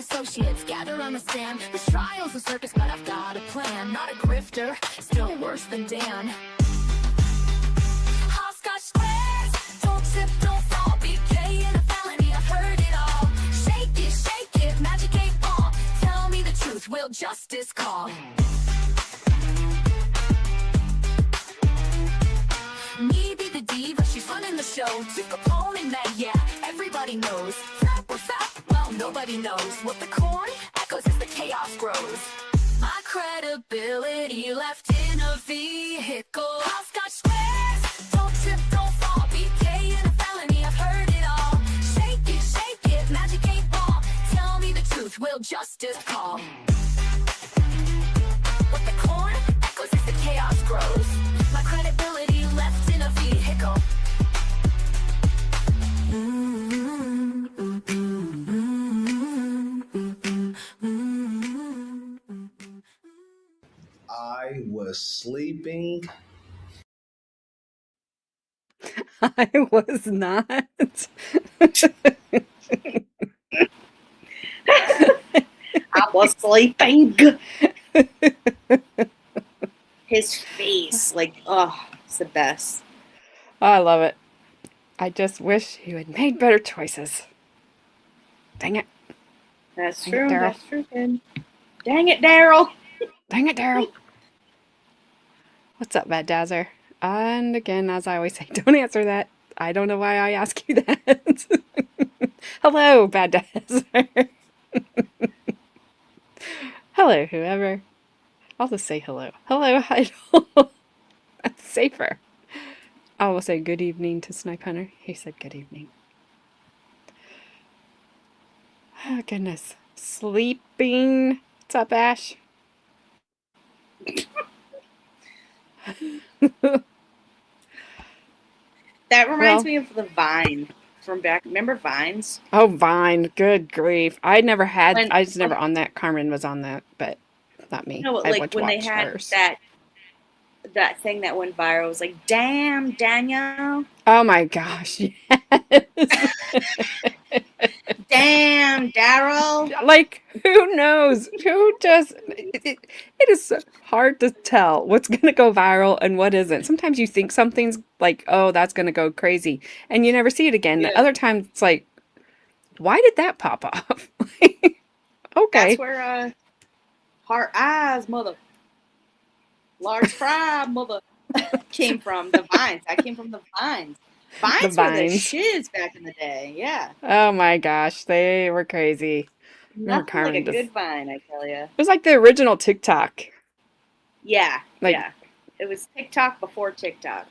associates gather on the stand. This trial's a circus, but I've got a plan. Not a grifter, still worse than Dan. Hopscotch squares, don't trip, don't fall. BK in a felony, I've heard it all. Shake it, magic 8 ball. Tell me the truth, will justice call? Me be the diva, she's running the show. Two Capone man, yeah, everybody knows. Fat or fat, well, nobody knows. What the corn echoes as the chaos grows. My credibility left in a vehicle. Hopscotch squares, don't trip, don't fall. BK in a felony, I've heard it all. Shake it, magic 8 ball. Tell me the truth, will justice call? What the corn echoes as the chaos grows. My credibility left in a vehicle. I was sleeping. I was not. I was sleeping. His face, like, oh, it's the best. I love it. I just wish you had made better choices. Dang it. That's Dang it, true. Daryl. That's true, kid. Dang it, Daryl. Dang it, Daryl. What's up, Bad Dazzer? And again, as I always say, don't answer that. I don't know why I ask you that. Hello, Bad Dazzer. Hello, whoever. I'll just say hello. Hello, Heidel. That's safer. I will say good evening to Snipe Hunter. He said good evening. Oh, goodness. Sleeping. What's up, Ash? That reminds me of the Vine from back. Remember Vines? Oh, Vine. Good grief. I never had, When- I was never on that. Carmen was on that, but not me. No, I like went to when they watch had hers. that thing that went viral was like, damn, Daniel. Oh my gosh. Yes. Damn, Daryl. Like, who knows? Who just, it is so hard to tell what's going to go viral and what isn't. Sometimes you think something's like, oh, that's going to go crazy, and you never see it again. Yeah. The other times it's like, why did that pop off? Okay. That's where heart eyes, mother. Large fry, mother. came from. The Vines. That came from the Vines. Vines were the shiz back in the day. Yeah. Oh my gosh, they were crazy. Nothing like a good Vine, I tell you. It was like the original TikTok. Yeah. Like, yeah. It was TikTok before TikTok.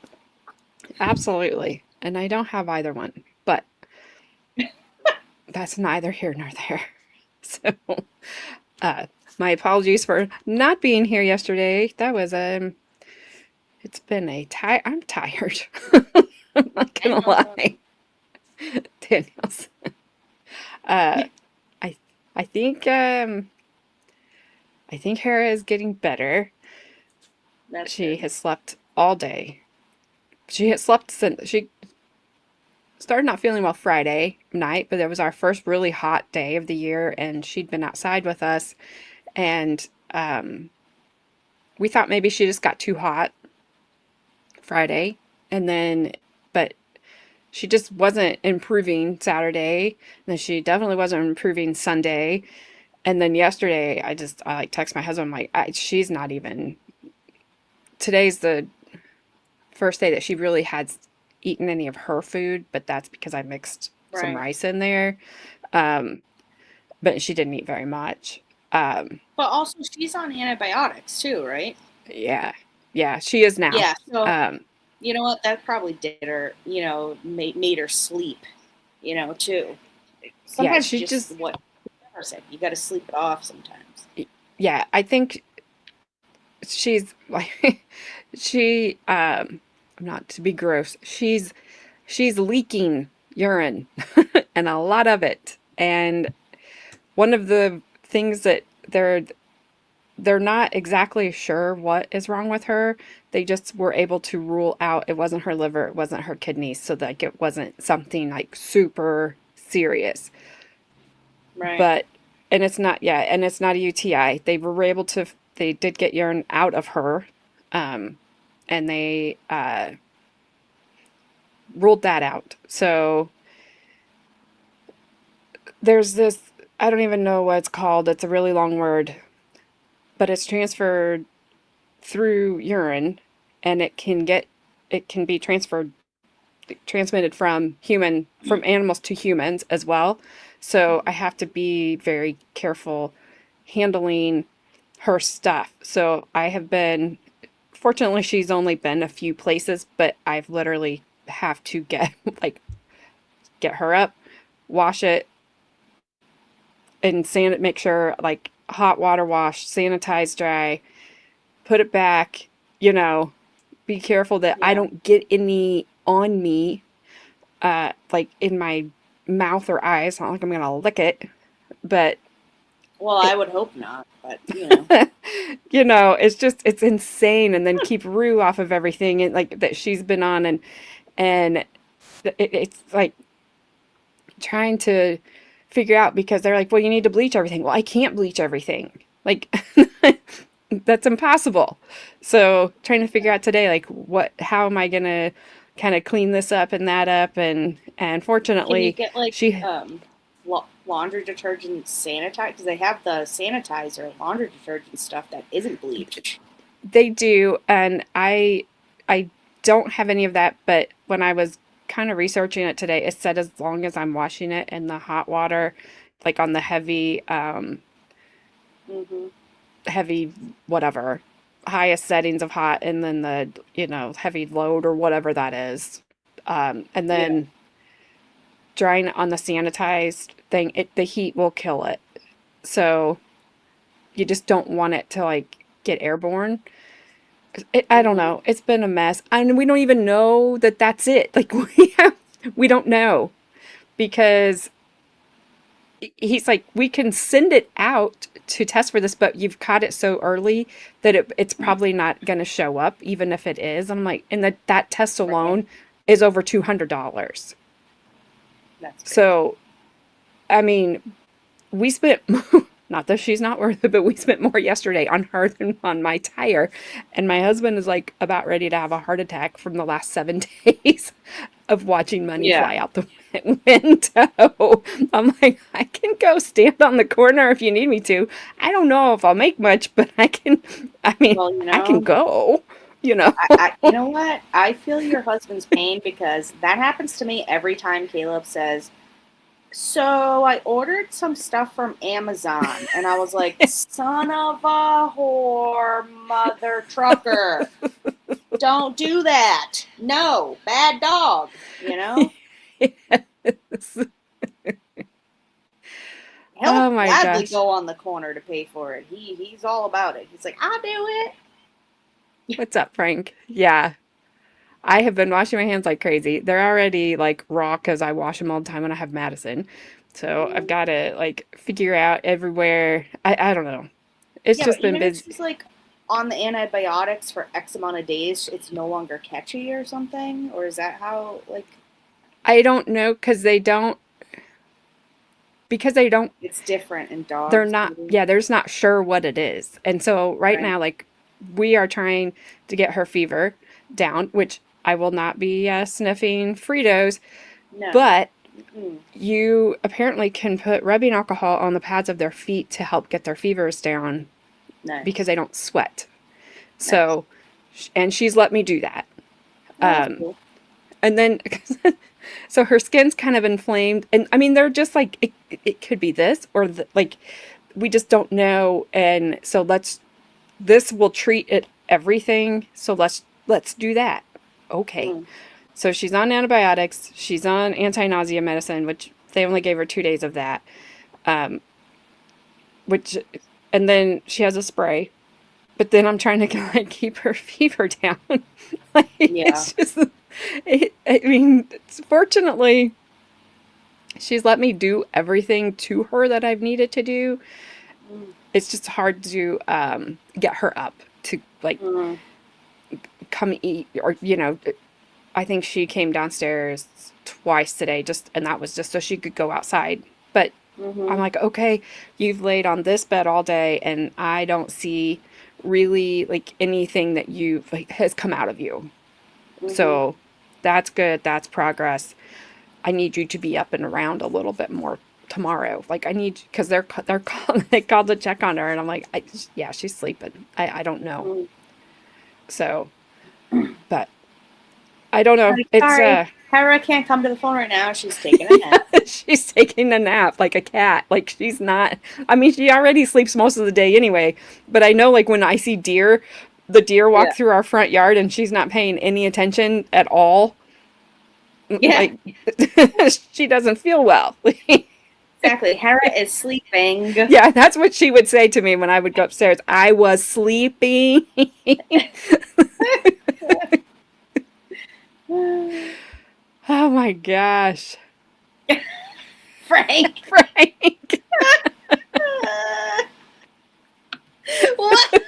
Absolutely. And I don't have either one, but that's neither here nor there. So, my apologies for not being here yesterday. That was it's been I'm tired. I'm not gonna lie. Daniels. I think Hera is getting better. She has slept all day. She had slept since she started not feeling well Friday night, but it was our first really hot day of the year, and she'd been outside with us, and we thought maybe she just got too hot Friday, but she just wasn't improving Saturday, and then she definitely wasn't improving Sunday, and then yesterday I like text my husband, I'm like, she's not even, today's the first day that she really had eaten any of her food, but that's because I mixed some rice in there, but she didn't eat very much. But also she's on antibiotics too, right? Yeah, she is now. Yeah, so you know what? That probably did her, made her sleep, too. Sometimes she just what I said, you got to sleep it off sometimes. Yeah, I think she's like, not to be gross, she's leaking urine and a lot of it. And one of the things that they're not exactly sure what is wrong with her. They just were able to rule out it wasn't her liver, it wasn't her kidneys, so like it wasn't something like super serious. Right. But and it's not, yeah, and it's not a UTI. They did get urine out of her, and they ruled that out. So there's this, I don't even know what it's called. It's a really long word, but it's transferred through urine, and it can be transmitted from animals to humans as well. So I have to be very careful handling her stuff. So I have been, fortunately, she's only been a few places, but I've literally have to get her up, wash it, and make sure, like, hot water wash, sanitize, dry, put it back, be careful that I don't get any on me, like in my mouth or eyes. Not like I'm gonna lick it, but well, I would hope not. But it's insane. And then keep Rue off of everything and like that she's been on, and it's like trying to figure out, because they're like, well, you need to bleach everything. Well, I can't bleach everything. Like, that's impossible. So trying to figure out today, like, how am I going to kind of clean this up and that up? And fortunately, can you get laundry detergent sanitizer? Because they have the sanitizer laundry detergent stuff that isn't bleached. They do. And I don't have any of that, but when I was kind of researching it today, it said as long as I'm washing it in the hot water, like on the heavy, heavy whatever, highest settings of hot, and then the heavy load or whatever that is, and then drying it on the sanitized thing, the heat will kill it. So you just don't want it to like get airborne. I don't know. It's been a mess. And we don't even know that that's it. Like, we don't know, because he's like, we can send it out to test for this, but you've caught it so early that it's probably not going to show up, even if it is. I'm like, and that test alone is over $200. That's so, I mean, we spent, not that she's not worth it, but we spent more yesterday on her than on my tire. And my husband is like about ready to have a heart attack from the last 7 days of watching money fly out the window. I'm like, I can go stand on the corner if you need me to. I don't know if I'll make much, but I can go. You know what? I feel your husband's pain, because that happens to me every time Caleb says, so I ordered some stuff from Amazon, and I was like, son of a whore, mother trucker. Don't do that. No, bad dog, Yes. He'll gladly go on the corner to pay for it. He's all about it. He's like, I'll do it. What's up, Frank? Yeah. I have been washing my hands like crazy. They're already like raw because I wash them all the time when I have Madison. So I've got to like figure out everywhere. I don't know. It's just been busy. It's like on the antibiotics for X amount of days, it's no longer catchy or something? Or is that how, like... I don't know, because they don't... It's different in dogs. They're not... Maybe. Yeah, they're just not sure what it is. And so right now, like, we are trying to get her fever down, which I will not be sniffing Fritos. No. But you apparently can put rubbing alcohol on the pads of their feet to help get their fevers down. Nice. Because they don't sweat. Nice. So, and she's let me do that. Cool. And then, so her skin's kind of inflamed. And I mean, they're just like, it could be this or like, we just don't know. And so this will treat it everything. So let's do that. Okay. So she's on antibiotics. She's on anti-nausea medicine, which they only gave her 2 days of that. And then she has a spray, but then I'm trying to like keep her fever down. It's just, fortunately, she's let me do everything to her that I've needed to do. It's just hard to get her up to like come eat, or I think she came downstairs twice today, and that was just so she could go outside. But I'm like, okay, you've laid on this bed all day and I don't see really like anything that you've like has come out of you. So that's good. That's progress. I need you to be up and around a little bit more tomorrow. Like I need, because they called to check on her, and I'm like, yeah, she's sleeping. I don't know. So, but I don't know. Like, It's sorry, Hera can't come to the phone right now. She's taking a nap. she's taking a nap like a cat. Like she's not. I mean, she already sleeps most of the day anyway. But I know, like when I see deer, the deer walk Yeah. through our front yard, and she's not paying any attention at all. Yeah. Like she doesn't feel well. Exactly. Hera is sleeping. Yeah, that's what she would say to me when I would go upstairs. I was sleeping. Oh my gosh. Frank. Frank. What?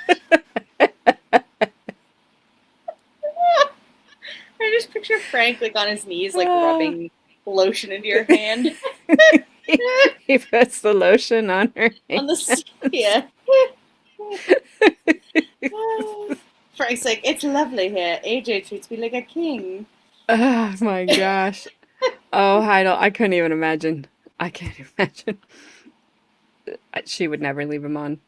I just picture Frank like on his knees, like rubbing lotion into your hand. He puts the lotion on her On the yeah. Frank's like, it's lovely here. AJ treats me like a king. Oh my gosh. Oh, I couldn't even imagine. I can't imagine. She would never leave him on.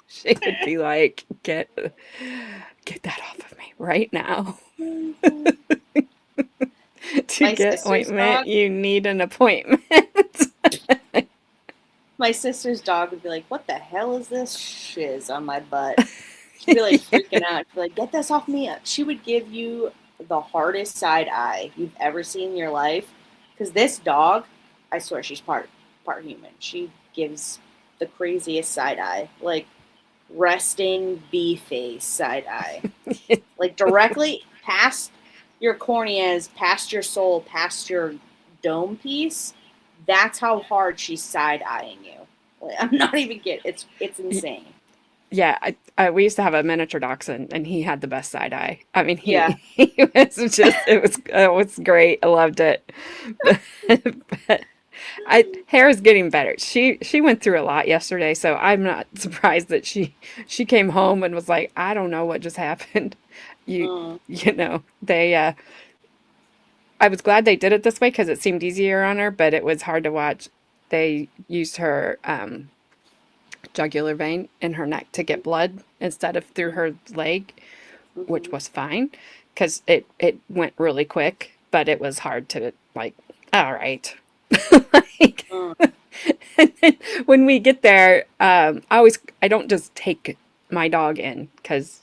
She would be like, get that off of me right now. To get ointment, you need an appointment. My sister's dog would be like, what the hell is this shiz on my butt? She'd be like freaking out. She'd be like, get this off me. She would give you the hardest side eye you've ever seen in your life. Because this dog, I swear she's part human. She gives the craziest side eye. Like resting bee face side eye. Like directly past your corneas, past your soul, past your dome piece. That's how hard she's side-eyeing you. Like, I'm not even kidding. It's insane. Yeah, we used to have a miniature dachshund, and he had the best side eye. I mean, he was just it was great. I loved it. But Hera's getting better. She went through a lot yesterday, so I'm not surprised that she came home and was like, I don't know what just happened. You know, they I was glad they did it this way because it seemed easier on her, but it was hard to watch. They used her jugular vein in her neck to get blood instead of through her leg, which was fine because it went really quick, but it was hard to like, all right. Like, and then when we get there, I don't just take my dog in because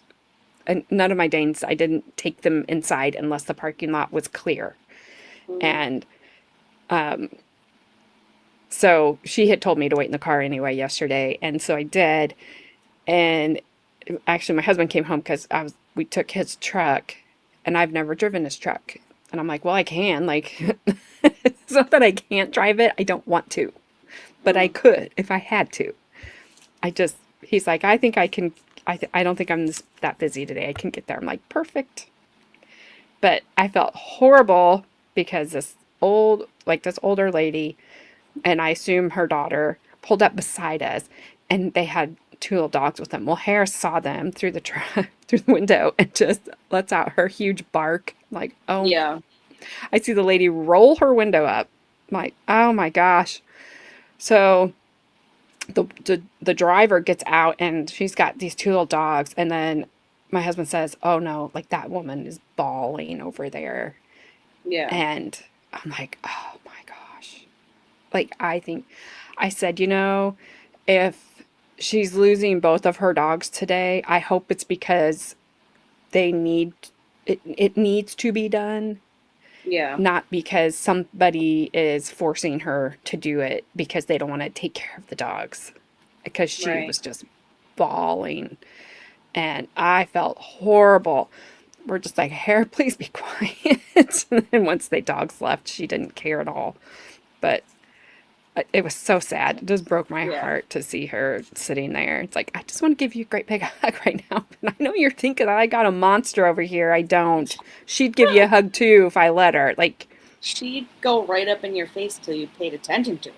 none of my Danes, I didn't take them inside unless the parking lot was clear. And so she had told me to wait in the car anyway yesterday, and so I did. And actually, my husband came home because we took his truck, and I've never driven his truck. And I'm like, well, I can. Like, it's not that I can't drive it. I don't want to, but I could if I had to. He's like, I think I can. I don't think I'm that busy today. I can get there. I'm like, perfect. But I felt horrible because this older lady, and I assume her daughter, pulled up beside us, and they had two little dogs with them. Well, Harris saw them through the window and just lets out her huge bark. I'm like, oh yeah. I see the lady roll her window up. I'm like, oh my gosh. So the driver gets out, and she's got these two little dogs, and then my husband says, oh no, like that woman is bawling over there. Yeah. And I'm like, oh my gosh. Like, I said, if she's losing both of her dogs today, I hope it's because it needs to be done. Yeah. Not because somebody is forcing her to do it because they don't want to take care of the dogs. Because she was just bawling. And I felt horrible. We're just like, Hera, please be quiet. And then once the dogs left, she didn't care at all. But it was so sad. It just broke my heart to see her sitting there. It's like, I just want to give you a great big hug right now. And I know you're thinking that I got a monster over here. I don't. She'd give you a hug too if I let her. Like, she'd go right up in your face till you paid attention to her.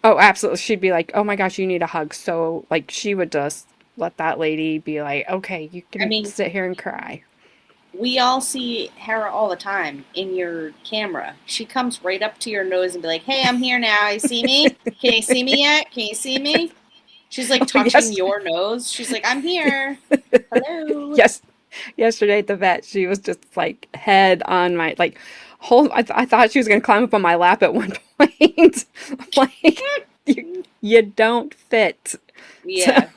Oh, absolutely. She'd be like, "Oh my gosh, you need a hug." So, like, she would just let that lady be like, "Okay, you I can mean, sit here and cry." we all see Hera all the time in your camera. She comes right up to your nose and be like, "Hey, I'm here now. You see me? Can you see me yet? Can you see me?" She's like Oh, touching your nose. She's like, "I'm here. Hello." yes. Yesterday at the vet, she was just like head on my like whole. I thought she was gonna climb up on my lap at one point. Like you don't fit. So Yeah.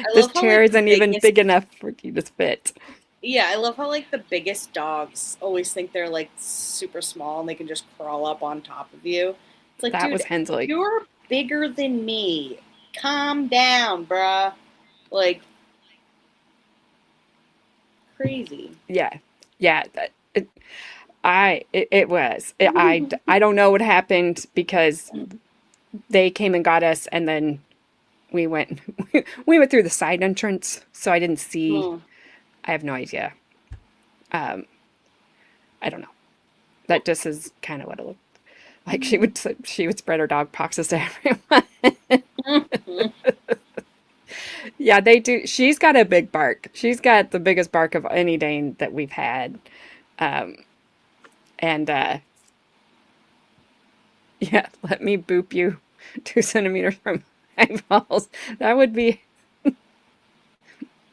I this love how chair like the isn't even biggest big enough for you to fit. Yeah, I love how like the biggest dogs always think they're like super small and they can just crawl up on top of you. It's like, That dude, was Hensley. you're bigger than me. Calm down, bruh. Like crazy. Yeah, yeah. It was. I don't know what happened because they came and got us, and then we went we went through the side entrance, so I didn't see. Hmm. I have no idea. Um, I don't know. That just is kind of what it looked like. She would spread her dog boxes to everyone. Yeah, they do. She's got a big bark. She's got the biggest bark of any Dane that we've had. Um, and yeah, let me boop you 2 centimeters from eyeballs. That would be.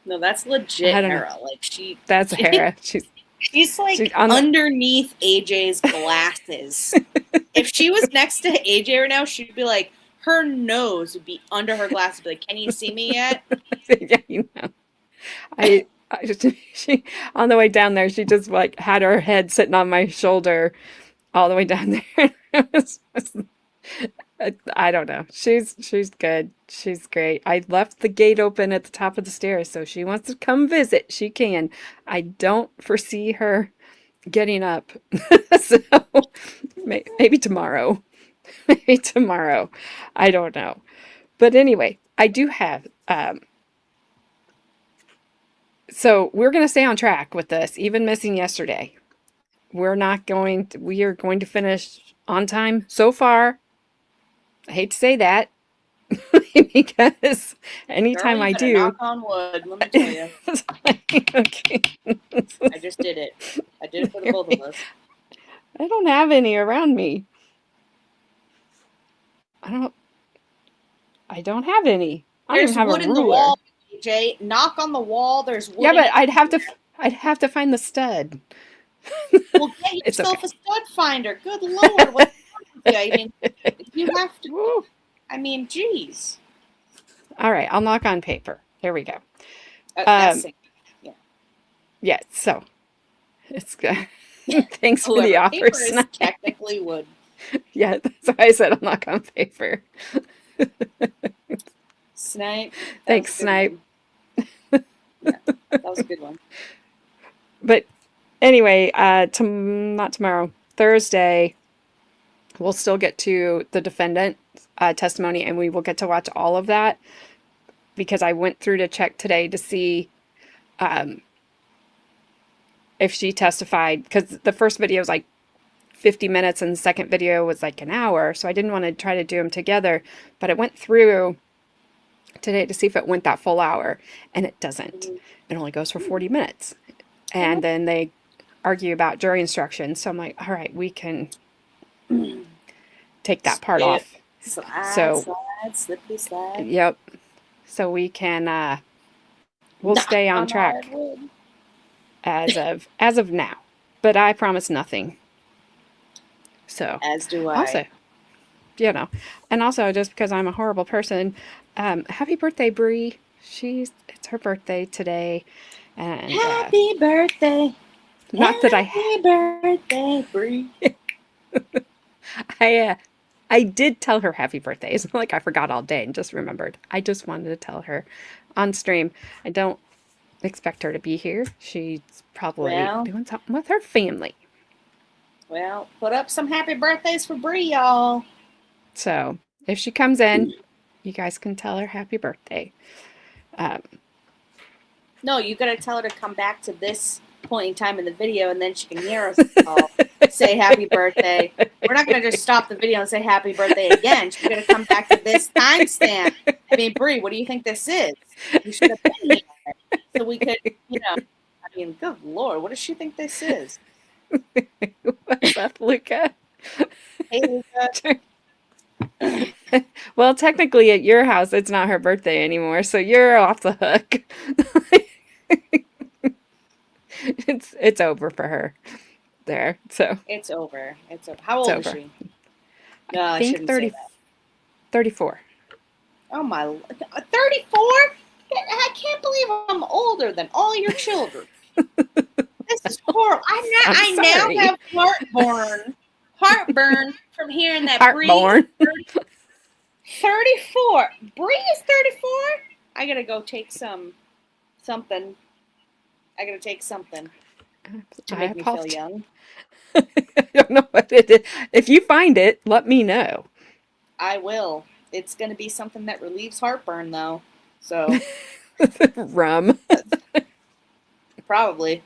No, that's I legit don't know. Hera. Like That's Hera. she's She's like on the. underneath AJ's glasses. If she was next to AJ right now, she'd be like, her nose would be under her glasses. Be like, "Can you see me yet?" Yeah, you know. I just she on the way down there, she just like had her head sitting on my shoulder all the way down there. I don't know. She's good. She's great. I left the gate open at the top of the stairs, so she wants to come visit. She can. I don't foresee her getting up. So maybe tomorrow. Maybe tomorrow. I don't know. But anyway, I do have so we're going to stay on track with this, even missing yesterday. We are going to finish on time so far. I hate to say that because Girl, anytime you I better knock do, on wood. Let me tell you. okay. I just did it. I did it for the both of us. I don't have any around me. I don't. I don't have any. I don't even There's have a wood in the ruler. wall, AJ. Knock on the wall. There's wood Yeah, in but it. I'd have to find the stud. Well, get It's okay. yourself a stud finder. Good Lord. What's wrong with you? I mean, you have to. Woo. I mean, geez. All right, I'll knock on paper. Here we go. That's Um, it. Yeah. yeah. So it's good. Thanks for the However, offer, paper is Snipe. technically wood. Yeah, that's why I said I'll knock on paper. Snipe. That was Thanks, a good Snipe. one. Yeah, that was a good one. But anyway, not tomorrow, Thursday, we'll still get to the defendant testimony, and we will get to watch all of that because I went through to check today to see um, if she testified, because the first video was like 50 minutes and the second video was like an hour, so I didn't want to try to do them together, but I went through today to see if it went that full hour, and it doesn't. It only goes for 40 minutes. And then they argue about jury instructions. So I'm like, all right, we can take that part off. Slide, slippy slide. Yep. So we can we'll stay on track as of now. But I promise nothing. So as do I. Also, and also just because I'm a horrible person, happy birthday, Bree. It's her birthday today. And happy birthday. Not that happy birthday, Bree. I did tell her happy birthday. It's not like I forgot all day and just remembered. I just wanted to tell her on stream. I don't expect her to be here. She's probably doing something with her family. Well, put up some happy birthdays for Bree, y'all. So if she comes in, you guys can tell her happy birthday. No, you gotta tell her to come back to this point in time in the video, and then she can hear us all say happy birthday. We're not going to just stop the video and say happy birthday again. She's going to come back to this timestamp. I mean, Brie, what do you think this is? You should have been here. So we could, I mean, good Lord, what does she think this is? What's up, Luca? Hey, Luca. Well, technically at your house, it's not her birthday anymore, so you're off the hook. It's over for her there. So It's over. How old is she? No, I think shouldn't 30, say that. 34. Oh my, 34? I can't believe I'm older than all your children. This is horrible. I sorry. now have heartburn from hearing that Heartborn. Bree 34. Bree is 34? I gotta go take something. I gotta take something to make me feel young. I don't know what it is. If you find it, let me know. I will. It's gonna be something that relieves heartburn, though. So Rum. probably,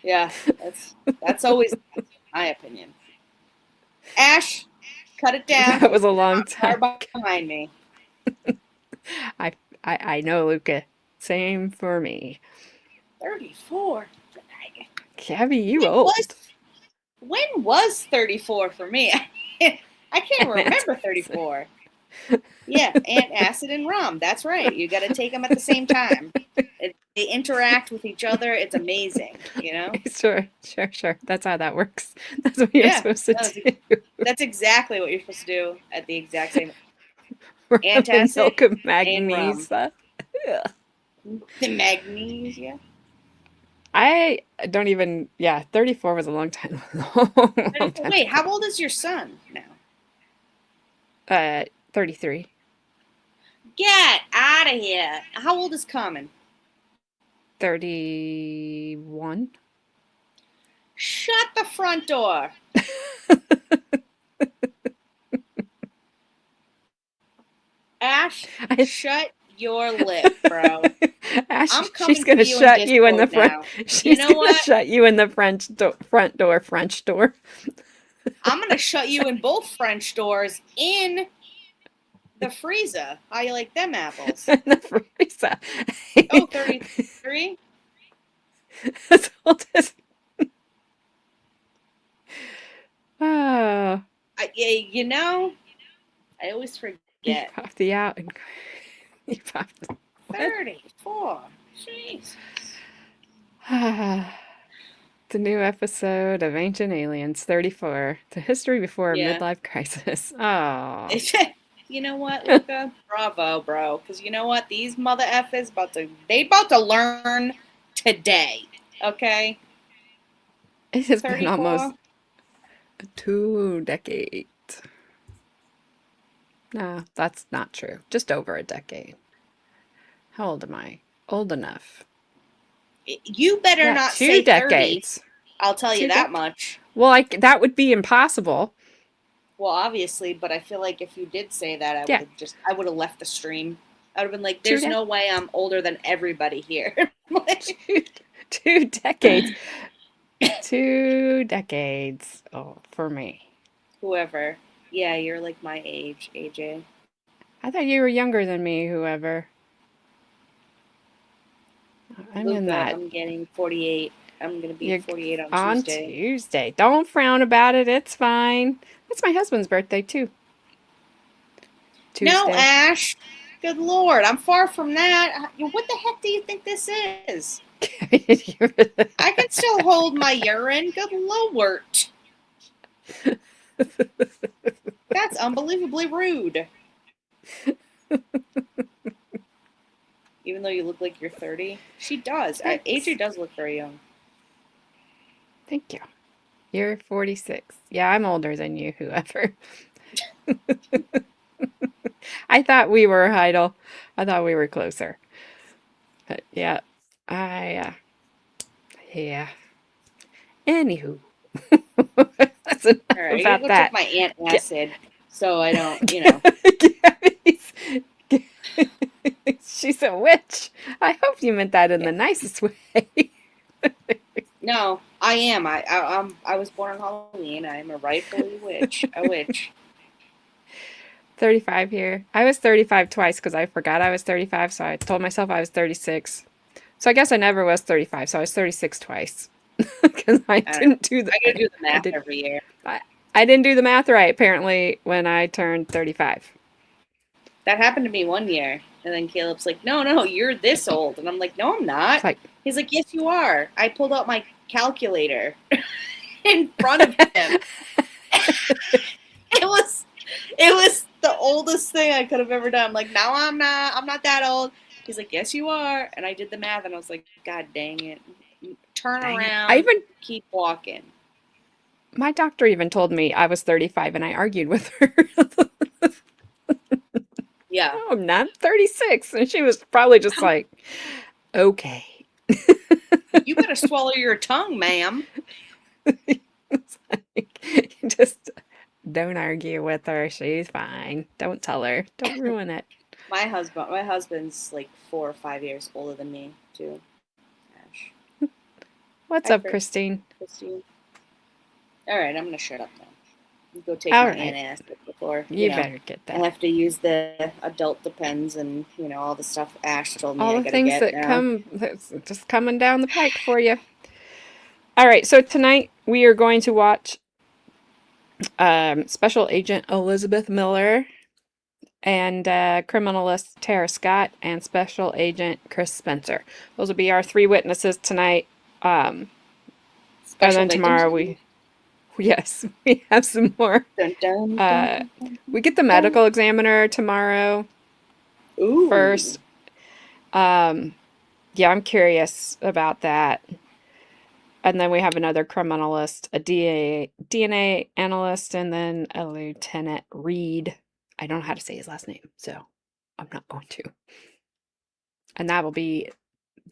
yeah. That's always my opinion. Ash, cut it down. That was a long time. Far behind me. I know, Luca. Same for me. 34. Gabby, you old. When was 34 for me? I can't remember 34. Yeah, and acid and rum. That's right. You got to take them at the same time. They interact with each other. It's amazing, Sure. That's how that works. That's what you're supposed to do. That's exactly what you're supposed to do at the exact same. Antacid, milk of magnesia. The magnesia. I don't even. Yeah, 34 was a long time. Wait, how old is your son now? 33. Get out of here. How old is Common? 31. Shut the front door. Ash, shut your lip, bro. Ash, I'm coming she's gonna shut you in the front. now. She's gonna shut you in the front door. French door. I'm gonna shut you in both French doors in the freezer. How you like them apples? In the freezer. Oh, 33? As old as... Oh. I always forget. You popped the out and you popped 34. Jeez. The new episode of Ancient Aliens 34. The history before a Yeah. midlife crisis. Oh. You know what, Luca? Bravo, bro. Because you know what? These mother effers about to learn today. Okay? It has 34? been almost 2 decades. No, that's not true. Just over a decade. How old am I? Old enough. You better Yeah, not 2 say decades. 30. I'll tell you 2 that much. Well, that would be impossible. Well, obviously, but I feel like if you did say that, I would have left the stream. I would have been like, there's no way I'm older than everybody here. 2 decades. 2 decades. Oh, for me. Whoever. Yeah, you're like my age, AJ. I thought you were younger than me, whoever. I'm getting 48. I'm going to be 48 on Tuesday. Don't frown about it. It's fine. It's my husband's birthday, too. Tuesday. No, Ash. Good Lord. I'm far from that. What the heck do you think this is? I can still hold my urine. Good Lord. That's unbelievably rude. Even though you look like you're 30. She does. AJ does look very young. Thank you. You're 46. Yeah, I'm older than you, whoever. I thought we were idle. I thought we were closer. But yeah, yeah. Anywho. That's enough right, about that. Take my antacid, so I don't, She's a witch. I hope you meant that in the nicest way. No, I am. I was born on Halloween. I am a rightfully witch. A witch. 35 here. I was 35 twice because I forgot I was 35, so I told myself I was 36. So I guess I never was 35, so I was 36 twice. Because I didn't do the... I gotta do the math every year. I didn't do the math right, apparently, when I turned 35. That happened to me one year. And then Caleb's like, no, you're this old. And I'm like, no, I'm not. He's like, yes, you are. I pulled out my calculator in front of him. It was the oldest thing I could have ever done. I'm like, no, I'm not that old. He's like, yes, you are. And I did the math, and I was like, God dang it. Turn around, keep walking. My doctor even told me I was 35, and I argued with her. Yeah. No, I'm not 36. And she was probably just like, okay. You better swallow your tongue, ma'am. Just don't argue with her. She's fine. Don't tell her. Don't ruin it. My husband's like 4 or 5 years older than me, too. Ash. What's up, Christine? All right, I'm going to shut up now. Go take my antacid before you better get that. I have to use the adult Depends and all the stuff Ash told me all I the gotta things get that now. come that's just coming down the pike for you. All right, so tonight we are going to watch Special Agent Elizabeth Miller and criminalist Tara Scott and Special Agent Chris Spencer. Those will be our 3 witnesses tonight. And then tomorrow we have some more. Dun, dun, dun, we get the medical examiner tomorrow. Ooh. First. Yeah, I'm curious about that. And then we have another criminalist, a DNA analyst, and then a Lieutenant Reed. I don't know how to say his last name, so I'm not going to. And that will be,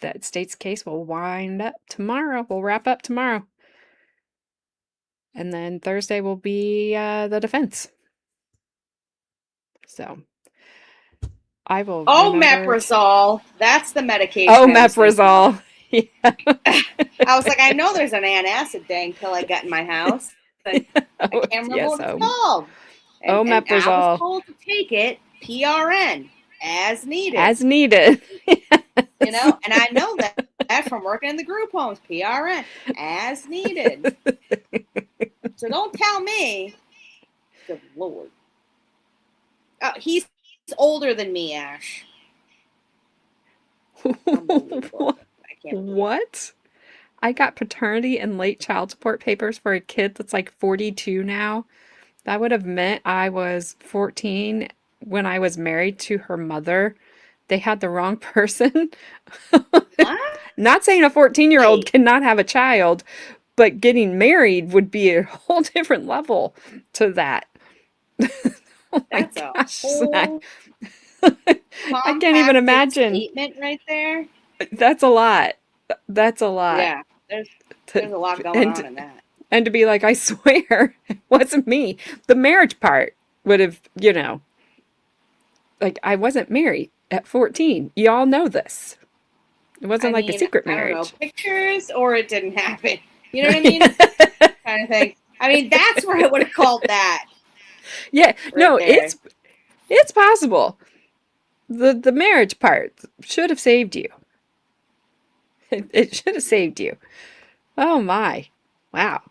that state's case will wind up tomorrow. We'll wrap up tomorrow. And then Thursday will be the defense. So I will. Omeprazole. That's the medication. Omeprazole. Yeah. I was like, I know there's an antacid dang pill I got in my house. But I can't remember what it's called. Omeprazole. And I was told to take it PRN as needed. As needed. And I know that from working in the group homes, PRN as needed. So don't tell me. Good Lord. He's older than me, Ash. What? I got paternity and late child support papers for a kid that's like 42 now. That would have meant I was 14 when I was married to her mother. They had the wrong person. Not saying a 14-year-old cannot have a child, but getting married would be a whole different level to that. That's a whole I can't even imagine. Statement right there. That's a lot. That's a lot. Yeah, there's a lot going on in that. And to be like, I swear, it wasn't me. The marriage part would have, like, I wasn't married at 14. You all know this. It wasn't a secret marriage. I don't know, pictures, or it didn't happen. You know what I mean? Kind of thing. I mean, that's where I would have called that. Yeah, no, there. it's possible. The marriage part should have saved you. It should have saved you. Oh my. Wow.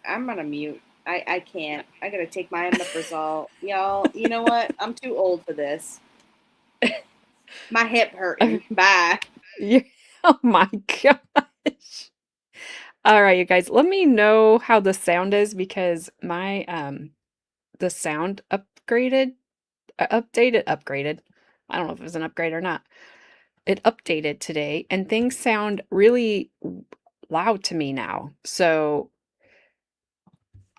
I'm gonna mute. I can't. I gotta take my omeprazole. Y'all, you know what? I'm too old for this. My hip hurting. Bye. Oh my gosh. All right, you guys, let me know how the sound is because my the sound upgraded. I don't know if it was an upgrade or not. It updated today and things sound really loud to me now. So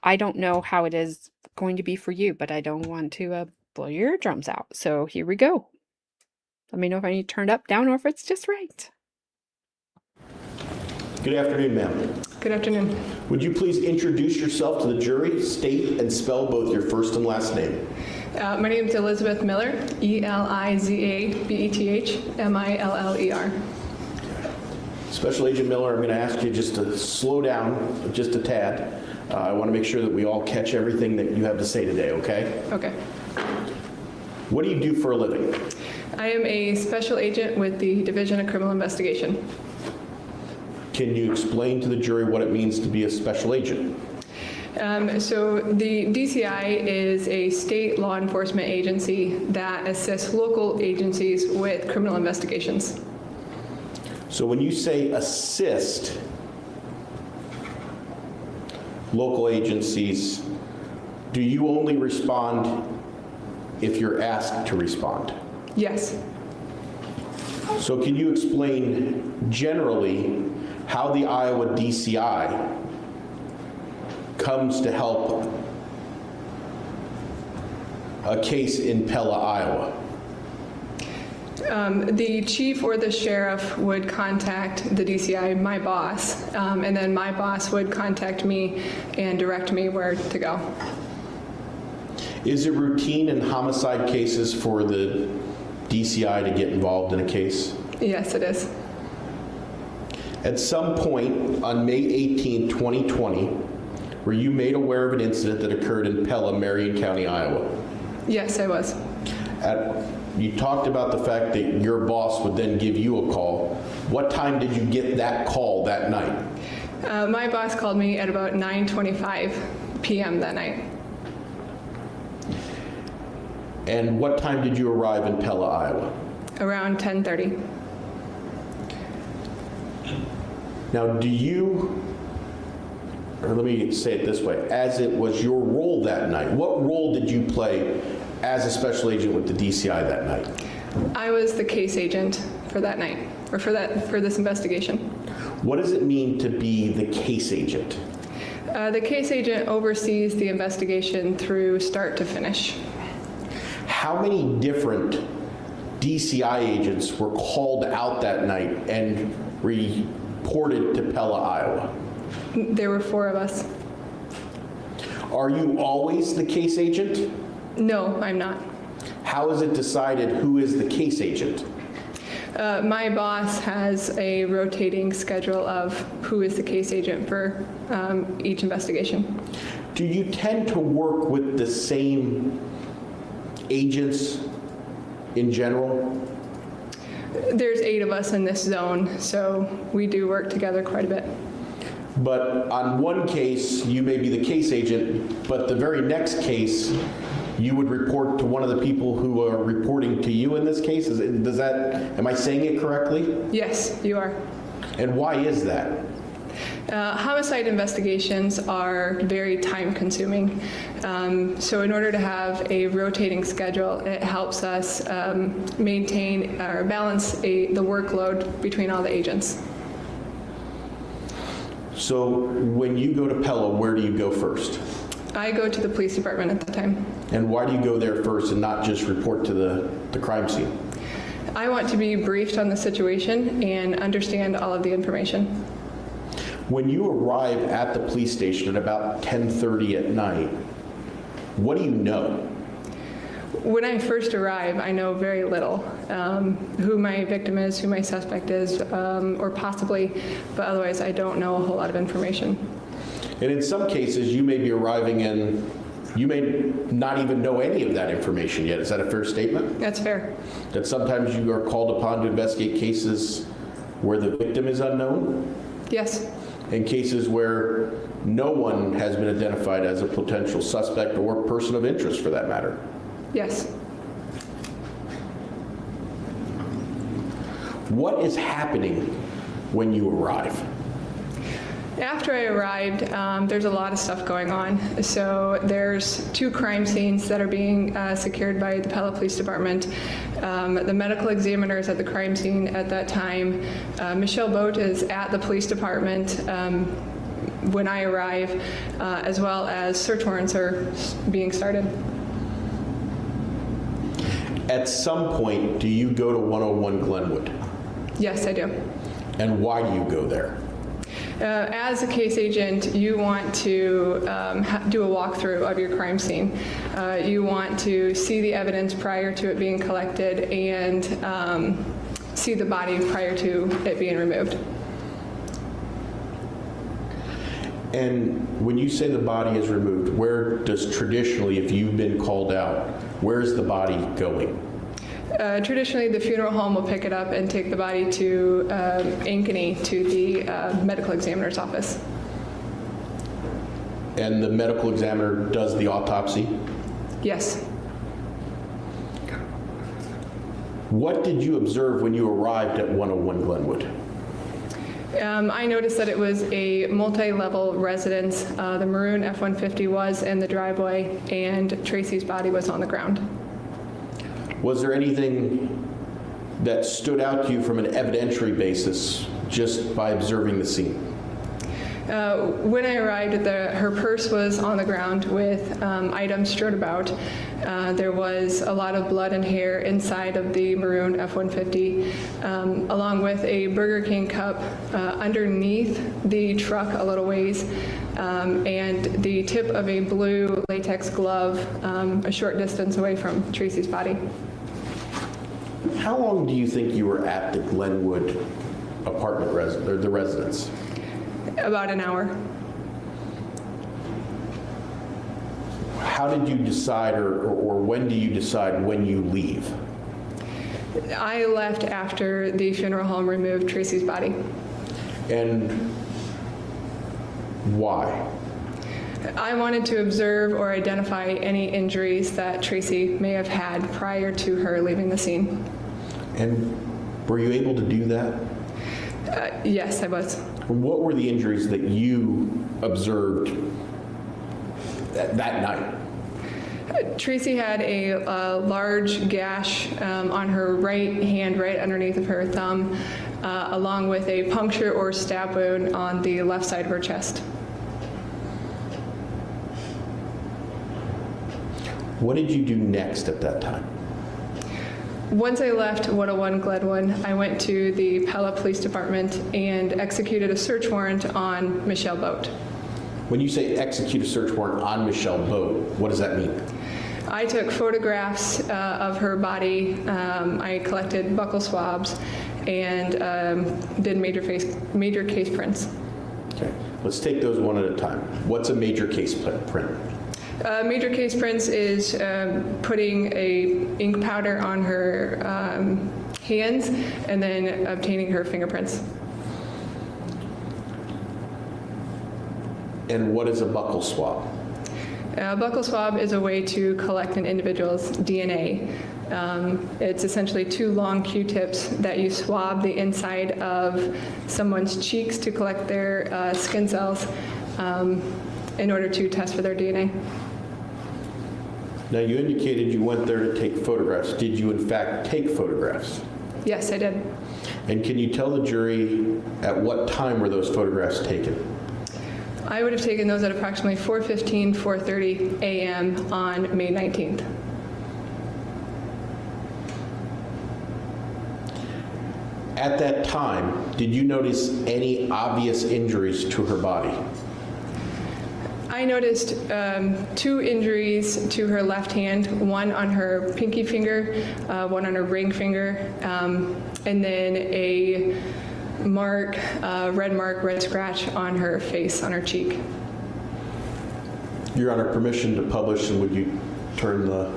I don't know how it is going to be for you, but I don't want to blow your eardrums out. So here we go. Let me know if I need turned up, down, or if it's just right. Good afternoon, ma'am. Good afternoon. Would you please introduce yourself to the jury, state and spell both your first and last name? My name is Elizabeth Miller, Elizabeth Miller. Special Agent Miller, I'm going to ask you just to slow down just a tad. I want to make sure that we all catch everything that you have to say today, okay? Okay. What do you do for a living? I am a special agent with the Division of Criminal Investigation. Can you explain to the jury what it means to be a special agent? So the DCI is a state law enforcement agency that assists local agencies with criminal investigations. So when you say assist local agencies, do you only respond if you're asked to respond? Yes. So can you explain generally how the Iowa DCI comes to help a case in Pella, Iowa? The chief or the sheriff would contact the DCI, my boss, and then my boss would contact me and direct me where to go. Is it routine in homicide cases for the DCI to get involved in a case? Yes, it is. At some point on May 18, 2020, were you made aware of an incident that occurred in Pella, Marion County, Iowa? Yes, I was. You talked about the fact that your boss would then give you a call. What time did you get that call that night? My boss called me at about 9:25 p.m. that night. And what time did you arrive in Pella, Iowa? Around 10:30. Now, or let me say it this way, as it was your role that night, what role did you play as a special agent with the DCI that night? I was the case agent for that night, or for this investigation. What does it mean to be the case agent? The case agent oversees the investigation through start to finish. How many different DCI agents were called out that night and reported to Pella, Iowa? There were 4 of us. Are you always the case agent? No, I'm not. How is it decided who is the case agent? My boss has a rotating schedule of who is the case agent for each investigation. Do you tend to work with the same agents in general? There's 8 of us in this zone, so we do work together quite a bit. But on one case, you may be the case agent, but the very next case, you would report to one of the people who are reporting to you in this case? Am I saying it correctly? Yes, you are. And why is that? Homicide investigations are very time consuming. So in order to have a rotating schedule, it helps us maintain or balance the workload between all the agents. So when you go to Pella, where do you go first? I go to the police department at the time. And why do you go there first and not just report to the crime scene? I want to be briefed on the situation and understand all of the information. When you arrive at the police station at about 10:30 at night, what do you know? When I first arrive, I know very little. Who my victim is, who my suspect is, or possibly, but otherwise I don't know a whole lot of information. And in some cases, you may be arriving and you may not even know any of that information yet. Is that a fair statement? That's fair. That sometimes you are called upon to investigate cases where the victim is unknown? Yes. In cases where no one has been identified as a potential suspect or person of interest for that matter? Yes. What is happening when you arrive? After I arrived, there's a lot of stuff going on. So there's 2 crime scenes that are being secured by the Pella Police Department. The medical examiner is at the crime scene at that time. Michelle Boat is at the police department when I arrive, as well as search warrants are being started. At some point, do you go to 101 Glenwood? Yes, I do. And why do you go there? As a case agent, you want to do a walkthrough of your crime scene. You want to see the evidence prior to it being collected and see the body prior to it being removed. And when you say the body is removed, where does traditionally, if you've been called out, where's the body going? Traditionally, the funeral home will pick it up and take the body to Ankeny, to the medical examiner's office. And the medical examiner does the autopsy? Yes. What did you observe when you arrived at 101 Glenwood? I noticed that it was a multi-level residence. The maroon F-150 was in the driveway, and Tracy's body was on the ground. Was there anything that stood out to you from an evidentiary basis just by observing the scene? When I arrived, her purse was on the ground with items strewn about. There was a lot of blood and hair inside of the maroon F-150, along with a Burger King cup underneath the truck a little ways, and the tip of a blue latex glove a short distance away from Tracy's body. How long do you think you were at the Glenwood apartment or the residence? About an hour. How did you decide, or when do you decide when you leave? I left after the funeral home removed Tracy's body. And why? I wanted to observe or identify any injuries that Tracy may have had prior to her leaving the scene. And were you able to do that? Yes, I was. What were the injuries that you observed that night? Tracy had a large gash on her right hand, right underneath of her thumb, along with a puncture or stab wound on the left side of her chest. What did you do next at that time? Once I left 101 Glenwood, I went to the Pella Police Department and executed a search warrant on Michelle Boat. When you say execute a search warrant on Michelle Boat, what does that mean? I took photographs of her body. I collected buccal swabs and did major case prints. Okay, let's take those one at a time. What's a major case print? Major case prints is putting a ink powder on her hands and then obtaining her fingerprints. And what is a buccal swab? A buccal swab is a way to collect an individual's DNA. It's essentially two long Q-tips that you swab the inside of someone's cheeks to collect their skin cells in order to test for their DNA. Now, you indicated you went there to take photographs. Did you, in fact, take photographs? Yes, I did. And can you tell the jury at what time were those photographs taken? I would have taken those at approximately 4:15, 4:30 a.m. on May 19th. At that time, did you notice any obvious injuries to her body? I noticed two injuries to her left hand, one on her pinky finger, one on her ring finger, and then a red scratch on her face, on her cheek. Your Honor, permission to publish, and would you turn the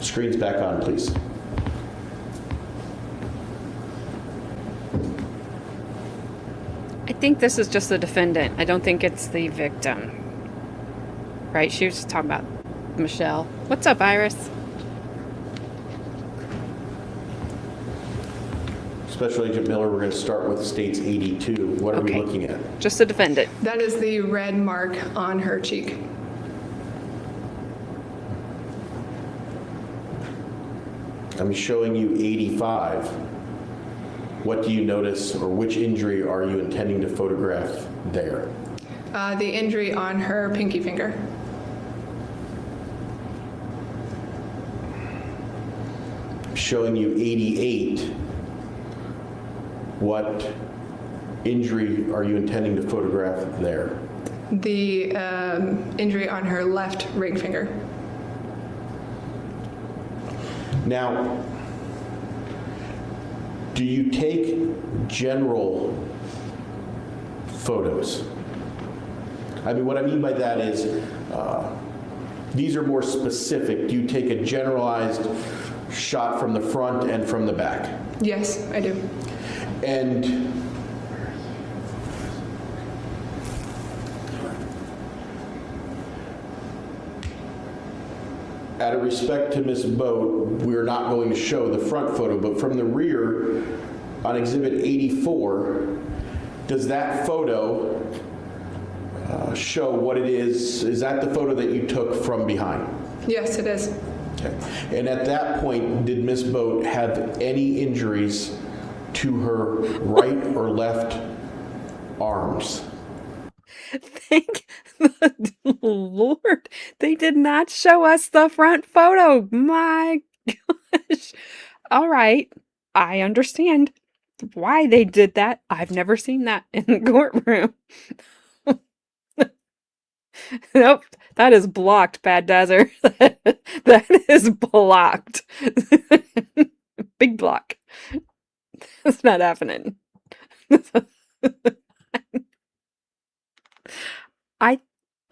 screens back on, please? I think this is just the defendant. I don't think it's the victim. Right? She was talking about Michelle. What's up, Iris? Special Agent Miller, we're going to start with State's 82. What are we looking at? Just the defendant. That is the red mark on her cheek. I'm showing you 85. What do you notice, or which injury are you intending to photograph there? The injury on her pinky finger. Showing you 88. What injury are you intending to photograph there? The injury on her left ring finger. Now, do you take general photos? I mean, what I mean by that is these are more specific. Do you take a generalized shot from the front and from the back? Yes, I do. And out of respect to Ms. Boat, we're not going to show the front photo, but from the rear on Exhibit 84, does that photo show what it is? Is that the photo that you took from behind? Yes, it is. Okay. And at that point, did Ms. Boat have any injuries to her right or left arms? Thank the Lord. They did not show us the front photo. My gosh. All right. I understand why they did that. I've never seen that in the courtroom. Nope. That is blocked, Bad Dazzler. That is blocked. Big block. That's not happening.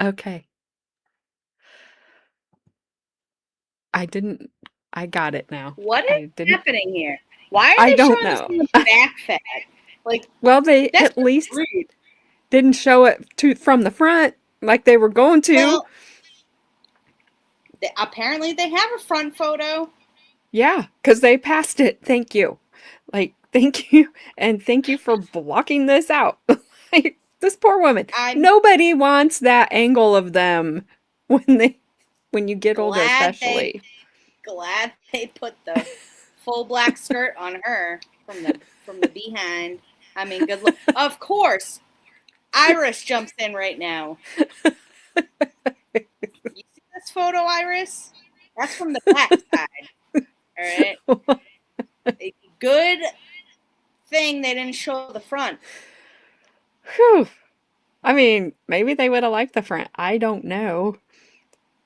Okay. I got it now. What I is didn't, happening here? Why are I they don't showing us know. in the back fat? Like, well, they that's at least rude. didn't show it from the front like they were going to. Well, apparently they have a front photo. Yeah, because they passed it. Thank you. Like, thank you. And thank you for blocking this out. Like, this poor woman. Nobody wants that angle of them when you get older, especially. Glad they put the full black skirt on her from the behind. I mean, good look. Of course, Iris jumps in right now. You see this photo, Iris? That's from the back side. All right. Good thing they didn't show the front. Whew. I mean, maybe they would have liked the front. I don't know.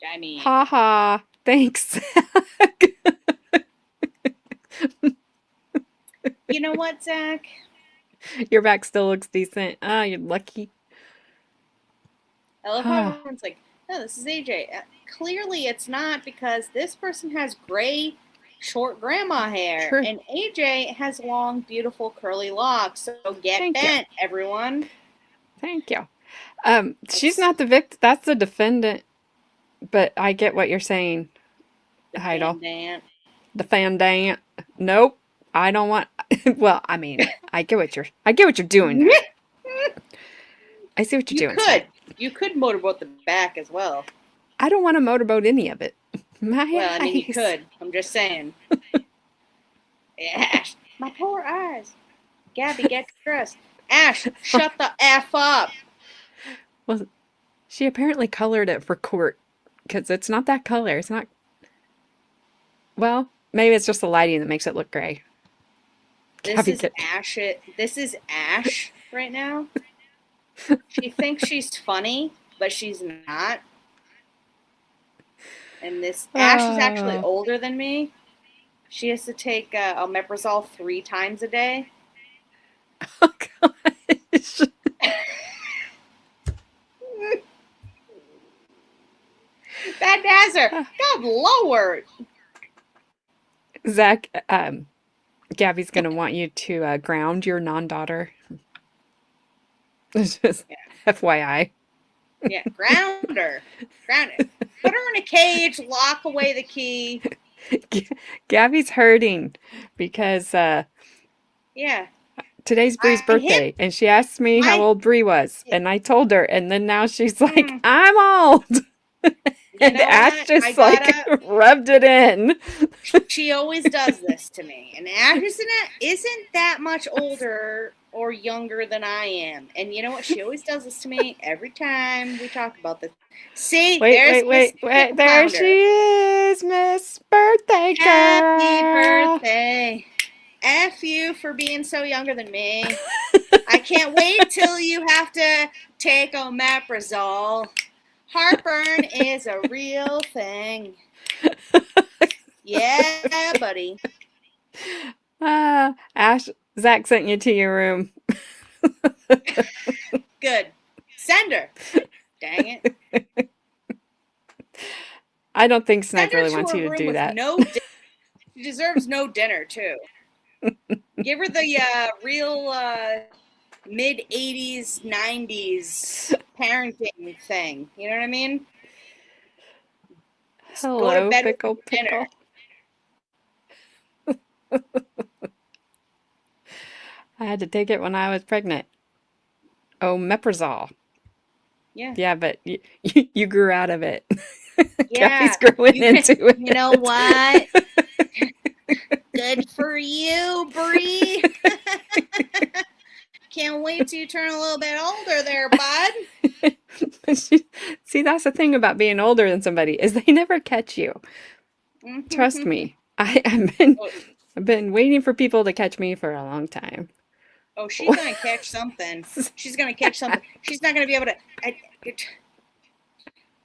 I mean, ha ha. Thanks. You know what, Zach? Your back still looks decent. Ah, you're lucky. I love how everyone's like, "Oh, this is AJ." Clearly, it's not, because this person has gray, short grandma hair, True. and AJ has long, beautiful, curly locks. So get bent, everyone. Thank you. She's not the victim. That's the defendant. But I get what you're saying, Heidel. Defendant. Nope. I don't want. Well, I mean, I get what you're doing. I see what you're doing. You could motorboat the back as well. I don't want to motorboat any of it. My well, eyes. I mean, you could. I'm just saying. Ash, my poor eyes. Gabby, get dressed. Ash, shut the F up. Well, she apparently colored it for court, because it's not that color. It's not. Well, maybe it's just the lighting that makes it look gray. This is Ash right now. She thinks she's funny, but she's not. And this Ash is actually older than me. She has to take omeprazole 3 times a day. Oh, gosh. Bad Dazzler, God Lord. Zach, Gabby's going to want you to ground your non-daughter. Just FYI. Yeah, ground her. Ground her. Put her in a cage, lock away the key. Gabby's hurting because today's Bree's birthday, and she asked me how old Bree was, and I told her, and then now she's like, I'm old. And Ash just rubbed it in. She always does this to me. And Ash isn't that much older or younger than I am. And you know what? She always does this to me every time we talk about this. See, wait. There she is, Miss Birthday Girl. Happy birthday. F you for being so younger than me. I can't wait till you have to take omeprazole. Heartburn is a real thing. Yeah, buddy. Ash, Zach sent you to your room. Good. Send her. Dang it. I don't think Send Snipe her really to wants her you to room do with that. no dinner. She deserves no dinner, too. Give her the real mid-80s, 90s parenting thing. You know what I mean? Just go to Hello, bed pickle, with dinner. I had to take it when I was pregnant. Omeprazole. Yeah. Yeah, but you grew out of it. Yeah. Gabby's growing into it. You know what? Good for you, Bree. Can't wait till you turn a little bit older there, bud. See, that's the thing about being older than somebody is they never catch you. Trust me. I've been waiting for people to catch me for a long time. Oh, she's gonna catch something. She's gonna catch something. She's not gonna be able to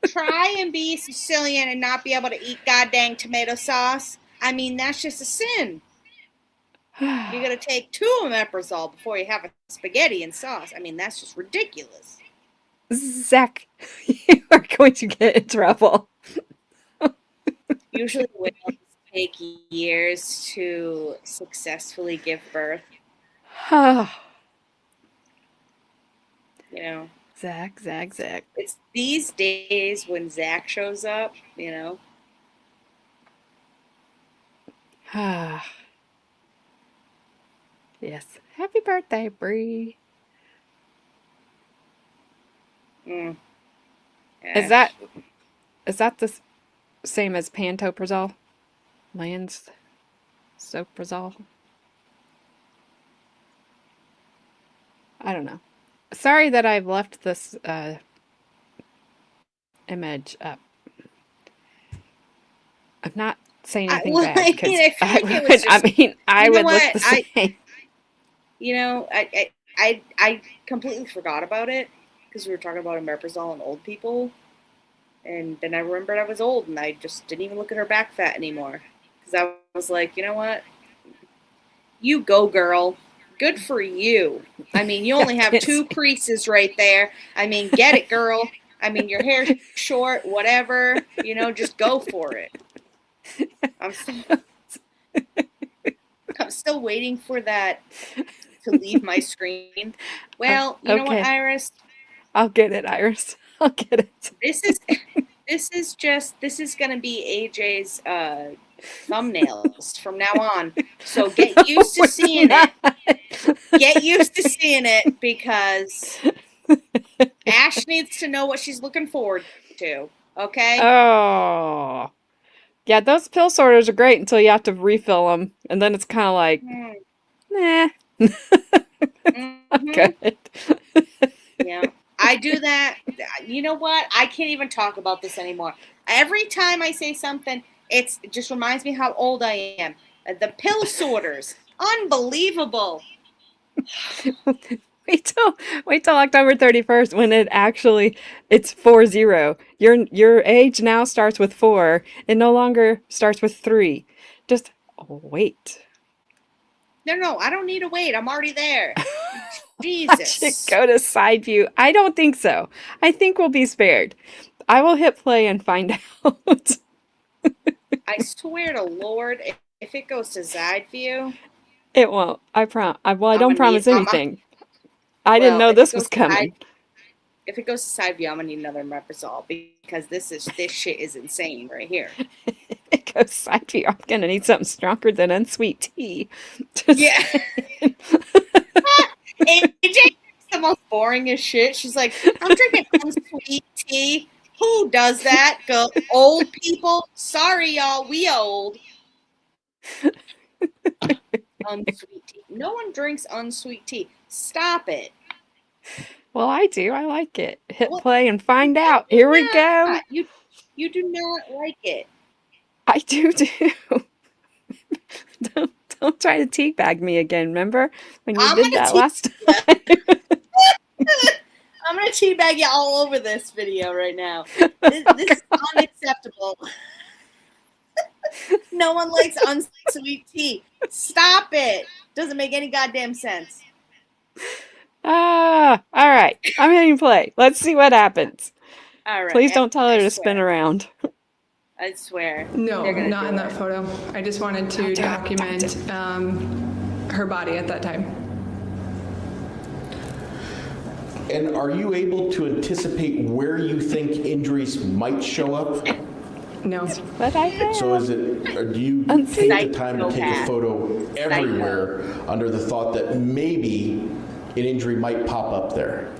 try and be Sicilian and not be able to eat goddamn tomato sauce. I mean, that's just a sin. You're gonna take 2 omeprazole before you have a spaghetti and sauce. I mean, that's just ridiculous. Zach, you are going to get in trouble. Usually whales take years to successfully give birth. You know. Zach. It's these days when Zach shows up, you know. Yes. Happy birthday, Bree. Mm. Is that the same as pantoprazole? Lansoprazole? I don't know. Sorry that I've left this image up. I'm not saying anything bad because I would look the same. I completely forgot about it because we were talking about omeprazole and old people, and then I remembered I was old and I just didn't even look at her back fat anymore because I was like, you know what, you go, girl. Good for you. I mean, you only have 2 creases right there. I mean, get it, girl. I mean, your hair's short, whatever. You know, just go for it. I'm still waiting for that to leave my screen. Well, you know what, Iris? I'll get it, Iris. I'll get it. This is gonna be AJ's thumbnails from now on. So get used to seeing it. Get used to seeing it because Ash needs to know what she's looking forward to. Okay? Oh. Yeah, those pill sorters are great until you have to refill them. And then it's kind of like, nah. Good. Yeah. I do that. You know what? I can't even talk about this anymore. Every time I say something, it just reminds me how old I am. The pill sorters. Unbelievable. Wait till October 31st when it's 40. Your age now starts with 4. It no longer starts with 3. Just wait. No, I don't need to wait. I'm already there. Jesus. I should go to side view. I don't think so. I think we'll be spared. I will hit play and find out. I swear to Lord, if it goes to side view, it won't. I don't promise anything. I didn't know this was coming. If it goes to side view, I'm gonna need another omeprazole because this shit is insane right here. If it goes side view, I'm gonna need something stronger than unsweet tea. Yeah. AJ, the most boringest shit. She's like, I'm drinking unsweet tea. Who does that? Go old people. Sorry, y'all. We old. Unsweet tea. No one drinks unsweet tea. Stop it. Well, I do. I like it. Hit play and find out. Here we go. You do not like it. I do too. Don't try to teabag me again. Remember when you did that last time? I'm gonna teabag you all over this video right now. This is unacceptable. No one likes unsweet tea. Stop it. Doesn't make any goddamn sense. All right. I'm hitting play. Let's see what happens. All right. Please don't tell her I to swear. spin around. I swear. No, They're gonna not do in it. that photo. I just wanted to Don't do it. document her body at that time. And are you able to anticipate where you think injuries might show up? No. But I have. So is it, or do you Unsafe. take the time to take a photo everywhere under the thought that maybe an injury might pop up there?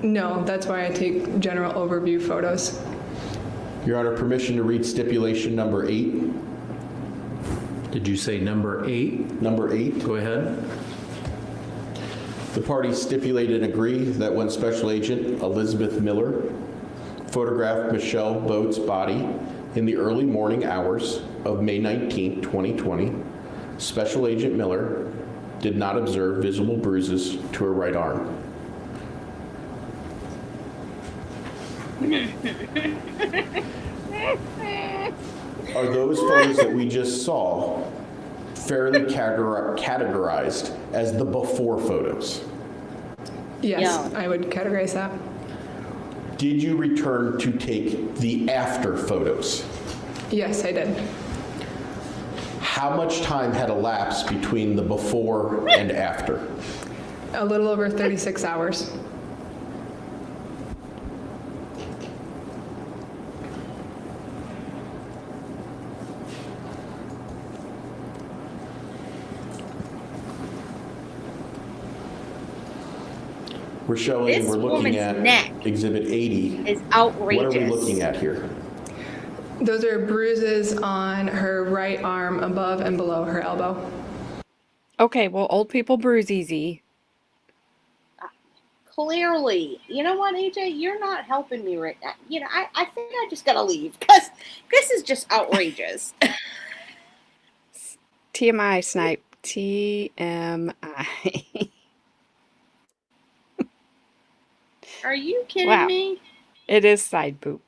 No, that's why I take general overview photos. Your Honor, permission to read stipulation number 8? Did you say number 8? Number 8. Go ahead. The parties stipulate and agree that when Special Agent Elizabeth Miller photographed Michelle Boat's body in the early morning hours of May 19, 2020, Special Agent Miller did not observe visible bruises to her right arm. Are those photos that we just saw fairly categorized as the before photos? Yes, Yeah. I would categorize that. Did you return to take the after photos? Yes, I did. How much time had elapsed between the before and after? A little over 36 hours. We're showing, This we're looking woman's at neck Exhibit 80. Is What outrageous. are we looking at here? Those are bruises on her right arm above and below her elbow. Okay, well, old people bruise easy. Clearly. You know what, AJ? You're not helping me right now. You know, I think I just gotta leave because this is just outrageous. TMI, snipe. TMI. Are you kidding Wow. me? It is side boob.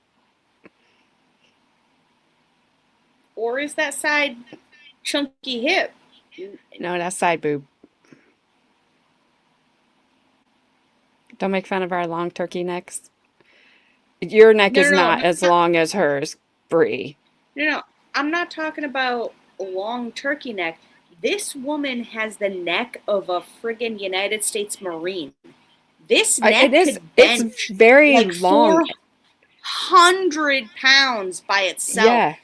Or is that side chunky hip? No, that's side boob. Don't make fun of our long turkey necks. Your neck No, is no, no, not as long as hers, Bree. No, I'm not talking about a long turkey neck. This woman has the neck of a friggin' United States Marine. This neck It is. could bench It's very like long. 400 pounds by itself. Yeah.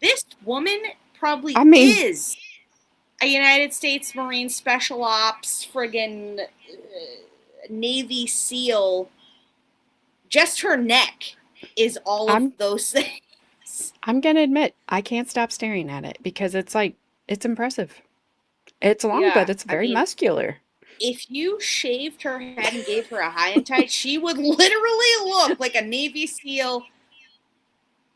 This woman probably I mean- is a United States Marine Special Ops friggin' Navy SEAL. Just her neck is all of those things. I'm gonna admit, I can't stop staring at it because it's like, it's impressive. It's long, Yeah, but it's I very mean- muscular. If you shaved her head and gave her a high and tight, she would literally look like a Navy SEAL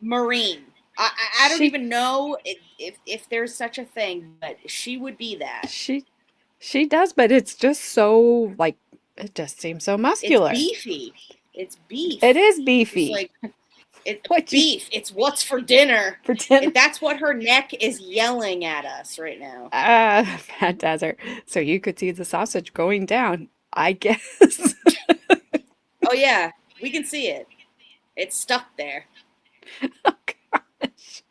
Marine. I don't She- even know if there's such a thing, but she would be that. She does, but it's just so like it just seems so muscular. It's beefy. It's beef. It is beefy. It's like it's What you- beef. It's what's for dinner. Pretend That's what her neck is yelling at us right now. Fat desert. So you could see the sausage going down, I guess. Oh yeah, we can see it. It's stuck there. Oh gosh.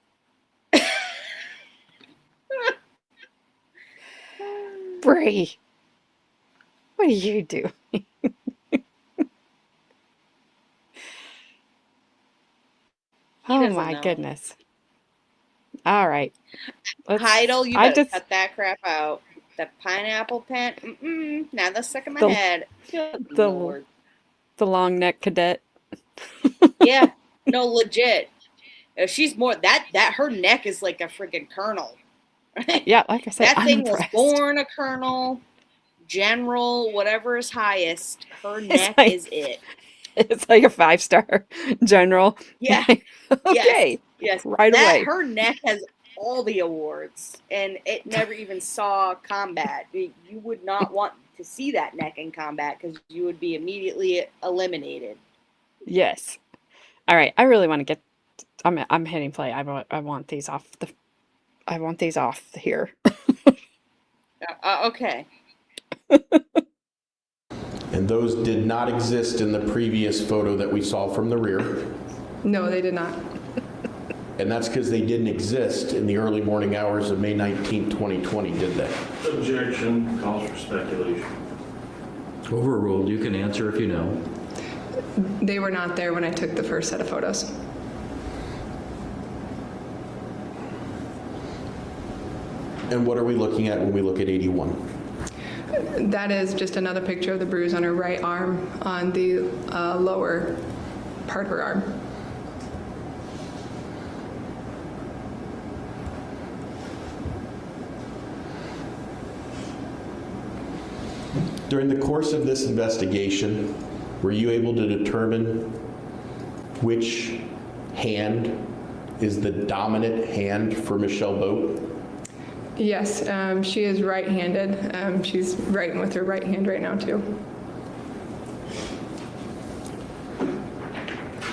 Bree, what are you doing? Oh doesn't my know. goodness. All right. Heidel, you I better just- cut that crap out. The pineapple pen. Now that's stuck in my The- head. Good the- Lord. The long neck cadet. Yeah. No, legit. She's more that her neck is like a friggin' colonel. Yeah, like I said, That I'm thing was impressed. born a colonel, general, whatever is highest. Her neck like- is it. It's like a 5-star general. Yeah. Okay. Yes. Right that, away. Her neck has all the awards, and it never even saw combat. You would not want to see that neck in combat because you would be immediately eliminated. Yes. All right. I really want to get. I'm hitting play. I want these off the. I want these off here. Okay. And those did not exist in the previous photo that we saw from the rear. No, they did not. And that's because they didn't exist in the early morning hours of May 19, 2020, did they? Objection, calls for speculation. Overruled. You can answer if you know. They were not there when I took the first set of photos. And what are we looking at when we look at 81? That is just another picture of the bruise on her right arm on the lower part of her arm. During the course of this investigation, were you able to determine which hand is the dominant hand for Michelle Boat? Yes, she is right-handed. She's writing with her right hand right now, too.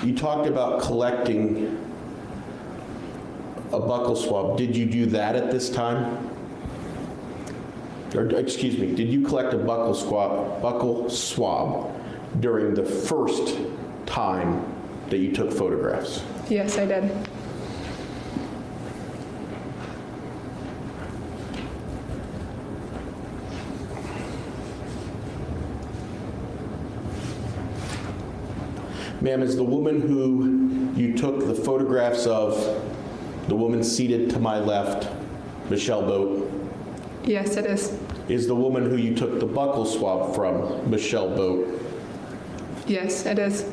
You talked about collecting a buccal swab. Did you do that at this time? Or, excuse me, did you collect a buccal swab during the first time that you took photographs? Yes, I did. Ma'am, is the woman who you took the photographs of, the woman seated to my left, Michelle Boat? Yes, it is. Is the woman who you took the buccal swab from Michelle Boat? Yes, it is.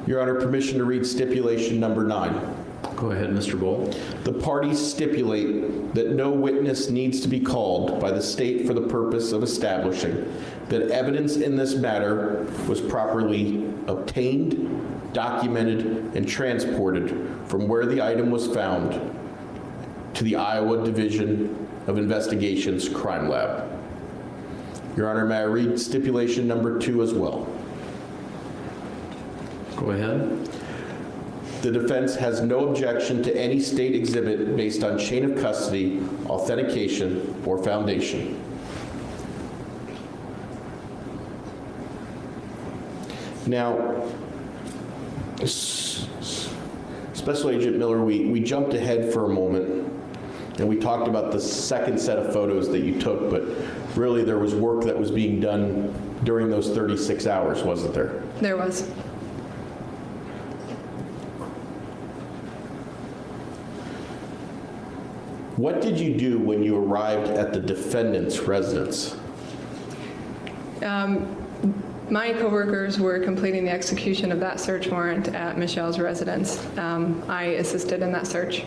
Your Honor, permission to read stipulation number 9. Go ahead, Mr. Bowl. The parties stipulate that no witness needs to be called by the state for the purpose of establishing that evidence in this matter was properly obtained, documented, and transported from where the item was found to the Iowa Division of Investigations Crime Lab. Your Honor, may I read stipulation number 2 as well? Go ahead. The defense has no objection to any state exhibit based on chain of custody, authentication, or foundation. Now, Special Agent Miller, we jumped ahead for a moment and we talked about the second set of photos that you took, but really there was work that was being done during those 36 hours, wasn't there? There was. What did you do when you arrived at the defendant's residence? My coworkers were completing the execution of that search warrant at Michelle's residence. I assisted in that search.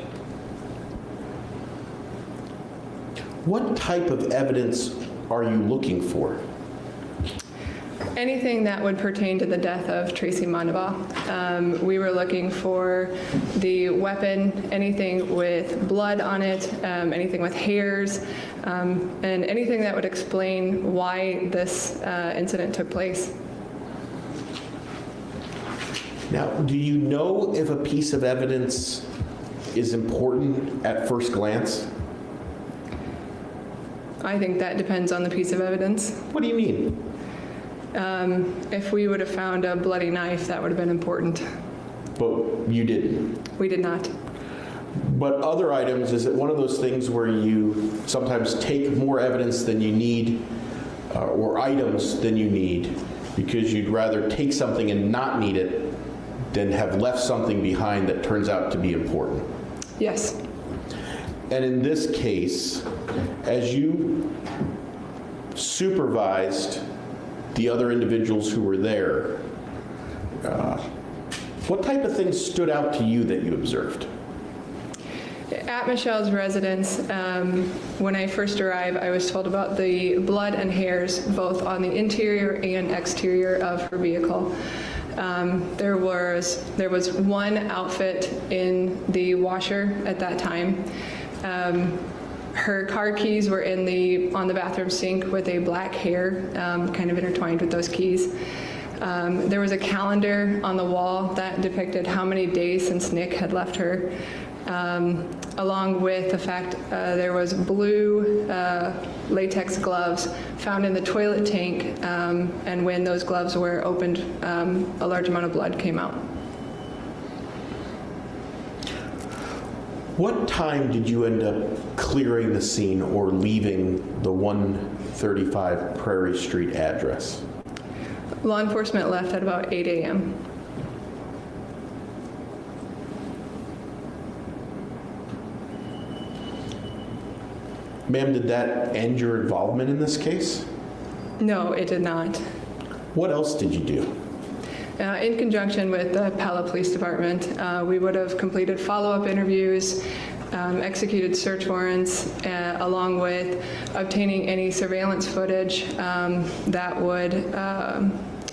What type of evidence are you looking for? Anything that would pertain to the death of Tracy Mondabough. We were looking for the weapon, anything with blood on it, anything with hairs, and anything that would explain why this incident took place. Now, do you know if a piece of evidence is important at first glance? I think that depends on the piece of evidence. What do you mean? If we would have found a bloody knife, that would have been important. But you didn't. We did not. But other items, is it one of those things where you sometimes take more evidence than you need, or items than you need, because you'd rather take something and not need it than have left something behind that turns out to be important? Yes. And in this case, as you supervised the other individuals who were there, what type of things stood out to you that you observed? At Michelle's residence, when I first arrived, I was told about the blood and hairs both on the interior and exterior of her vehicle. There was one outfit in the washer at that time. Her car keys were on the bathroom sink with a black hair kind of intertwined with those keys. There was a calendar on the wall that depicted how many days since Nick had left her. along with the fact there was blue latex gloves found in the toilet tank, and when those gloves were opened, a large amount of blood came out. What time did you end up clearing the scene or leaving the 135 Prairie Street address? Law enforcement left at about 8 a.m. Ma'am, did that end your involvement in this case? No, it did not. What else did you do? In conjunction with the Pella Police Department, we would have completed follow-up interviews, executed search warrants, along with obtaining any surveillance footage that would,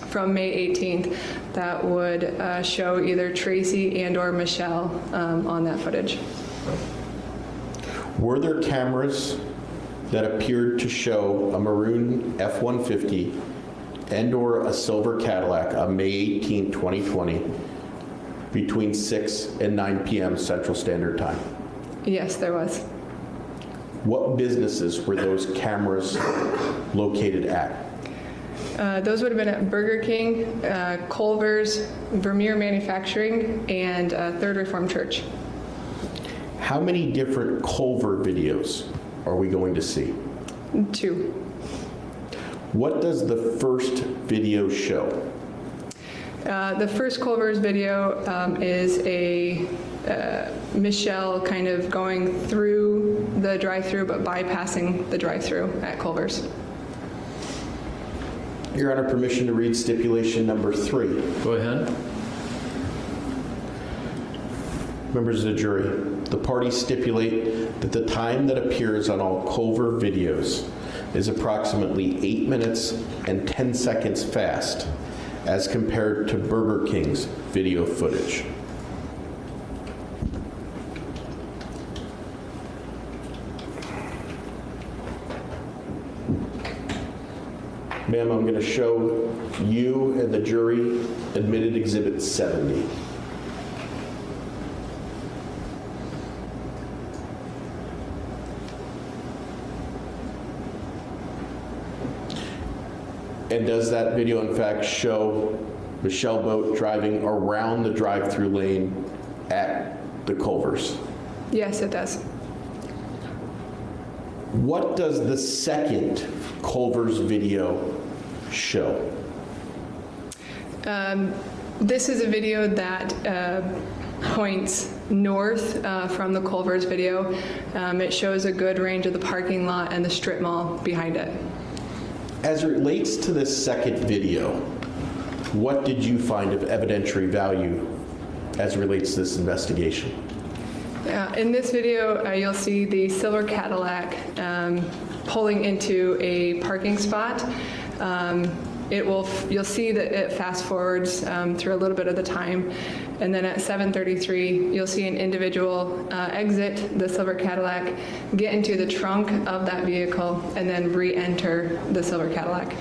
from May 18th, that would show either Tracy and or Michelle on that footage. Were there cameras that appeared to show a maroon F-150 and or a silver Cadillac on May 18, 2020, between 6 and 9 p.m. Central Standard Time? Yes, there was. What businesses were those cameras located at? Those would have been at Burger King, Culver's, Vermeer Manufacturing, and Third Reformed Church. How many different Culver videos are we going to see? 2. What does the first video show? The first Culver's video is a Michelle kind of going through the drive-thru but bypassing the drive-thru at Culver's. Your Honor, permission to read stipulation number 3. Go ahead. Members of the jury, the parties stipulate that the time that appears on all Culver videos is approximately 8 minutes and 10 seconds fast as compared to Burger King's video footage. Ma'am, I'm going to show you and the jury admitted Exhibit 70. And does that video in fact show Michelle Boat driving around the drive-through lane at the Culvers? Yes, it does. What does the second Culvers video show? This is a video that points north from the Culver's video. It shows a good range of the parking lot and the strip mall behind it. As it relates to this second video, what did you find of evidentiary value as it relates to this investigation? In this video, you'll see the silver Cadillac pulling into a parking spot. You'll see that it fast forwards through a little bit of the time, and then at 7:33, you'll see an individual exit the silver Cadillac, get into the trunk of that vehicle, and then re-enter the silver Cadillac.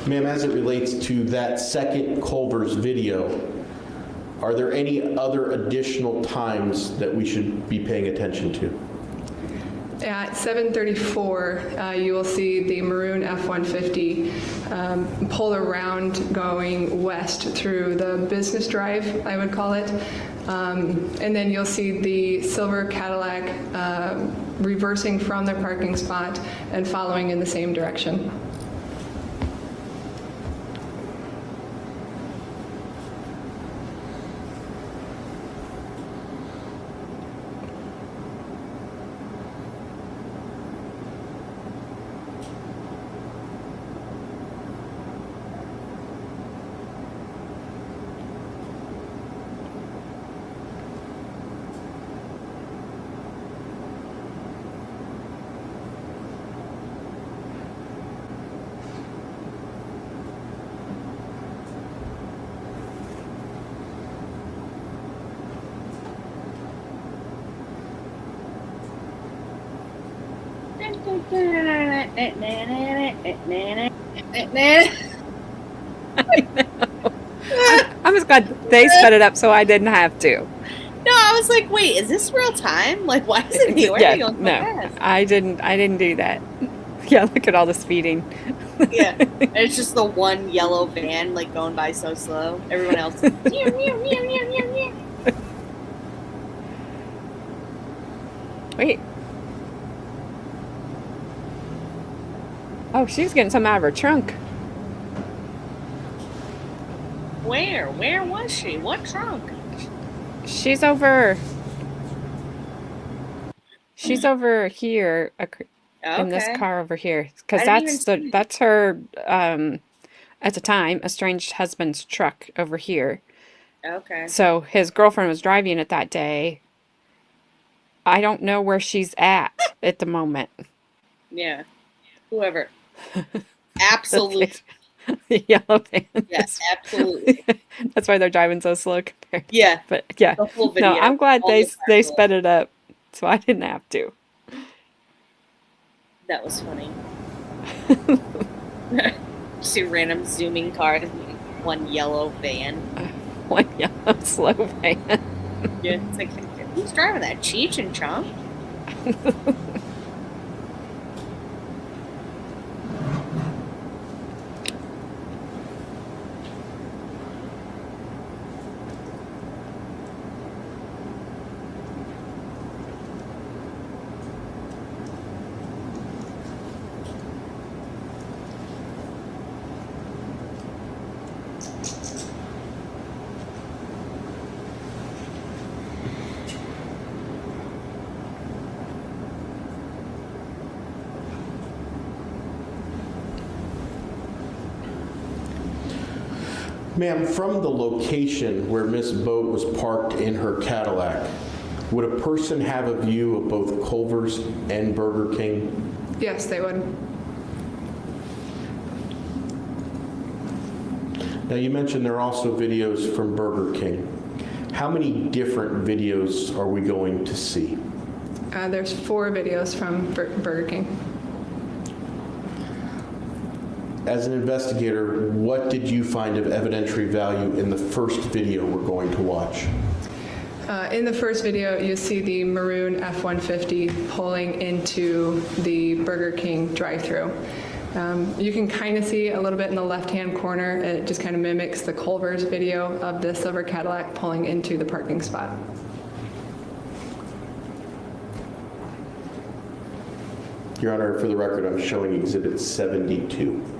Ma'am, as it relates to that second Culver's video, are there any other additional times that we should be paying attention to? At 7:34, you will see the maroon F-150 pull around going west through the business drive, I would call it. And then you'll see the silver Cadillac reversing from their parking spot and following in the same direction. I was glad they sped it up so I didn't have to. No, I was like, wait, is this real time? Like, why is it anywhere? Yeah, Going so no, fast? I didn't do that. Yeah, look at all the speeding. Yeah, and it's just the one yellow van like going by so slow. Everyone else is meow, meow, meow, meow, meow, meow. Wait. Oh, she's getting some out of her trunk. Where was she? What trunk? She's over here in this Okay. car over here, because I didn't even see. that's her at the time estranged husband's truck over here. Okay. So his girlfriend was driving it that day. I don't know where she's at the moment. Yeah. Whoever. Absolutely. The yellow van. Yes, absolutely. That's why they're driving so slow compared. Yeah. But yeah, The whole video. no, I'm glad all they the time. sped it up, so I didn't have to. That was funny. See random zooming cars, one yellow van. One yellow slow van. Yeah, it's like, who's driving that? Cheech and Chong? Ma'am, from the location where Miss Boat was parked in her Cadillac, would a person have a view of both Culver's and Burger King? Yes, they would. Now, you mentioned there are also videos from Burger King. How many different videos are we going to see? There's 4 videos from Burger King. As an investigator, what did you find of evidentiary value in the first video we're going to watch? In the first video, you see the maroon F-150 pulling into the Burger King drive-thru. You can kind of see a little bit in the left-hand corner. It just kind of mimics the Culver's video of the silver Cadillac pulling into the parking spot. Your Honor, for the record, I'm showing Exhibit 72.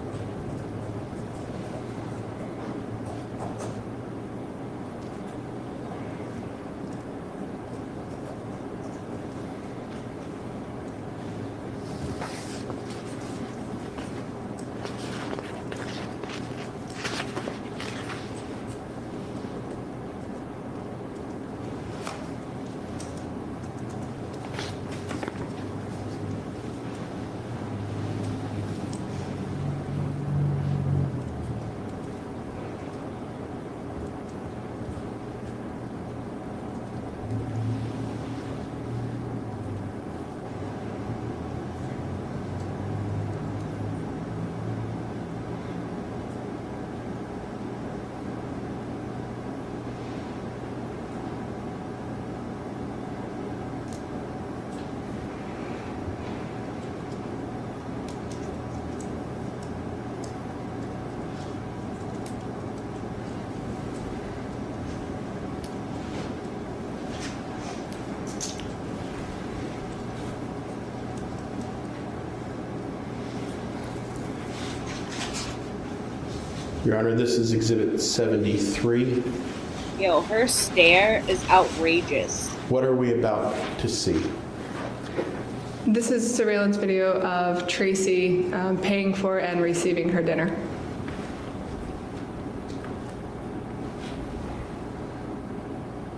Your Honor, this is Exhibit 73. Yo, her stare is outrageous. What are we about to see? This is surveillance video of Tracy paying for and receiving her dinner.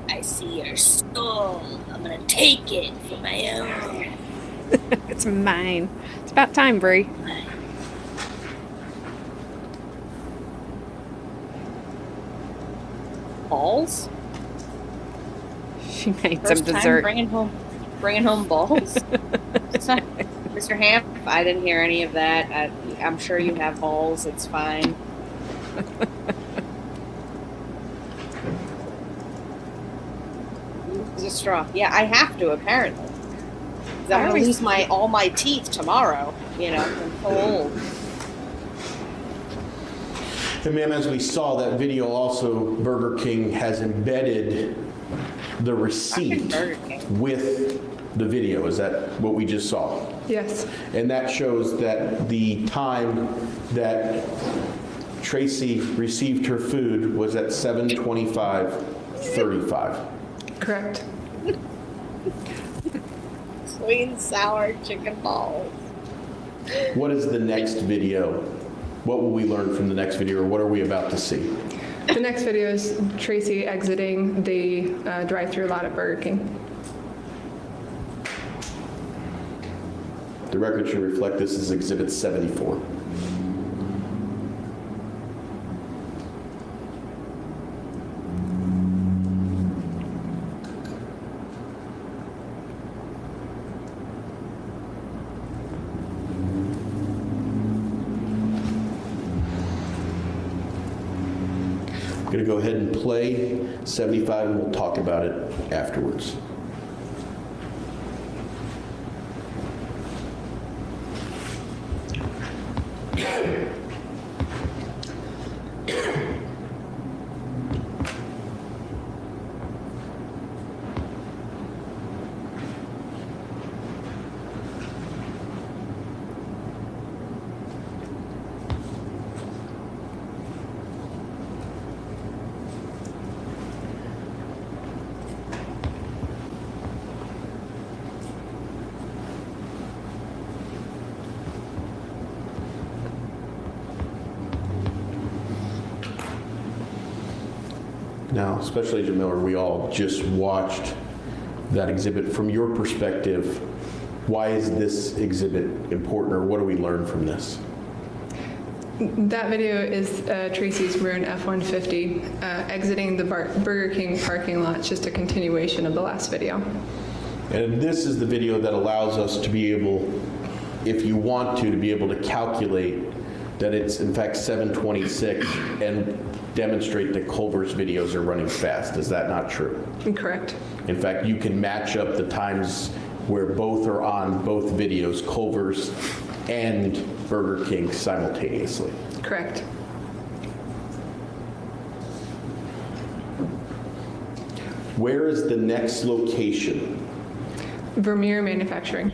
I see your soul. I'm gonna take it for my own. It's mine. It's about time, Brie. Balls? She made First some time dessert. bringing home balls. Mr. Hamp, I didn't hear any of that. I'm sure you have balls. It's fine. It's a straw. Yeah, I have to, apparently. 'Cause I'm going to lose all my teeth tomorrow, you know, I'm so old. And ma'am, as we saw, that video also, Burger King has embedded the receipt with the video. Is that what we just saw? Yes. And that shows that the time that Tracy received her food was at 7:25:35. Correct. Sweet and sour chicken balls. What is the next video? What will we learn from the next video, or what are we about to see? The next video is Tracy exiting the drive-through lot at Burger King. The record should reflect this as Exhibit 74. I'm going to go ahead and play 75 and we'll talk about it afterwards. Now, Special Agent Miller, we all just watched that exhibit. From your perspective, why is this exhibit important, or what do we learn from this? That video is Tracy's maroon F-150 exiting the Burger King parking lot. It's just a continuation of the last video. And this is the video that allows us to be able, if you want to be able to calculate that it's in fact 7:26 and demonstrate that Culver's videos are running fast. Is that not true? Correct. In fact, you can match up the times where both are on both videos, Culver's and Burger King simultaneously. Correct. Where is the next location? Vermeer Manufacturing.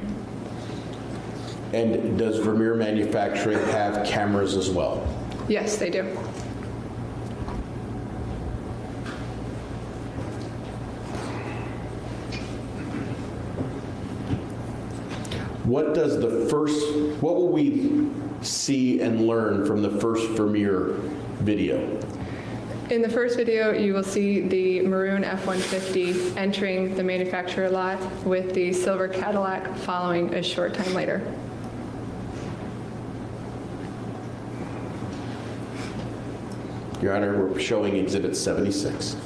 And does Vermeer Manufacturing have cameras as well? Yes, they do. What will we see and learn from the first Vermeer video? In the first video, you will see the maroon F-150 entering the manufacturer lot with the silver Cadillac following a short time later. Your Honor, we're showing Exhibit 76.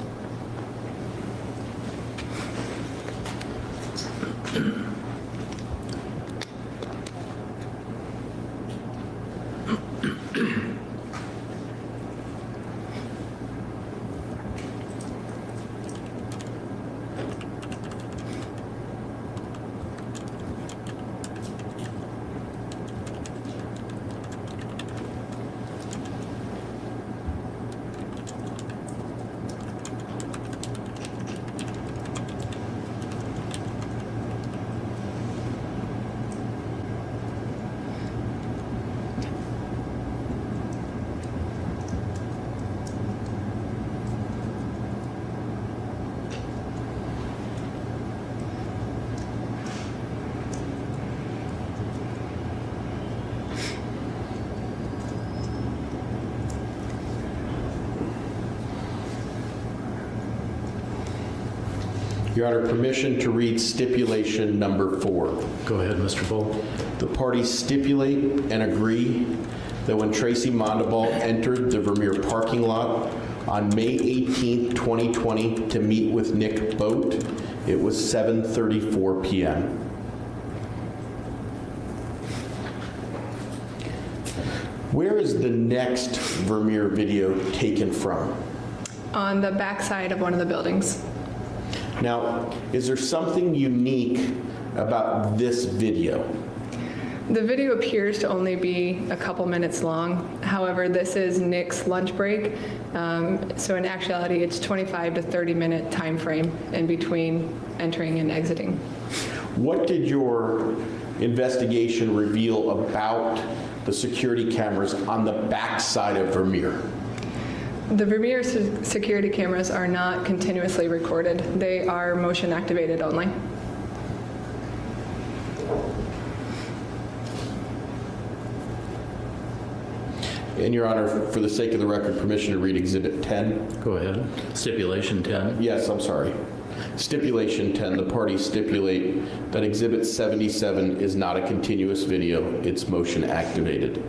Your Honor, permission to read stipulation number 4. Go ahead, Mr. Bull. The parties stipulate and agree that when Tracy Mondabough entered the Vermeer parking lot on May 18, 2020 to meet with Nick Boat, it was 7:34 p.m. Where is the next Vermeer video taken from? On the back side of one of the buildings. Now, is there something unique about this video? The video appears to only be a couple minutes long. However, this is Nick's lunch break. So in actuality, it's 25 to 30 minute time frame in between entering and exiting. What did your investigation reveal about the security cameras on the back side of Vermeer? The Vermeer security cameras are not continuously recorded. They are motion activated only. And Your Honor, for the sake of the record, permission to read Exhibit 10? Go ahead. Stipulation 10. Yes, I'm sorry. Stipulation 10, the parties stipulate that Exhibit 77 is not a continuous video, it's motion activated.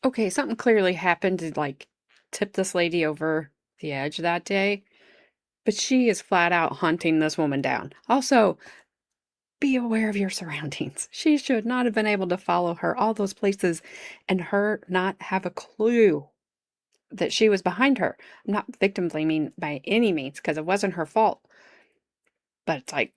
Okay, something clearly happened to like tip this lady over the edge that day, but she is flat out hunting this woman down. Also, be aware of your surroundings. She should not have been able to follow her all those places and her not have a clue that she was behind her. I'm not victim blaming by any means because it wasn't her fault. But it's like,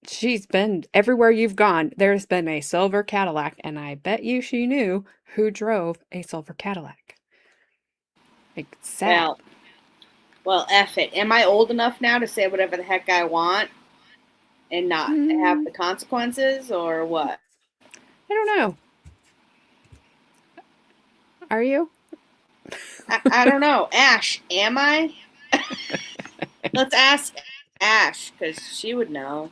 she's been everywhere you've gone. There's been a silver Cadillac, and I bet you she knew who drove a silver Cadillac. Like, sad. Well, F it. Am I old enough now to say whatever the heck I want and not have the consequences, or what? I don't know. Are you? I don't know. Ash, am I? Let's ask Ash, because she would know.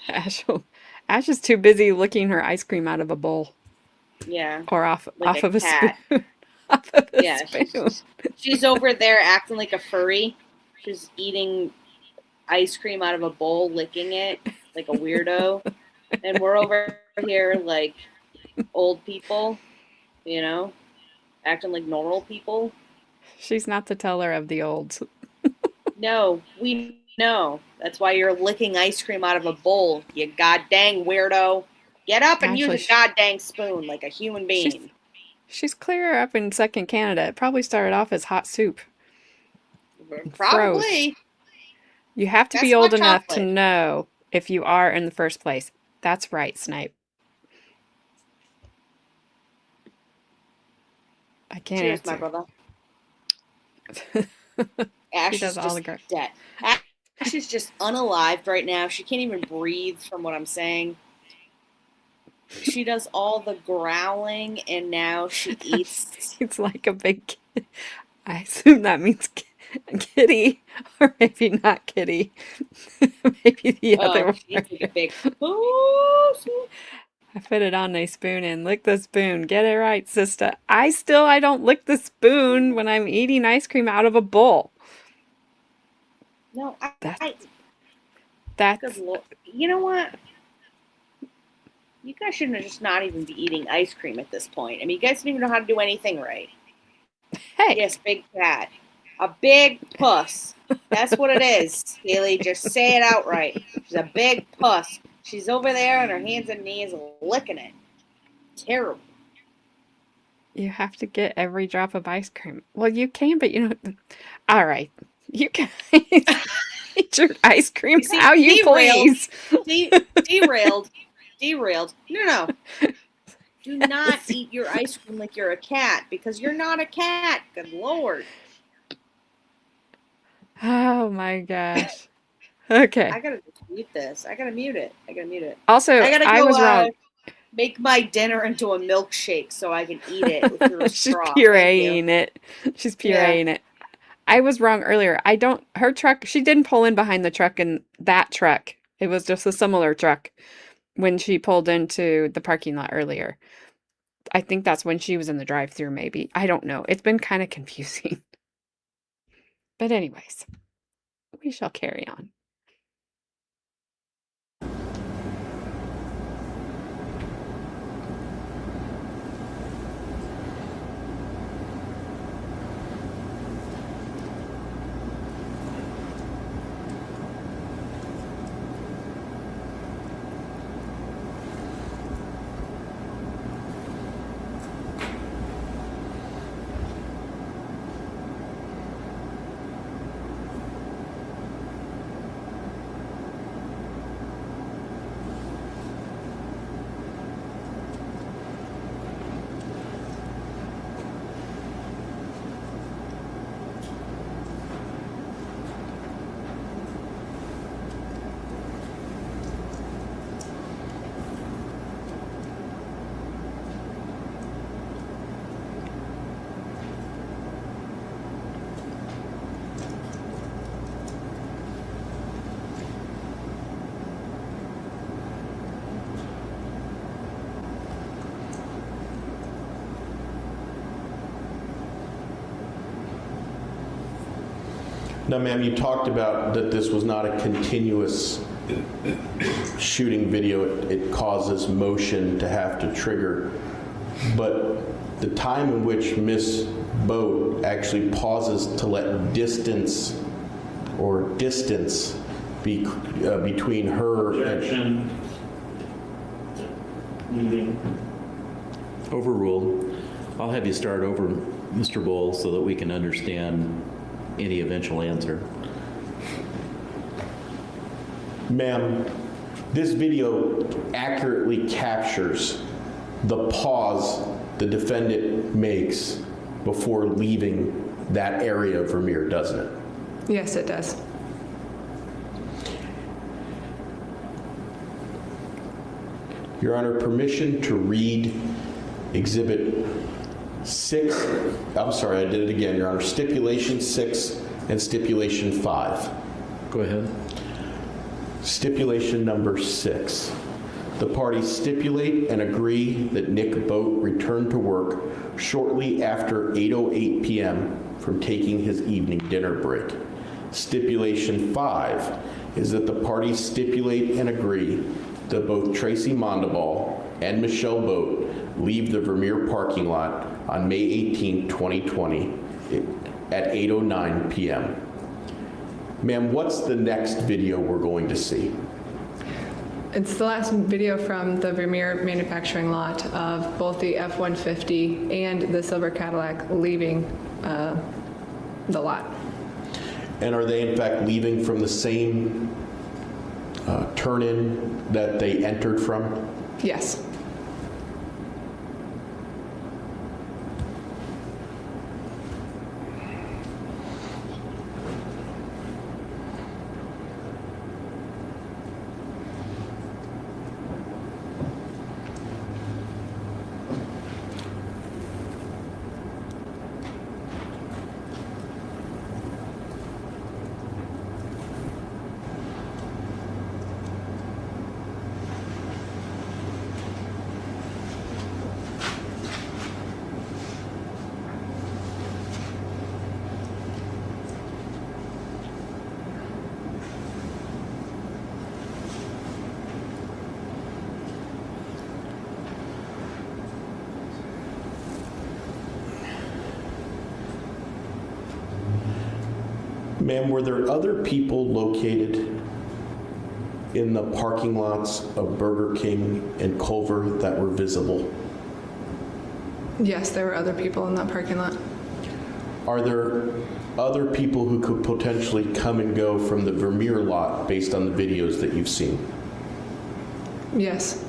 Ash is too busy licking her ice cream out of a bowl. Yeah. Or off Like of a cat. spoon. Off of a Yeah, spoon. she's over there acting like a furry. She's eating ice cream out of a bowl, licking it like a weirdo. And we're over here like old people, you know, acting like normal people. She's not the teller of the olds. No, we know. That's why you're licking ice cream out of a bowl, you goddamn weirdo. Get up and Actually, use a goddamn spoon like a human being. She's clear up in second Canada. It probably started off as hot soup. Probably. Froze. You have to That's be old hot enough to chocolate. know if you are in the first place. That's right, Snipe. I can't Cheers, answer. my brother. She Ash does is all just the dead. Ash is just unalived right now. She can't even breathe from what I'm saying. She does all the growling, and now she eats. It's like a big kid. I assume that means kitty, or maybe not kitty. Maybe the other one. She eats like a big. I put it on a spoon and lick the spoon. Get it right, sister. I don't lick the spoon when I'm eating ice cream out of a bowl. No, That's good Lord. You know what? You guys shouldn't just not even be eating ice cream at this point. I mean, you guys don't even know how to do anything right. Hey. Yes, big cat. A big puss. That's what it is, Haley. Just say it outright. She's a big puss. She's over there on her hands and knees licking it. Terrible. You have to get every drop of ice cream. Well, you can, but you know. All right. You guys eat your ice cream You see, how you derailed. please. Derailed. No. Do not eat your ice cream like you're a cat, because you're not a cat. Good Lord. Oh my gosh. Okay. I gotta mute this. I gotta mute it. Also, I was wrong. Make my dinner into a milkshake so I can eat it with your She's straw. pureeing it. She's pureeing it. I was wrong earlier. Her truck, she didn't pull in behind the truck in that truck. It was just a similar truck when she pulled into the parking lot earlier. I think that's when she was in the drive-thru, maybe. I don't know. It's been kind of confusing. But anyways, we shall carry on. Now, ma'am, you talked about that this was not a continuous shooting video. It causes motion to have to trigger. But the time in which Miss Boat actually pauses to let distance be between her Objection. Meeting. Overruled. I'll have you start over, Mr. Bowles, so that we can understand any eventual answer. Ma'am, this video accurately captures the pause the defendant makes before leaving that area of Vermeer, doesn't it? Yes, it does. Your Honor, permission to read Exhibit 6, I'm sorry, I did it again, Your Honor, Stipulation 6 and Stipulation 5. Go ahead. Stipulation number 6. The parties stipulate and agree that Nick Boat returned to work shortly after 8:08 p.m. from taking his evening dinner break. Stipulation 5 is that the parties stipulate and agree that both Tracy Mondabough and Michelle Boat leave the Vermeer parking lot on May 18, 2020 at 8:09 p.m. Ma'am, what's the next video we're going to see? It's the last video from the Vermeer manufacturing lot of both the F-150 and the silver Cadillac leaving the lot. And are they in fact leaving from the same turn-in that they entered from? Yes. Ma'am, were there other people located in the parking lots of Burger King and Culver that were visible? Yes, there were other people in that parking lot. Are there other people who could potentially come and go from the Vermeer lot based on the videos that you've seen? Yes.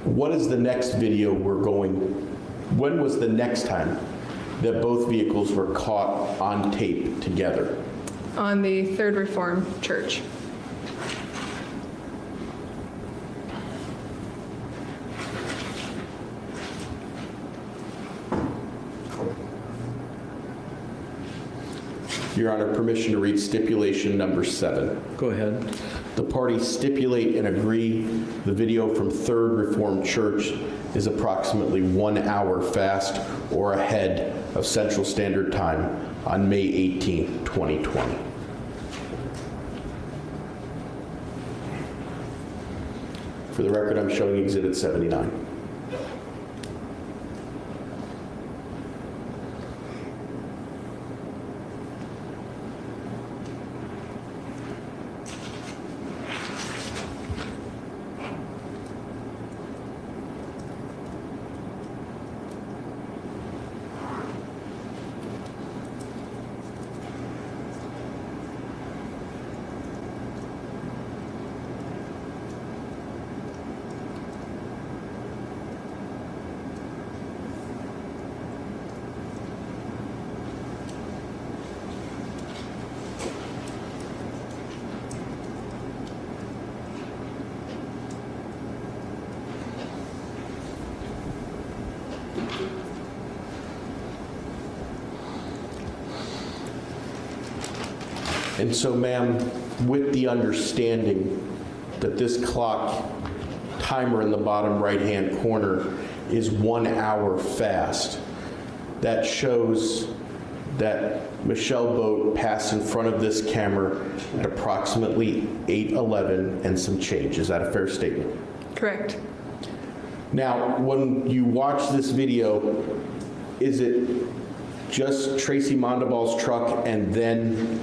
What is the next video we're going? When was the next time that both vehicles were caught on tape together? On the Third Reformed Church. Your Honor, permission to read stipulation number 7. Go ahead. The parties stipulate and agree the video from Third Reformed Church is approximately 1 hour fast or ahead of Central Standard Time on May 18, 2020. For the record, I'm showing Exhibit 79. And so, ma'am, with the understanding that this clock timer in the bottom right-hand corner is 1 hour fast, that shows that Michelle Boat passed in front of this camera at approximately 8:11 and some change. Is that a fair statement? Correct. Now, when you watch this video, is it just Tracy Mondabough's truck and then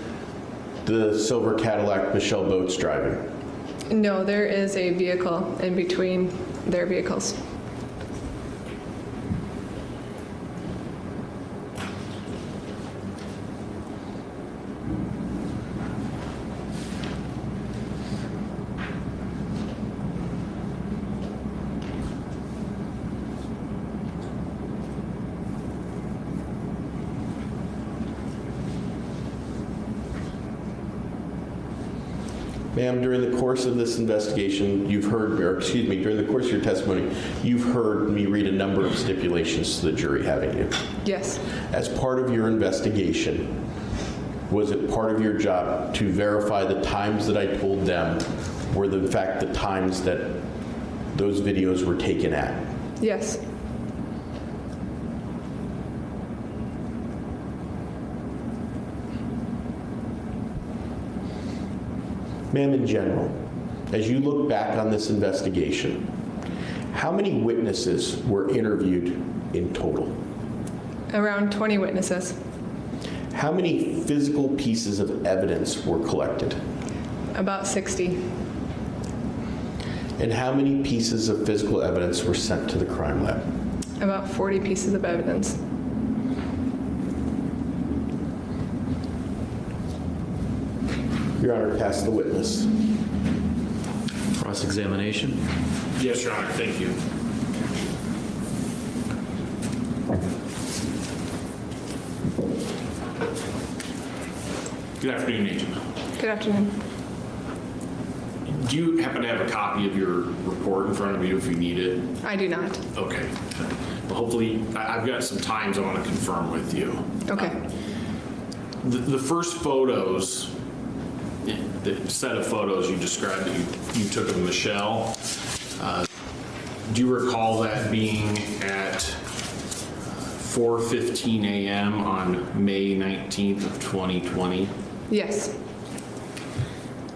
the silver Cadillac Michelle Boat's driving? No, there is a vehicle in between their vehicles. Ma'am, during the course of this investigation, you've heard, or excuse me, during the course of your testimony, you've heard me read a number of stipulations to the jury, haven't you? Yes. As part of your investigation, was it part of your job to verify the times that I told them were in fact the times that those videos were taken at? Yes. Ma'am, in general, as you look back on this investigation, how many witnesses were interviewed in total? Around 20 witnesses. How many physical pieces of evidence were collected? About 60. And how many pieces of physical evidence were sent to the crime lab? About 40 pieces of evidence. Your Honor, pass the witness. Cross-examination. Yes, Your Honor, thank you. Good afternoon, Agent. Good afternoon. Do you happen to have a copy of your report in front of you if you need it? I do not. Okay. Well, hopefully, I've got some times I want to confirm with you. Okay. The first photos, the set of photos you described that you took of Michelle, do you recall that being at 4:15 a.m. on May 19th of 2020? Yes.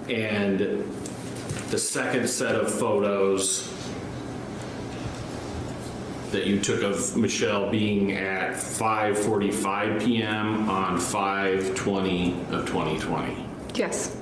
And the second set of photos that you took of Michelle being at 5:45 p.m. on 5/20 of 2020? Yes.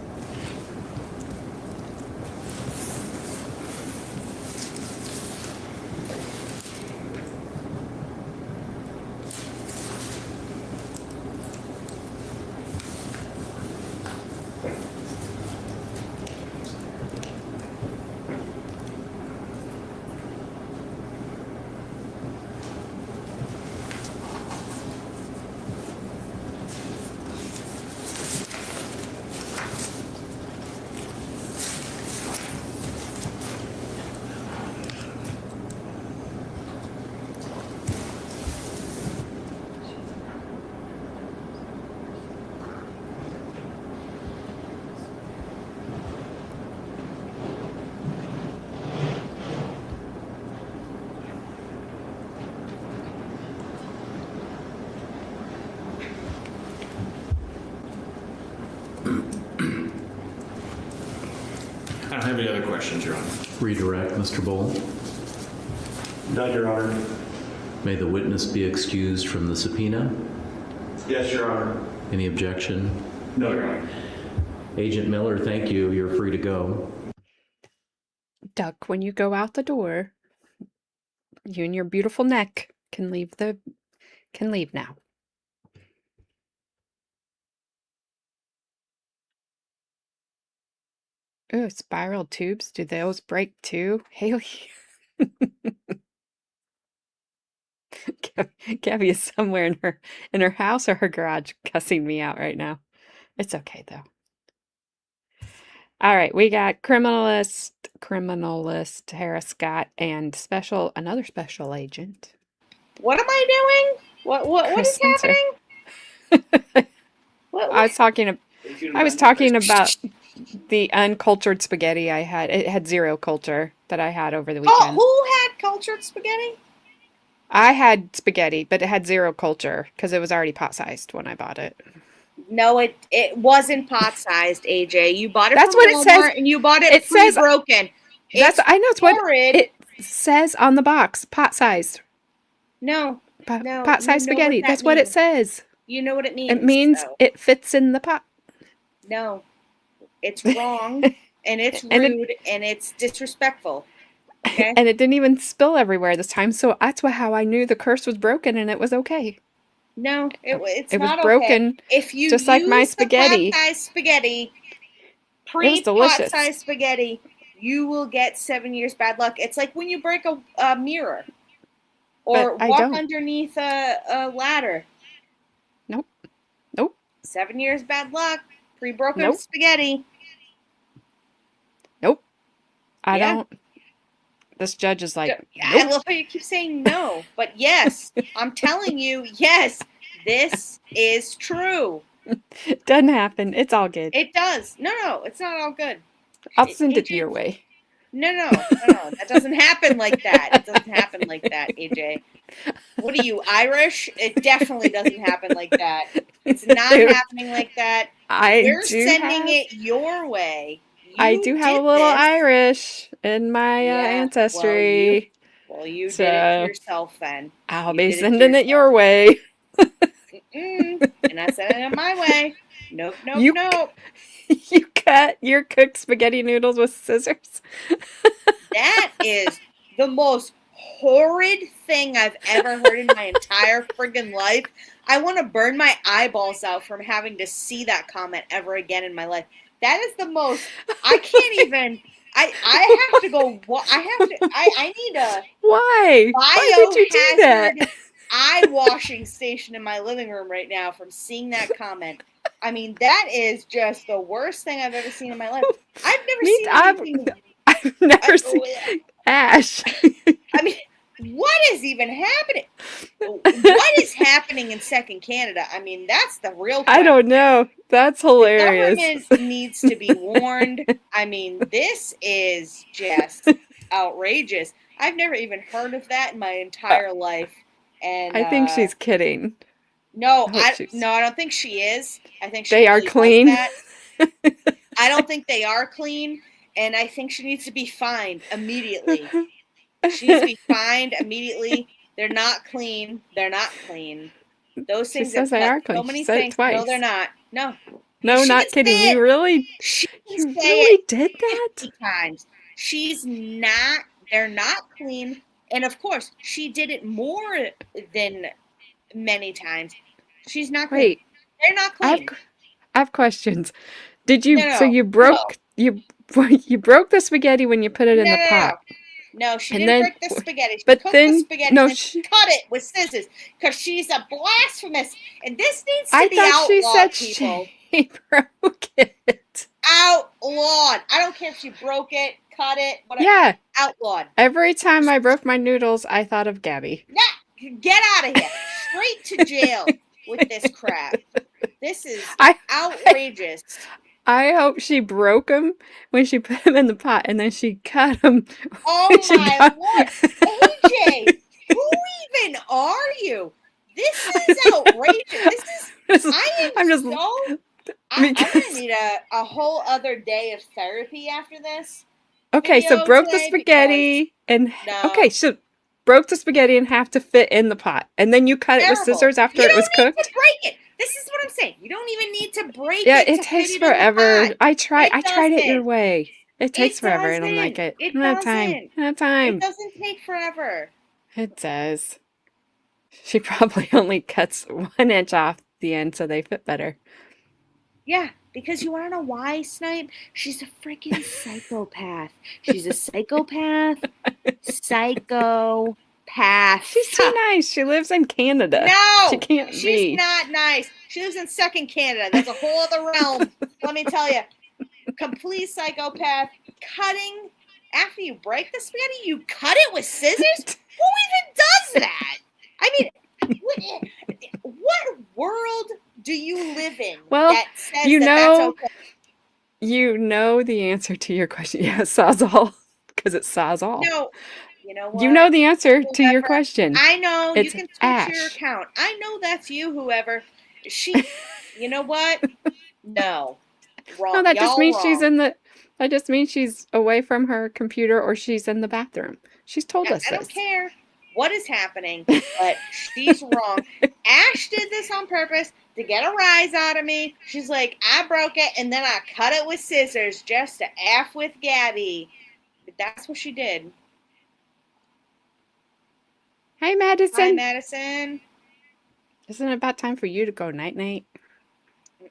don't have any other questions, Your Honor. Redirect, Mr. Bowl. None, Your Honor. May the witness be excused from the subpoena. Yes, Your Honor. Any objection? No, Your Honor. Agent Miller, thank you. You're free to go. Duck, when you go out the door, you and your beautiful neck can leave now. Ooh, spiral tubes. Do those break too? Haley. Gabby is somewhere in her house or her garage cussing me out right now. It's okay though. All right, we got criminalist Harris Scott and another special agent. What am I doing? What is Spencer. happening? I was talking about the uncultured spaghetti I had. It had zero culture that I had over the weekend. Oh, who had cultured spaghetti? I had spaghetti, but it had zero culture because it was already pot-sized when I bought it. No, it wasn't pot-sized, AJ. You bought it That's from what it says. Walmart and you bought it, It says- pre-broken. I know it's what horrid. it says on the box. Pot-sized. No. Pot-sized you know spaghetti. what that That's what it means. says. You know what it means. It means though. it fits in the pot. No. It's wrong, and it's rude, And and it's disrespectful. Okay? And it didn't even spill everywhere this time, so that's how I knew the curse was broken and it was okay. No, it's It was not broken, okay. If you just like my use the spaghetti. pot-sized spaghetti, was delicious. pot-sized spaghetti, you will get 7 years bad luck. It's like when you break a mirror or But I walk don't. underneath a ladder. Nope. 7 years bad luck. Pre-broken Nope. spaghetti. Nope. I Yeah. don't. This judge is like, I nope. love how you keep saying no, but yes, I'm telling you, yes, this is true. Doesn't happen. It's all good. It does. No, it's not all good. I'll send it AJ, your way. No, that doesn't happen like that. It doesn't happen like that, AJ. What are you, Irish? It definitely doesn't happen like that. It's not Dude, happening like that. I We're do sending have, it your way. I You do have a did little this. Irish in my Yeah, ancestry. Well, you did So, it to yourself then. I'll You be did it to sending it yourself. your way. And I sent it my way. Nope. You You cut your cooked spaghetti noodles with scissors. That is the most horrid thing I've ever heard in my entire friggin' life. I want to burn my eyeballs out from having to see that comment ever again in my life. That is the most. I can't even. I have to go. I need a Why? Why did you do that? biohazard eye washing station in my living room right now from seeing that comment. I mean, that is just the worst thing I've ever seen in my life. I've never seen anything. I've never seen Ash. I mean, what is even happening? What is happening in Second Canada? I mean, that's the real question. I don't know. That's hilarious. The government needs to be warned. I mean, this is just outrageous. I've never even heard of that in my entire life. And I think she's kidding. No, I I don't think she is. I think she They are really does clean. that. I don't think they are clean, and I think she needs to be fined immediately. She needs to be fined immediately. They're not clean. They're not clean. Those She things says they are so clean. many She said it things. twice. No, they're not. No. No, She not can kidding. say You it. really, She can you say really it did that? 50 times. She's not. They're not clean, and of course, she did it more than many times. She's not clean. Wait, They're not clean. I have questions. Did you? No, So you broke you broke the spaghetti when you put it in the pot. No, she And didn't then- break the spaghetti. She but cooked then- the spaghetti no, and then she- cut it with scissors because she's a blasphemous. And this needs to I be thought she outlawed, said people. she broke it. Outlawed. I don't care if she broke it, cut it, whatever. Yeah. Outlawed. Every time I broke my noodles, I thought of Gabby. Yeah, get out of here. Straight to jail with this crap. This is I- outrageous. I hope she broke them when she put them in the pot, and then she cut them. Oh She my got- lord. AJ, who even are you? This is outrageous. I'm just I'm gonna need a whole other day of therapy after this Okay, so video broke the today spaghetti and No. okay, so broke the spaghetti in half to fit in the pot, and then you cut it with Terrible. scissors after You it was don't need cooked. to break it. This is what I'm saying. You don't even need to break Yeah, it it to takes fit it in the forever. pot. I tried it your doesn't. way. It takes forever. I don't doesn't. like it. It I don't have time. doesn't. I don't have It time. doesn't take forever. It does. She probably only cuts 1 inch off the end so they fit better. Yeah, because you want to know why, Snipe? She's a freaking psychopath. She's a psychopath. Psychopath. She's too nice. She lives in Canada. No, She can't she's be. not nice. She lives in second Canada. That's a whole other realm. Let me tell you. Complete psychopath. Cutting. After you break the spaghetti, you cut it with scissors? Who even does that? I mean, what world do you live in Well, that says you that's know, okay? you know the answer to your question. Yeah, Sawzall, because it's Sawzall. No, you know what? You know the answer to your Whoever- question. I know. It's you can switch your Ash. account. I know that's you, whoever. You know what? No. Wrong. No, that just Y'all means she's wrong. in the. That just means she's away from her computer or she's in the bathroom. She's told us I don't this. care what is happening, but she's wrong. Ash did this on purpose to get a rise out of me. She's like, I broke it and then I cut it with scissors just to F with Gabby. But that's what she did. Hey, Madison. Hi, Madison. Isn't it about time for you to go night-night?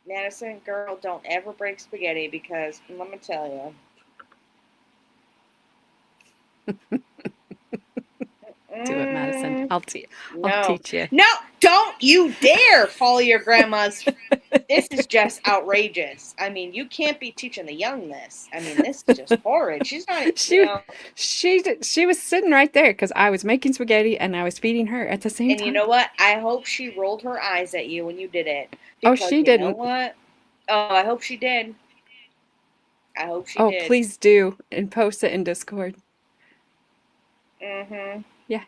Madison, girl, don't ever break spaghetti because let me tell you. Do it, Madison. I'll teach you. No, don't you dare follow your grandma's. This is just outrageous. I mean, you can't be teaching the young this. I mean, this is just horrid. She's not. She was sitting right there because I was making spaghetti and I was feeding her at the same And time. you know what? I hope she rolled her eyes at you when you did it. Oh, because she you didn't. know what? Oh, I hope she did. I hope she Oh, did. please do and post it in Discord. Mm-hmm. Yeah.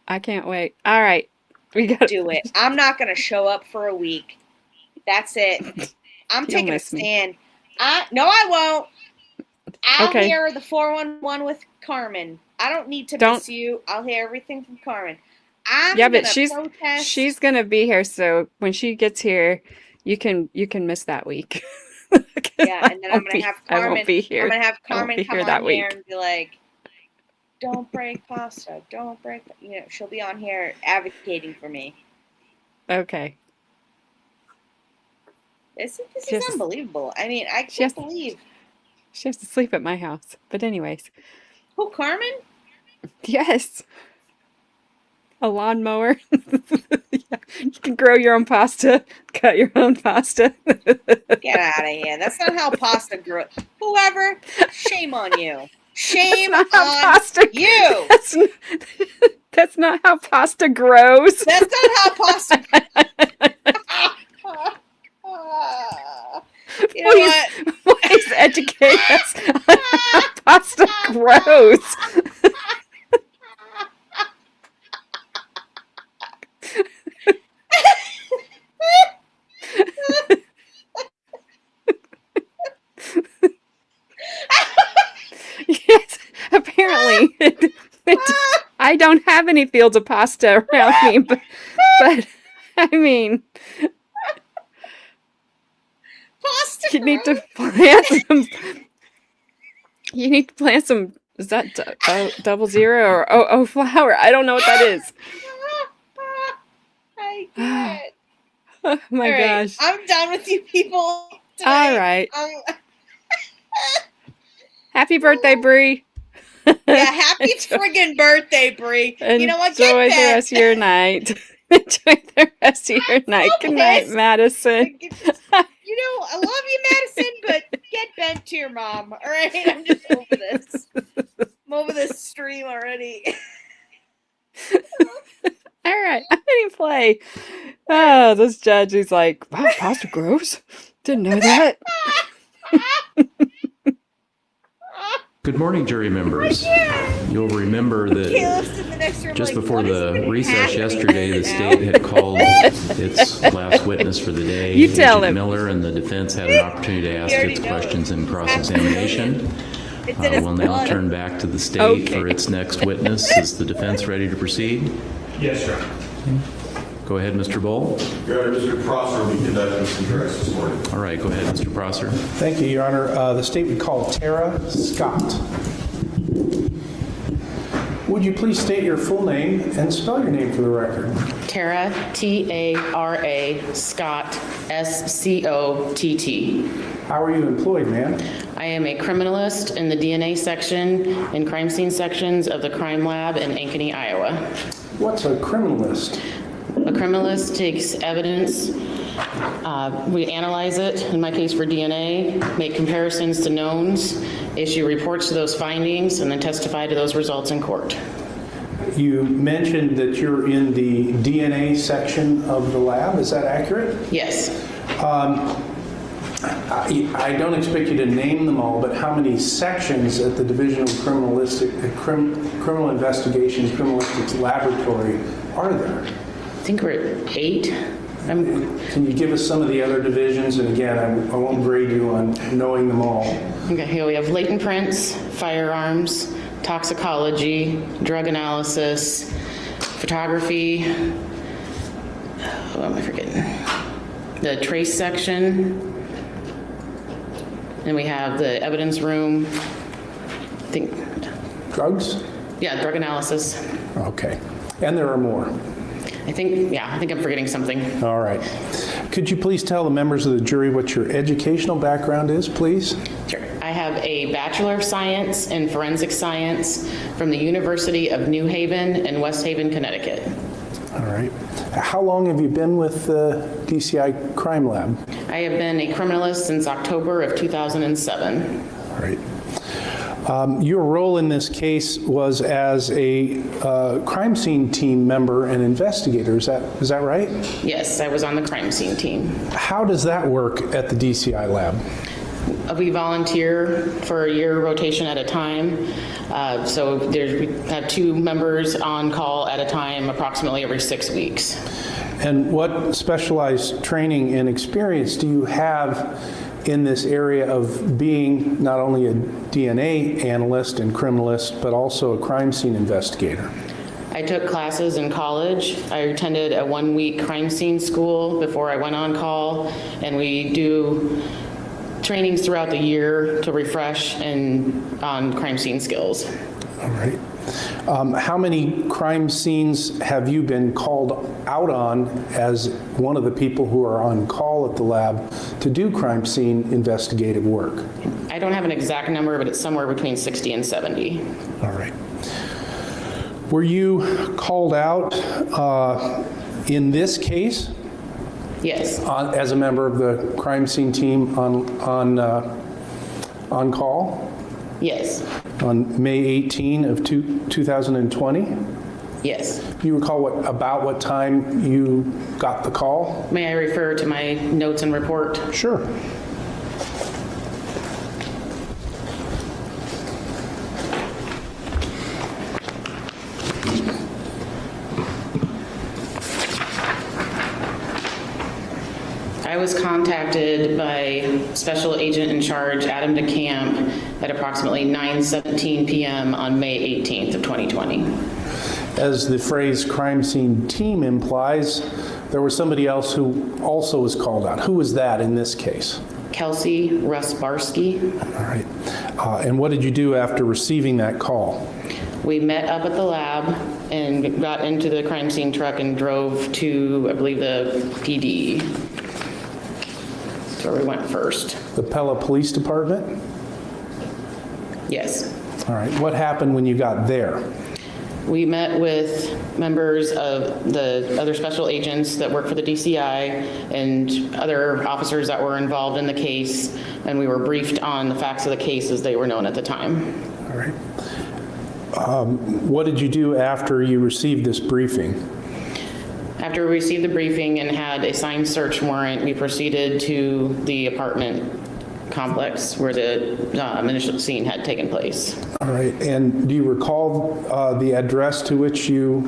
I can't wait. All right. We got to do it. I'm not going to show up for a week. That's it. I'm You'll taking a miss me. stand. No, I won't. I'll Okay. hear the 411 with Carmen. I don't need to miss you. I'll hear everything from Carmen. Yeah, but protest. she's gonna be here, so when she gets here, you can miss that week. Yeah, and then I'm gonna have Carmen. I won't be here. I'm gonna have I won't Carmen be come here on that here week. and be like, "Don't break pasta. Don't break." You know, she'll be on here advocating for me. Okay. This is unbelievable. I mean, I She has can't believe. She has to sleep at my house. But anyways, Who, Carmen? yes. A lawnmower. Yeah. You can grow your own pasta, cut your own pasta. Get out of here. That's not how pasta grows. Whoever, shame on you. Shame on you. That's not how pasta grows. That's not how pasta You know what? Please educate us on how pasta grows. Yes, apparently. I don't have any fields of pasta around me, but I mean, pasta you need to plant some. You need to plant some. Is that double zero or oh flower? I don't know what that is. I can't. Oh my All right, gosh! I'm done with you people today. All right. Happy birthday, Bree. Yeah, happy friggin' birthday, Bree. You know what? Get Enjoy the bent. rest of your night. Enjoy the rest of your night. Good night, pissed. Madison. You know, I love you, Madison, but get bent to your mom. All right, I'm just over this. I'm over this stream already. All right, I'm hitting play. Oh, this judge is like, wow, pasta grows. Didn't know that. Good morning, jury members. You'll remember Caleb's in the that next room. just like, before what is the even recess happening yesterday, right the now? state had called its last witness for the day. You tell Agent him. Miller, and the defense had an opportunity to ask He already its knows. questions in cross-examination. It's in his We'll now blood. turn back to the state Okay. for its next witness. Is the defense ready to proceed? Yes, Your Honor. Go ahead, Mr. Bowl. Your Honor, Mr. Prosser will be conducting some direct this morning. All right, go ahead, Mr. Prosser. Thank you, Your Honor. The state would call Tara Scott. Would you please state your full name and spell your name for the record? Tara, T-A-R-A, Scott, S-C-O-T-T. How are you employed, ma'am? I am a criminalist in the DNA section and crime scene sections of the crime lab in Ankeny, Iowa. What's a criminalist? A criminalist takes evidence, we analyze it, in my case for DNA, make comparisons to knowns, issue reports to those findings, and then testify to those results in court. You mentioned that you're in the DNA section of the lab. Is that accurate? Yes. I don't expect you to name them all, but how many sections at the Division of Criminal Investigations, Criminalistics Laboratory are there? I think we're at 8. Can you give us some of the other divisions? And again, I won't grade you on knowing them all. Okay, here we have latent prints, firearms, toxicology, drug analysis, photography, what am I forgetting? The trace section. And we have the evidence room. I think, Drugs? yeah, drug analysis. Okay. And there are more. I think I'm forgetting something. All right. Could you please tell the members of the jury what your educational background is, please? Sure. I have a Bachelor of Science in Forensic Science from the University of New Haven in West Haven, Connecticut. All right. How long have you been with the DCI Crime Lab? I have been a criminalist since October of 2007. All right. Your role in this case was as a crime scene team member and investigator. Is that right? Yes, I was on the crime scene team. How does that work at the DCI lab? We volunteer for a year rotation at a time. So we have 2 members on call at a time, approximately every 6 weeks. And what specialized training and experience do you have in this area of being not only a DNA analyst and criminalist, but also a crime scene investigator? I took classes in college. I attended a 1-week crime scene school before I went on call, and we do trainings throughout the year to refresh on crime scene skills. All right. How many crime scenes have you been called out on as one of the people who are on call at the lab to do crime scene investigative work? I don't have an exact number, but it's somewhere between 60 and 70. All right. Were you called out in this case? Yes. As a member of the crime scene team on call? Yes. On May 18 of 2020? Yes. Do you recall what time you got the call? May I refer to my notes and report? Sure. I was contacted by Special Agent in Charge Adam DeCamp at approximately 9:17 p.m. on May 18th of 2020. As the phrase crime scene team implies, there was somebody else who also was called out. Who was that in this case? Kelsey Rusbarski. All right. And what did you do after receiving that call? We met up at the lab and got into the crime scene truck and drove to, I believe, the PD. That's where we went first. The Pella Police Department? Yes. All right. What happened when you got there? We met with members of the other special agents that work for the DCI and other officers that were involved in the case, and we were briefed on the facts of the case as they were known at the time. All right. What did you do after you received this briefing? After we received the briefing and had a signed search warrant, we proceeded to the apartment complex where the initial scene had taken place. All right, and do you recall the address to which you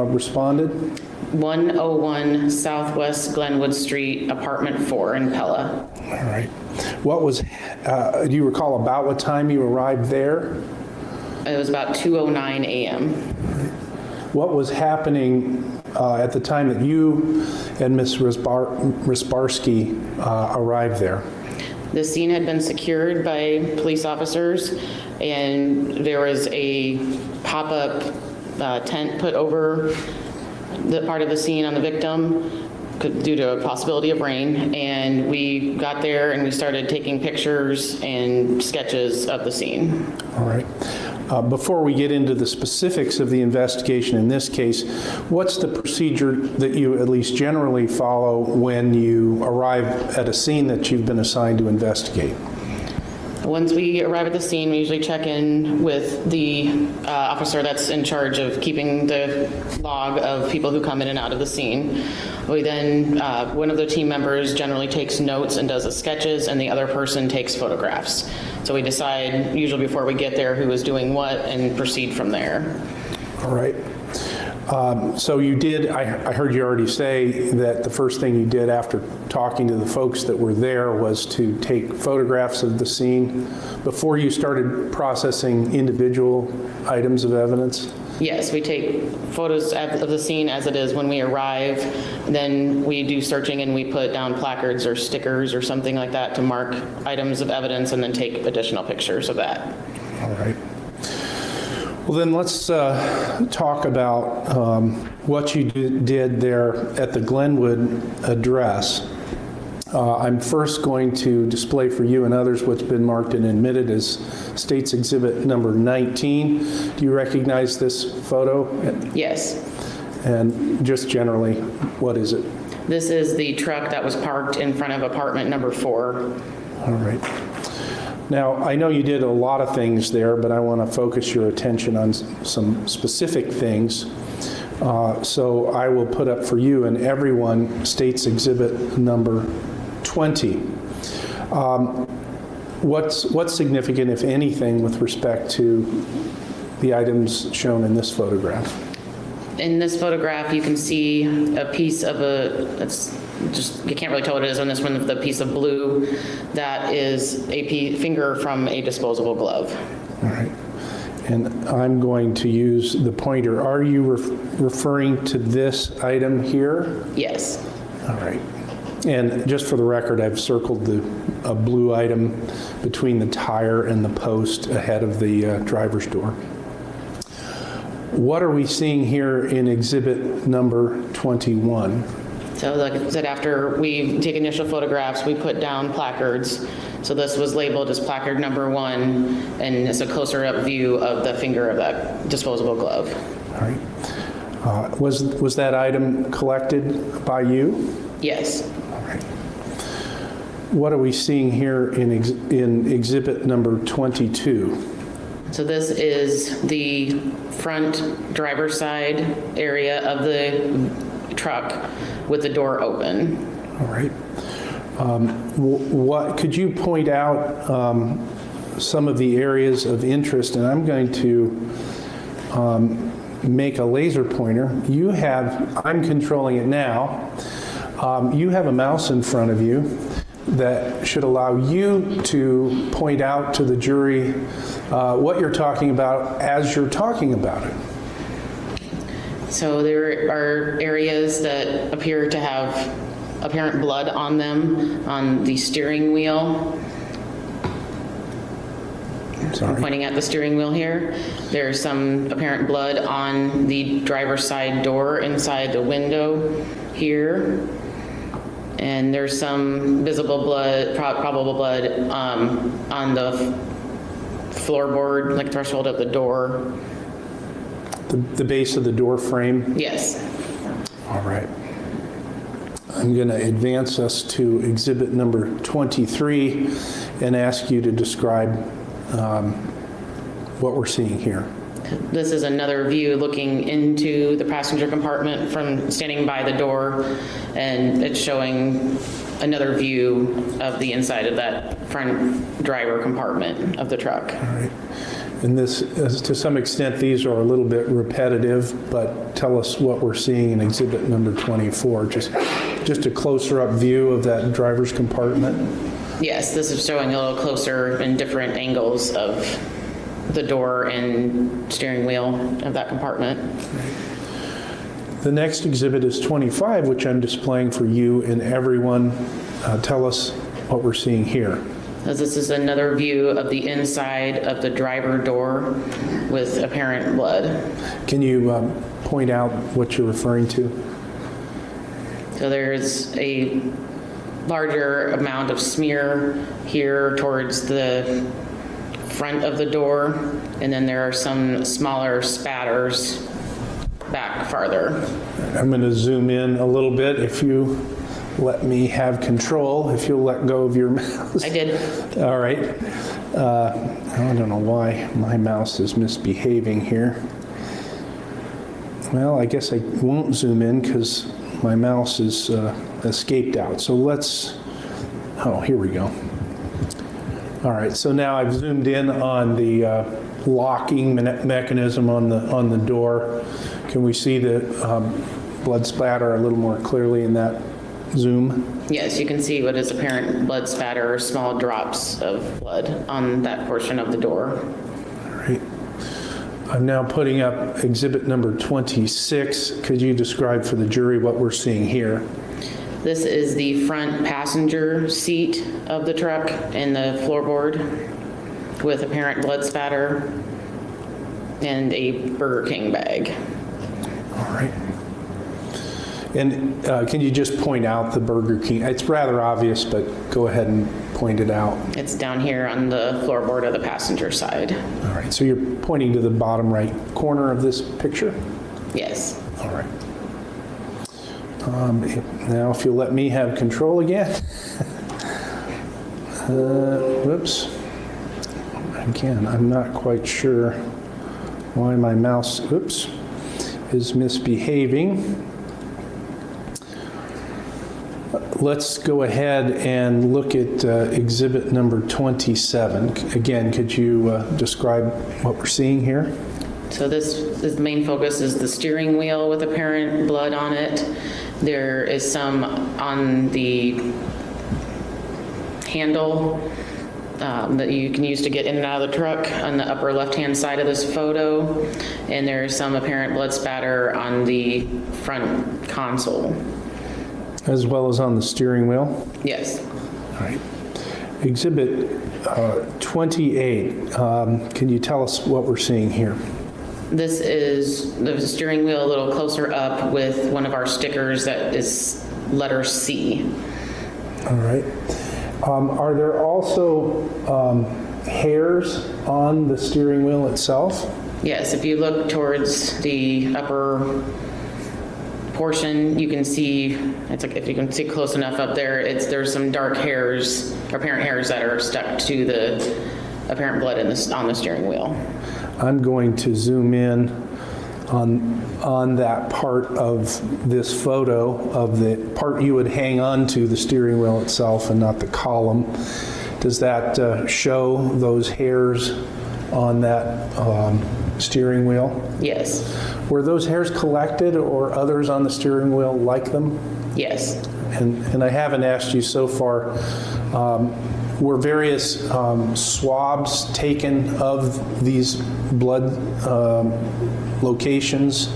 responded? 101 Southwest Glenwood Street, apartment 4 in Pella. All right. What was, do you recall about what time you arrived there? It was about 2:09 a.m. What was happening at the time that you and Ms. Risbarsky arrived there? The scene had been secured by police officers, and there was a pop-up tent put over the part of the scene on the victim due to a possibility of rain, and we got there and we started taking pictures and sketches of the scene. All right. Before we get into the specifics of the investigation in this case, what's the procedure that you at least generally follow when you arrive at a scene that you've been assigned to investigate? Once we arrive at the scene, we usually check in with the officer that's in charge of keeping the log of people who come in and out of the scene. We then, one of the team members generally takes notes and does the sketches, and the other person takes photographs. So we decide, usually before we get there, who is doing what and proceed from there. All right. So you did, I heard you already say that the first thing you did after talking to the folks that were there was to take photographs of the scene before you started processing individual items of evidence? Yes, we take photos of the scene as it is when we arrive. Then we do searching and we put down placards or stickers or something like that to mark items of evidence and then take additional pictures of that. All right. Well, then let's talk about what you did there at the Glenwood address. I'm first going to display for you and others what's been marked and admitted as State's Exhibit number 19. Do you recognize this photo? Yes. And just generally, what is it? This is the truck that was parked in front of apartment number 4. All right. Now, I know you did a lot of things there, but I want to focus your attention on some specific things. So I will put up for you and everyone State's Exhibit number 20. What's significant, if anything, with respect to the items shown in this photograph? In this photograph, you can see a piece of you can't really tell what it is on this one, the piece of blue, that is a finger from a disposable glove. All right. And I'm going to use the pointer. Are you referring to this item here? Yes. All right. And just for the record, I've circled a blue item between the tire and the post ahead of the driver's door. What are we seeing here in exhibit number 21? So like I said, after we take initial photographs, we put down placards. So this was labeled as placard number 1, and it's a closer up view of the finger of that disposable glove. All right. Was that item collected by you? Yes. All right. What are we seeing here in exhibit number 22? So this is the front driver's side area of the truck with the door open. All right. What could you point out some of the areas of interest? And I'm going to make a laser pointer. I'm controlling it now. You have a mouse in front of you that should allow you to point out to the jury what you're talking about as you're talking about it. So there are areas that appear to have apparent blood on them on the steering wheel. Sorry. I'm pointing at the steering wheel here. There's some apparent blood on the driver's side door inside the window here. And there's some visible blood, probable blood on the floorboard, like threshold of the door. The base of the door frame? Yes. All right. I'm going to advance us to exhibit number 23 and ask you to describe what we're seeing here. This is another view looking into the passenger compartment from standing by the door, and it's showing another view of the inside of that front driver compartment of the truck. All right. And this, to some extent, these are a little bit repetitive, but tell us what we're seeing in exhibit number 24. Just a closer up view of that driver's compartment. Yes, this is showing a little closer in different angles of the door and steering wheel of that compartment. The next exhibit is 25, which I'm displaying for you and everyone. Tell us what we're seeing here. As this is another view of the inside of the driver door with apparent blood. Can you point out what you're referring to? So there's a larger amount of smear here towards the front of the door, and then there are some smaller spatters back farther. I'm going to zoom in a little bit if you let me have control, if you'll let go of your mouse. I did. All right. I don't know why my mouse is misbehaving here. Well, I guess I won't zoom in because my mouse is escaped out. So let's, oh, here we go. All right, so now I've zoomed in on the locking mechanism on the door. Can we see the blood splatter a little more clearly in that zoom? Yes, you can see what is apparent blood spatter or small drops of blood on that portion of the door. All right. I'm now putting up exhibit number 26. Could you describe for the jury what we're seeing here? This is the front passenger seat of the truck and the floorboard with apparent blood spatter and a Burger King bag. All right. And can you just point out the Burger King? It's rather obvious, but go ahead and point it out. It's down here on the floorboard of the passenger side. All right, so you're pointing to the bottom right corner of this picture? Yes. All right. Now, if you'll let me have control again. Whoops. Again, I'm not quite sure why my mouse, oops, is misbehaving. Let's go ahead and look at exhibit number 27. Again, could you describe what we're seeing here? So this main focus is the steering wheel with apparent blood on it. There is some on the handle that you can use to get in and out of the truck on the upper left-hand side of this photo. And there's some apparent blood spatter on the front console. As well as on the steering wheel? Yes. All right. Exhibit 28. Can you tell us what we're seeing here? This is the steering wheel a little closer up with one of our stickers that is letter C. All right. Are there also hairs on the steering wheel itself? Yes, if you look towards the upper portion, you can see, it's like if you can see close enough up there, there's some dark hairs, apparent hairs that are stuck to the apparent blood on the steering wheel. I'm going to zoom in on that part of this photo of the part you would hang on to the steering wheel itself and not the column. Does that show those hairs on that steering wheel? Yes. Were those hairs collected or others on the steering wheel like them? Yes. And I haven't asked you so far, were various swabs taken of these blood locations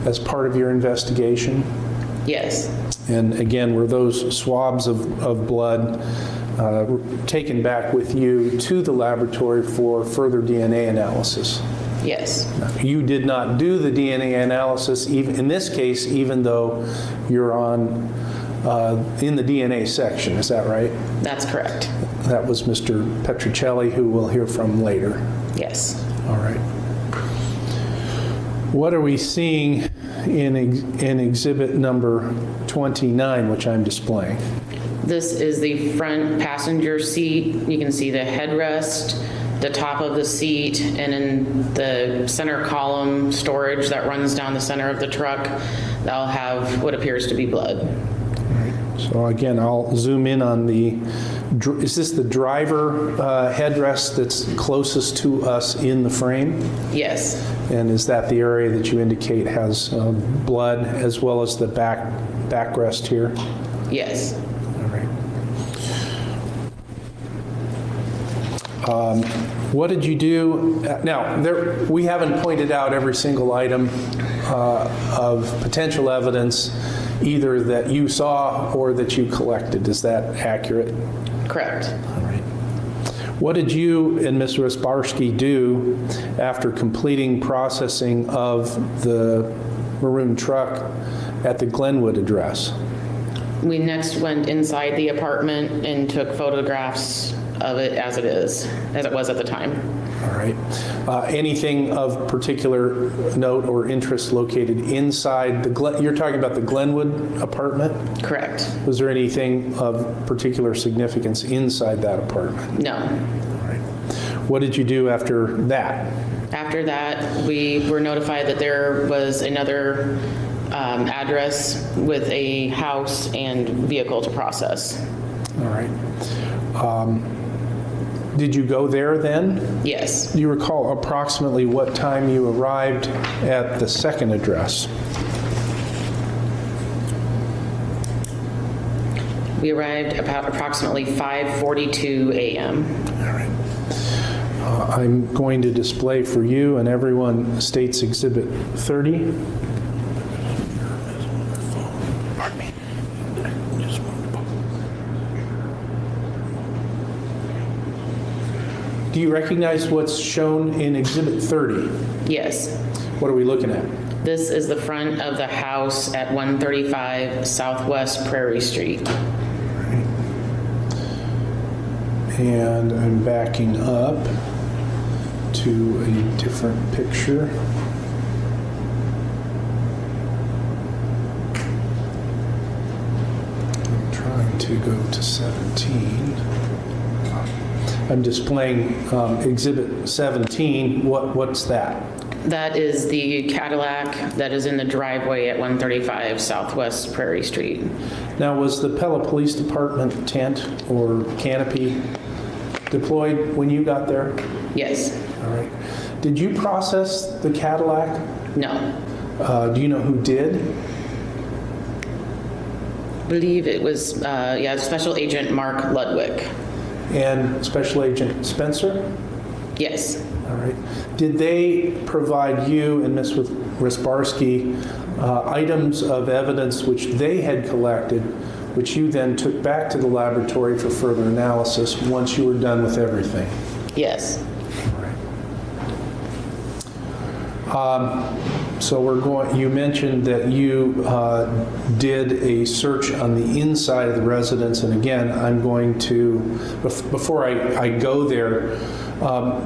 as part of your investigation? Yes. And again, were those swabs of blood taken back with you to the laboratory for further DNA analysis? Yes. You did not do the DNA analysis, even in this case, even though you're in the DNA section, is that right? That's correct. That was Mr. Petricelli, who we'll hear from later. Yes. All right. What are we seeing in exhibit number 29, which I'm displaying? This is the front passenger seat. You can see the headrest, the top of the seat, and in the center column storage that runs down the center of the truck, that'll have what appears to be blood. So again, I'll zoom in on is this the driver headrest that's closest to us in the frame? Yes. And is that the area that you indicate has blood as well as the backrest here? Yes. All right. What did you do? Now, we haven't pointed out every single item of potential evidence, either that you saw or that you collected. Is that accurate? Correct. All right. What did you and Ms. Rysbarski do after completing processing of the maroon truck at the Glenwood address? We next went inside the apartment and took photographs of it as it was at the time. All right. Anything of particular note or interest located inside you're talking about the Glenwood apartment? Correct. Was there anything of particular significance inside that apartment? No. All right. What did you do after that? After that, we were notified that there was another address with a house and vehicle to process. All right. Did you go there then? Yes. Do you recall approximately what time you arrived at the second address? We arrived about approximately 5:42 a.m. All right. I'm going to display for you and everyone State's Exhibit 30. Pardon me. Do you recognize what's shown in Exhibit 30? Yes. What are we looking at? This is the front of the house at 135 Southwest Prairie Street. And I'm backing up to a different picture. I'm trying to go to 17. I'm displaying Exhibit 17. What's that? That is the Cadillac that is in the driveway at 135 Southwest Prairie Street. Now, was the Pella Police Department tent or canopy deployed when you got there? Yes. All right. Did you process the Cadillac? No. Do you know who did? I believe it was, Special Agent Mark Ludwig. And Special Agent Spencer? Yes. All right. Did they provide you and Ms. Rysbarski items of evidence which they had collected, which you then took back to the laboratory for further analysis once you were done with everything? Yes. All right. So you mentioned that you did a search on the inside of the residence, and again, I'm going to, before I go there,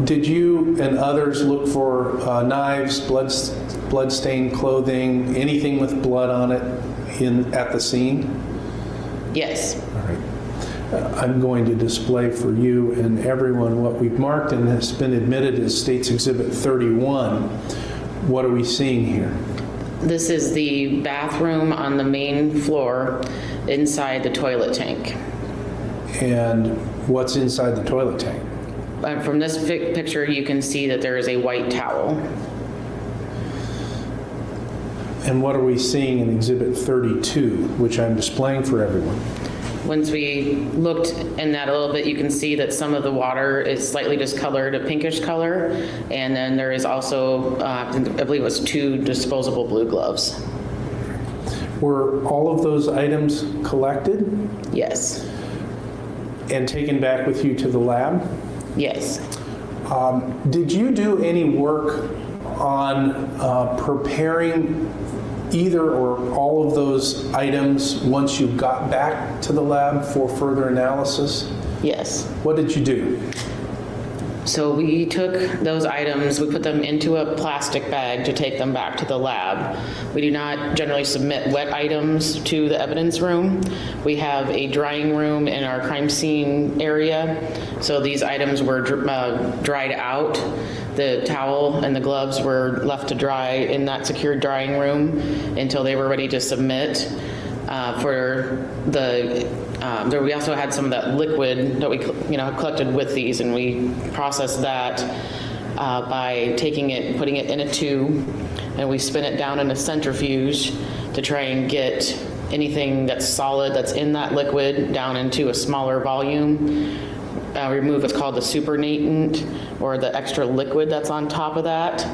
did you and others look for knives, blood-stained clothing, anything with blood on it at the scene? Yes. All right. I'm going to display for you and everyone what we've marked and has been admitted as State's Exhibit 31. What are we seeing here? This is the bathroom on the main floor inside the toilet tank. And what's inside the toilet tank? From this picture, you can see that there is a white towel. And what are we seeing in Exhibit 32, which I'm displaying for everyone? Once we looked in that a little bit, you can see that some of the water is slightly discolored, a pinkish color, and then there is also, I believe it was 2 disposable blue gloves. Were all of those items collected? Yes. And taken back with you to the lab? Yes. Did you do any work on preparing either or all of those items once you got back to the lab for further analysis? Yes. What did you do? So we took those items, we put them into a plastic bag to take them back to the lab. We do not generally submit wet items to the evidence room. We have a drying room in our crime scene area. So these items were dried out. The towel and the gloves were left to dry in that secured drying room until they were ready to submit. For the, we also had some of that liquid that we collected with these, and we processed that by taking it, putting it in a tube, and we spin it down in a centrifuge to try and get anything that's solid that's in that liquid down into a smaller volume. Remove what's called the supernatant, or the extra liquid that's on top of that.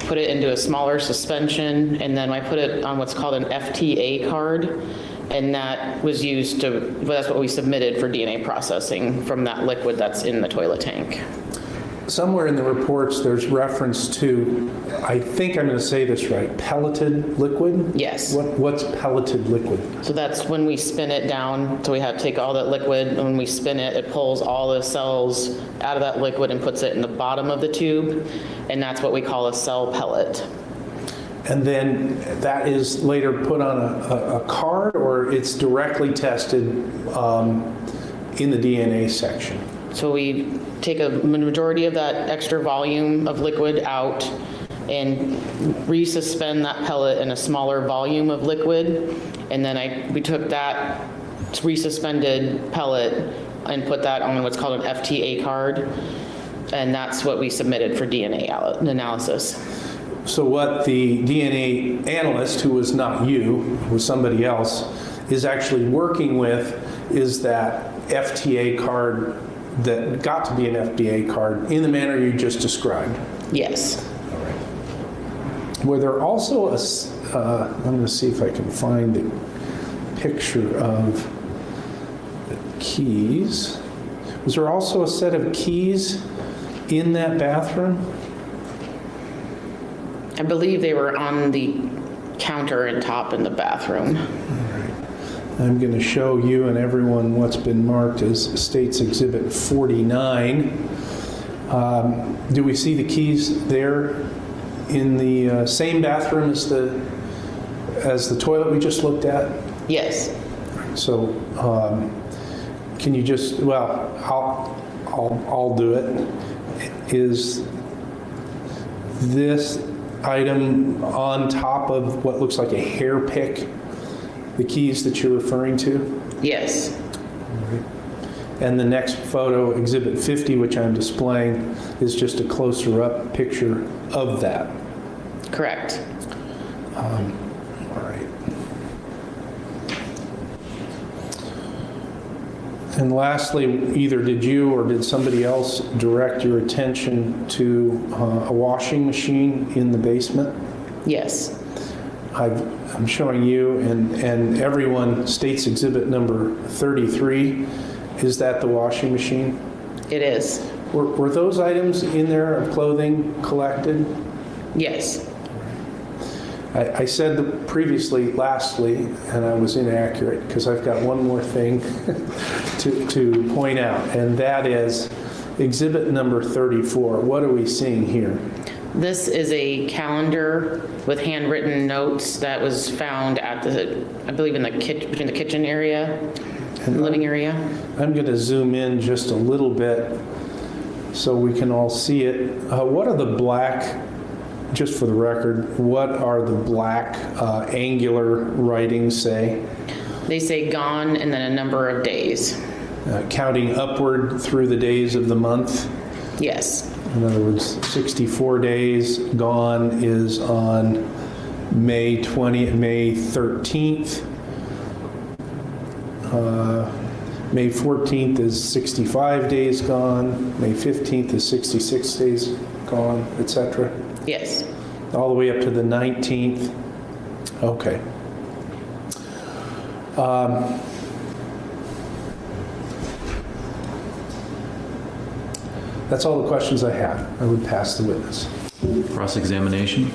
Put it into a smaller suspension, and then I put it on what's called an FTA card, and that was used to, that's what we submitted for DNA processing from that liquid that's in the toilet tank. Somewhere in the reports, there's reference to, I think I'm going to say this right, pelleted liquid? Yes. What's pelleted liquid? So that's when we spin it down. So we have to take all that liquid, and when we spin it, it pulls all the cells out of that liquid and puts it in the bottom of the tube, and that's what we call a cell pellet. And then that is later put on a card, or it's directly tested in the DNA section? So we take a majority of that extra volume of liquid out and resuspend that pellet in a smaller volume of liquid. And then we took that resuspended pellet and put that on what's called an FTA card. And that's what we submitted for DNA analysis. So what the DNA analyst, who was not you, was somebody else, is actually working with is that FTA card that got to be an FTA card in the manner you just described? Yes. All right. Were there also I'm going to see if I can find the picture of the keys. Was there also a set of keys in that bathroom? I believe they were on the counter and top in the bathroom. I'm going to show you and everyone what's been marked as State's Exhibit 49. Do we see the keys there in the same bathroom as the toilet we just looked at? Yes. So can you just, well, I'll do it. Is this item on top of what looks like a hair pick the keys that you're referring to? Yes. And the next photo, Exhibit 50, which I'm displaying, is just a closer up picture of that. Correct. All right. And lastly, either did you or did somebody else direct your attention to a washing machine in the basement? Yes. I'm showing you and everyone State's Exhibit number 33. Is that the washing machine? It is. Were those items in there of clothing collected? Yes. I said previously, lastly, and I was inaccurate because I've got one more thing to point out, and that is Exhibit number 34. What are we seeing here? This is a calendar with handwritten notes that was found at I believe in the between the kitchen area and living area. I'm going to zoom in just a little bit so we can all see it. What are the black, just for the record, what are the black angular writings say? They say gone and then a number of days. Counting upward through the days of the month? Yes. In other words, 64 days gone is on May 13th. May 14th is 65 days gone. May 15th is 66 days gone, etc. Yes. All the way up to the 19th. Okay. That's all the questions I have. I would pass the witness. Cross-examination.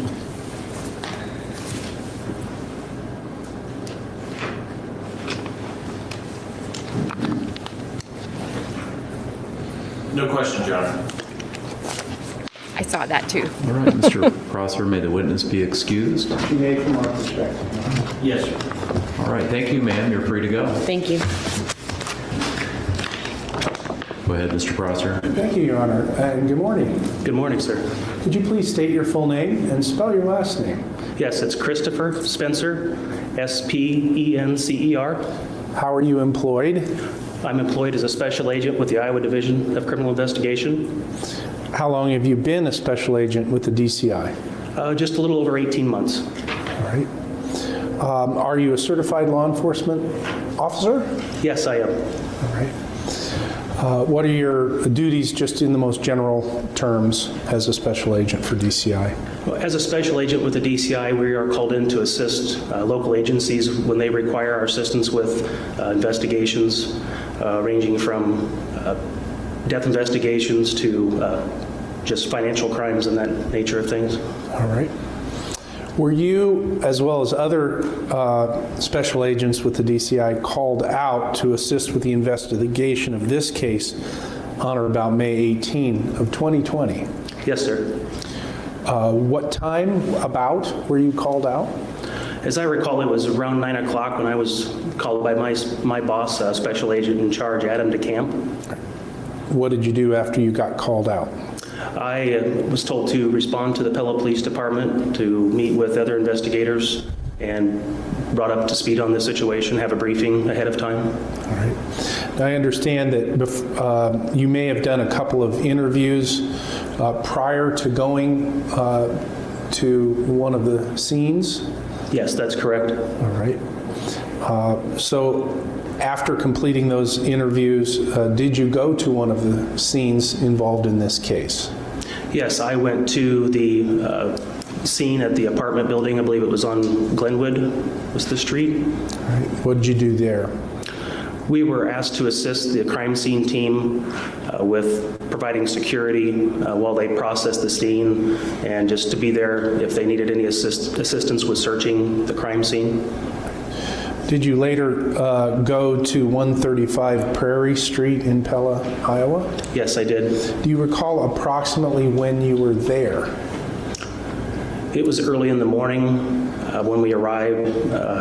No questions, Your Honor. I saw that too. All right, Mr. Prosser, may the witness be excused. She may from our perspective. Yes, sir. All right, thank you, ma'am. You're free to go. Thank you. Go ahead, Mr. Prosser. Thank you, Your Honor, and good morning. Good morning, sir. Could you please state your full name and spell your last name? Yes, it's Christopher Spencer, Spencer. How are you employed? I'm employed as a special agent with the Iowa Division of Criminal Investigation. How long have you been a special agent with the DCI? Just a little over 18 months. All right. Are you a certified law enforcement officer? Yes, I am. All right. What are your duties, just in the most general terms, as a special agent for DCI? As a special agent with the DCI, we are called in to assist local agencies when they require our assistance with investigations, ranging from death investigations to just financial crimes and that nature of things. All right. Were you, as well as other special agents with the DCI, called out to assist with the investigation of this case on or about May 18 of 2020? Yes, sir. What time about were you called out? As I recall, it was around 9 o'clock when I was called by my boss, special agent in charge, Adam DeCamp. What did you do after you got called out? I was told to respond to the Pella Police Department, to meet with other investigators, and brought up to speed on the situation, have a briefing ahead of time. All right. Now, I understand that you may have done a couple of interviews prior to going to one of the scenes? Yes, that's correct. All right. So after completing those interviews, did you go to one of the scenes involved in this case? Yes, I went to the scene at the apartment building. I believe it was on Glenwood, was the street. All right. What did you do there? We were asked to assist the crime scene team with providing security while they processed the scene, and just to be there if they needed any assistance with searching the crime scene. Did you later go to 135 Prairie Street in Pella, Iowa? Yes, I did. Do you recall approximately when you were there? It was early in the morning when we arrived.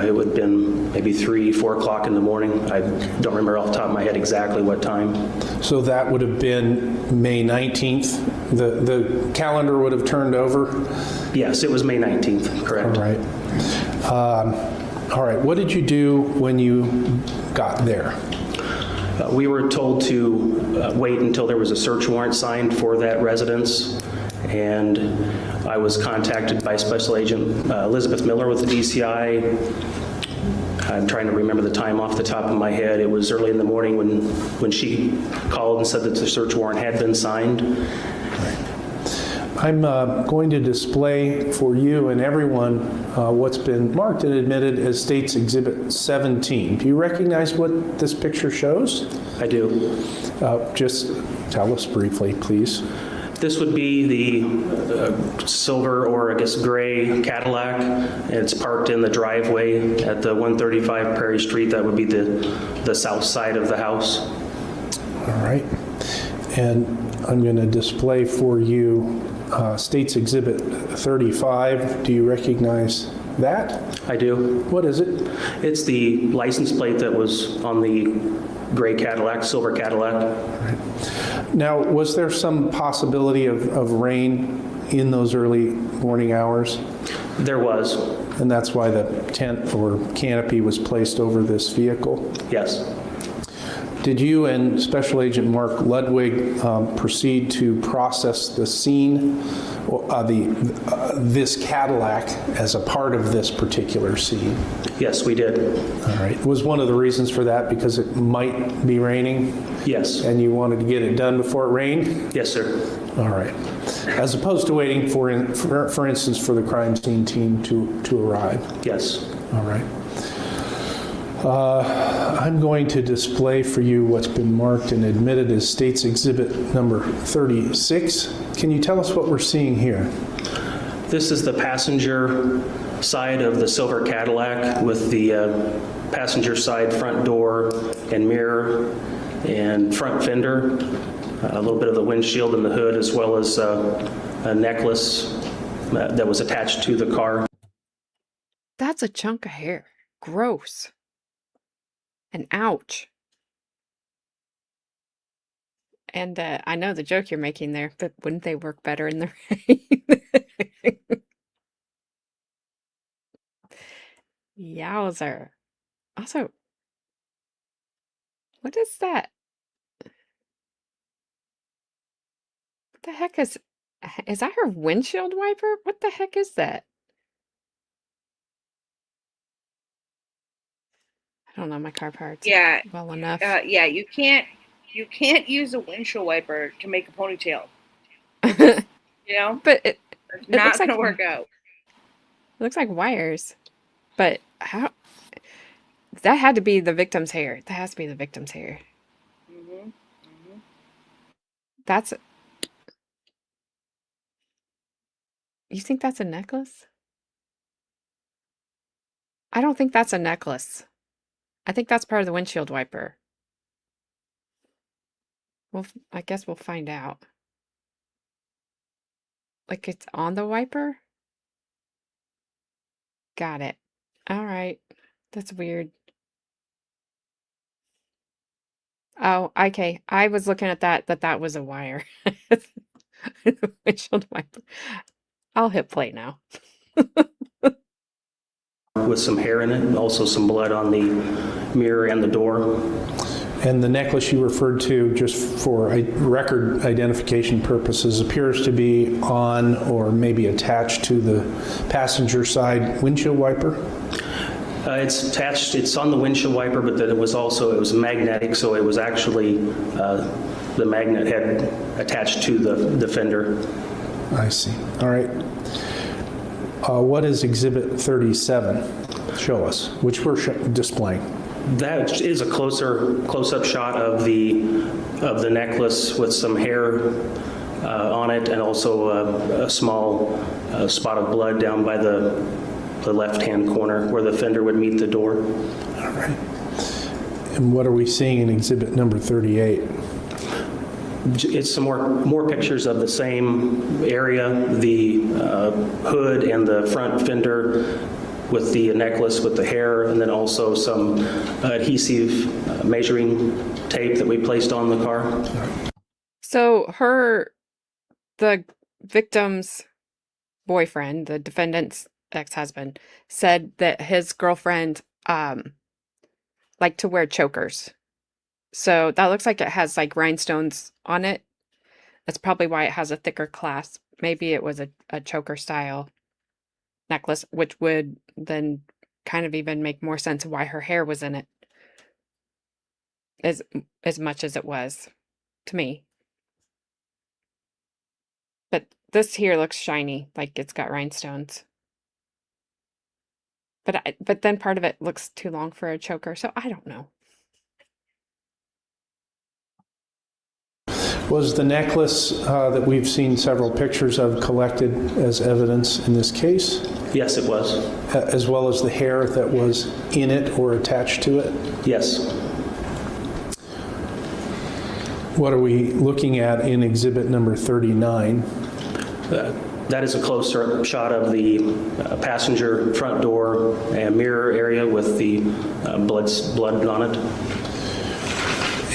It would have been maybe 3, 4 o'clock in the morning. I don't remember off the top of my head exactly what time. So that would have been May 19th? The calendar would have turned over? Yes, it was May 19th, correct. All right. All right, what did you do when you got there? We were told to wait until there was a search warrant signed for that residence, and I was contacted by Special Agent Elizabeth Miller with the DCI. I'm trying to remember the time off the top of my head. It was early in the morning when she called and said that the search warrant had been signed. I'm going to display for you and everyone what's been marked and admitted as State's Exhibit 17. Do you recognize what this picture shows? I do. Just tell us briefly, please. This would be the silver, or I guess gray Cadillac. It's parked in the driveway at the 135 Prairie Street. That would be the south side of the house. All right. And I'm going to display for you State's Exhibit 35. Do you recognize that? I do. What is it? It's the license plate that was on the gray Cadillac, silver Cadillac. Right. Now, was there some possibility of rain in those early morning hours? There was. And that's why the tent or canopy was placed over this vehicle? Yes. Did you and Special Agent Mark Ludwig proceed to process the scene, this Cadillac, as a part of this particular scene? Yes, we did. All right. Was one of the reasons for that because it might be raining? Yes. And you wanted to get it done before it rained? Yes, sir. All right. As opposed to waiting for instance, for the crime scene team to arrive? Yes. All right. I'm going to display for you what's been marked and admitted as State's Exhibit number 36. Can you tell us what we're seeing here? This is the passenger side of the silver Cadillac with the passenger side front door and mirror and front fender, a little bit of the windshield and the hood, as well as a necklace that was attached to the car. That's a chunk of hair. Gross. And ouch. And I know the joke you're making there, but wouldn't they work better in the rain? Yowzer. Also, what is that? What the heck is that her windshield wiper? What the heck is that? I don't know my car parts Yeah. well enough. Yeah, you can't use a windshield wiper to make a ponytail. You know? But it's Not looks gonna like work out. It looks like wires. But how that had to be the victim's hair. That has to be the victim's hair. Mm-hmm. Mm-hmm. That's You think that's a necklace? I don't think that's a necklace. I think that's part of the windshield wiper. Well, I guess we'll find out. Like it's on the wiper? Got it. All right. That's weird. Oh, okay. I was looking at that was a wire. Windshield wiper. I'll hit play now. With some hair in it, and also some blood on the mirror and the door. And the necklace you referred to, just for record identification purposes, appears to be on or maybe attached to the passenger side windshield wiper? It's attached, it's on the windshield wiper, but that it was magnetic, so it was actually, the magnet had attached to the fender. I see. All right. What is Exhibit 37? Show us, which we're displaying. That is a close-up shot of the necklace with some hair on it, and also a small spot of blood down by the left-hand corner where the fender would meet the door. All right. And what are we seeing in Exhibit number 38? It's some more pictures of the same area, the hood and the front fender with the necklace with the hair, and then also some adhesive measuring tape that we placed on the car. So the victim's boyfriend, the defendant's ex-husband, said that his girlfriend liked to wear chokers. So that looks like it has like rhinestones on it. That's probably why it has a thicker clasp. Maybe it was a choker style necklace, which would then kind of even make more sense of why her hair was in it as much as it was to me. But this here looks shiny, like it's got rhinestones. But then part of it looks too long for a choker, so I don't know. Was the necklace that we've seen several pictures of collected as evidence in this case? Yes, it was. As well as the hair that was in it or attached to it? Yes. What are we looking at in exhibit number 39? That is a closer shot of the passenger front door and mirror area with the blood on it.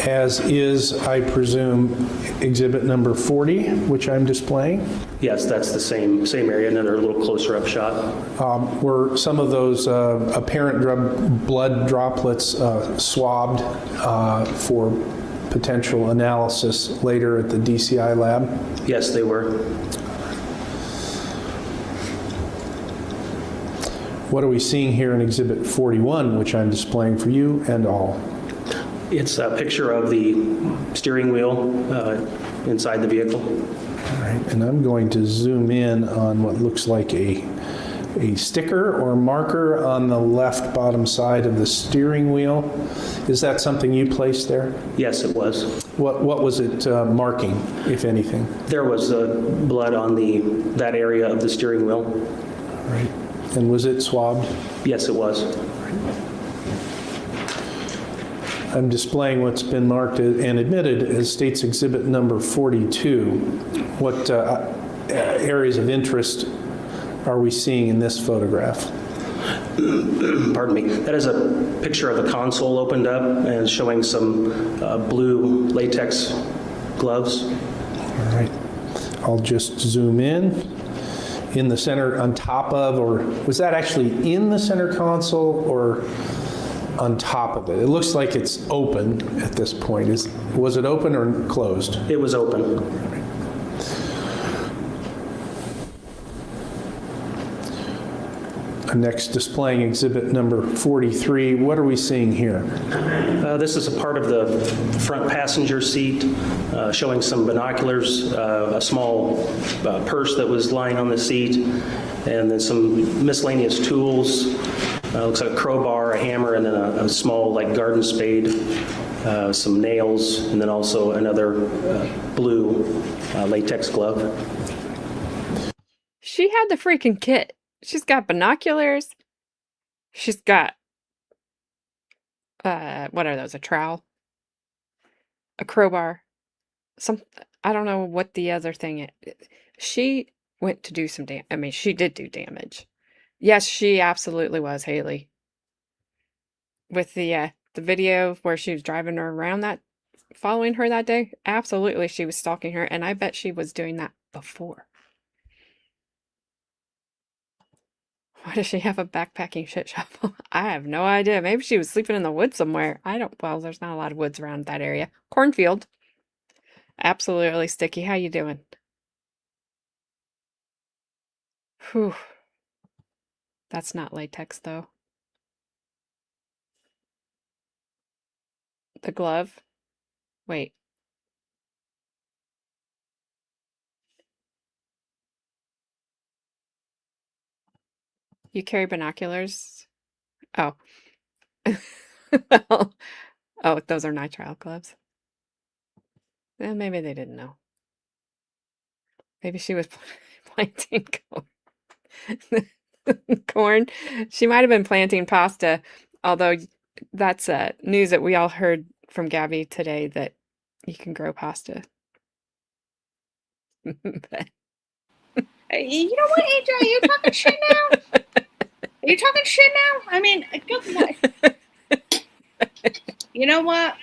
As is, I presume, exhibit number 40, which I'm displaying? Yes, that's the same area, another little closer up shot. Were some of those apparent blood droplets swabbed for potential analysis later at the DCI lab? Yes, they were. What are we seeing here in exhibit 41, which I'm displaying for you and all? It's a picture of the steering wheel inside the vehicle. All right, and I'm going to zoom in on what looks like a sticker or marker on the left bottom side of the steering wheel. Is that something you placed there? Yes, it was. What was it marking, if anything? There was blood on that area of the steering wheel. All right. And was it swabbed? Yes, it was. I'm displaying what's been marked and admitted as states exhibit number 42. What areas of interest are we seeing in this photograph? Pardon me. That is a picture of the console opened up and showing some blue latex gloves. All right. I'll just zoom in. in the center on top of, or was that actually in the center console or on top of it? It looks like it's open at this point. Was it open or closed? It was open. Next, displaying exhibit number 43. What are we seeing here? This is a part of the front passenger seat, showing some binoculars, a small purse that was lying on the seat, and then some miscellaneous tools. Looks like a crowbar, a hammer, and then a small like garden spade, some nails, and then also another blue latex glove. She had the freaking kit. She's got binoculars. She's got, what are those? A trowel? A crowbar? I don't know what the other thing is. She went to do some damage. I mean, she did do damage. Yes, she absolutely was, Haley. With the video where she was driving her around following her that day, absolutely she was stalking her, and I bet she was doing that before. Why does she have a backpacking shit shop? I have no idea. Maybe she was sleeping in the woods somewhere. Well, there's not a lot of woods around that area. Cornfield. Absolutely sticky. How you doing? Whew. That's not latex, though. The glove. Wait. You carry binoculars? Oh. Well, oh, those are nitrile gloves. Maybe they didn't know. Maybe she was planting corn. She might have been planting pasta, although that's news that we all heard from Gabby today that you can grow pasta. But... You know what, AJ? Are you talking shit now? Are you talking shit now? I mean, good luck. You know what?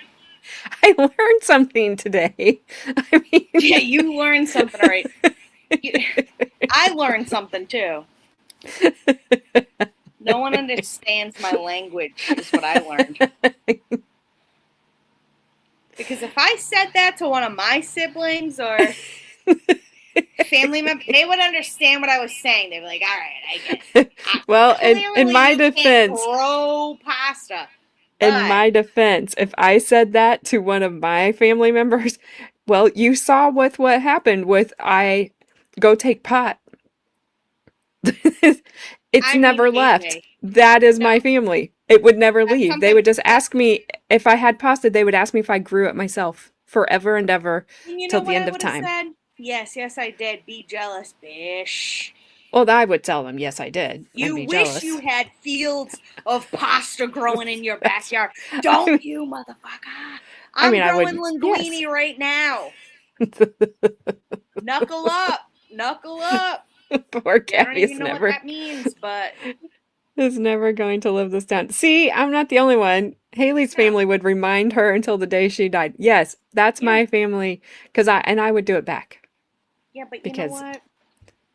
I learned something today. I mean, yeah, you learned something, all right. I learned something too. No one understands my language, is what I learned. Because if I said that to one of my siblings or family members, they would understand what I was saying. They'd be like, all right, I get it. Well, in my defense, grow pasta. In my defense, if I said that to one of my family members, well, you saw with what happened with I go take pot. It's never left. That is my family. It would never leave. They would just ask me if I had pasta. They would ask me if I grew it myself forever and ever till the end of time. Said? Yes, I did. Be jealous, bish. Well, I would tell them, yes, I did. You wish jealous. You had fields of pasta growing in your backyard. Don't you, motherfucker? I'm growing linguine right now. Knuckle up. Knuckle up. Poor Gabby. I don't even know what that means, but... is never going to live this down. See, I'm not the only one. Haley's family would remind her until the day she died. Yes, that's my family. I would do it back. Yeah, but you know what?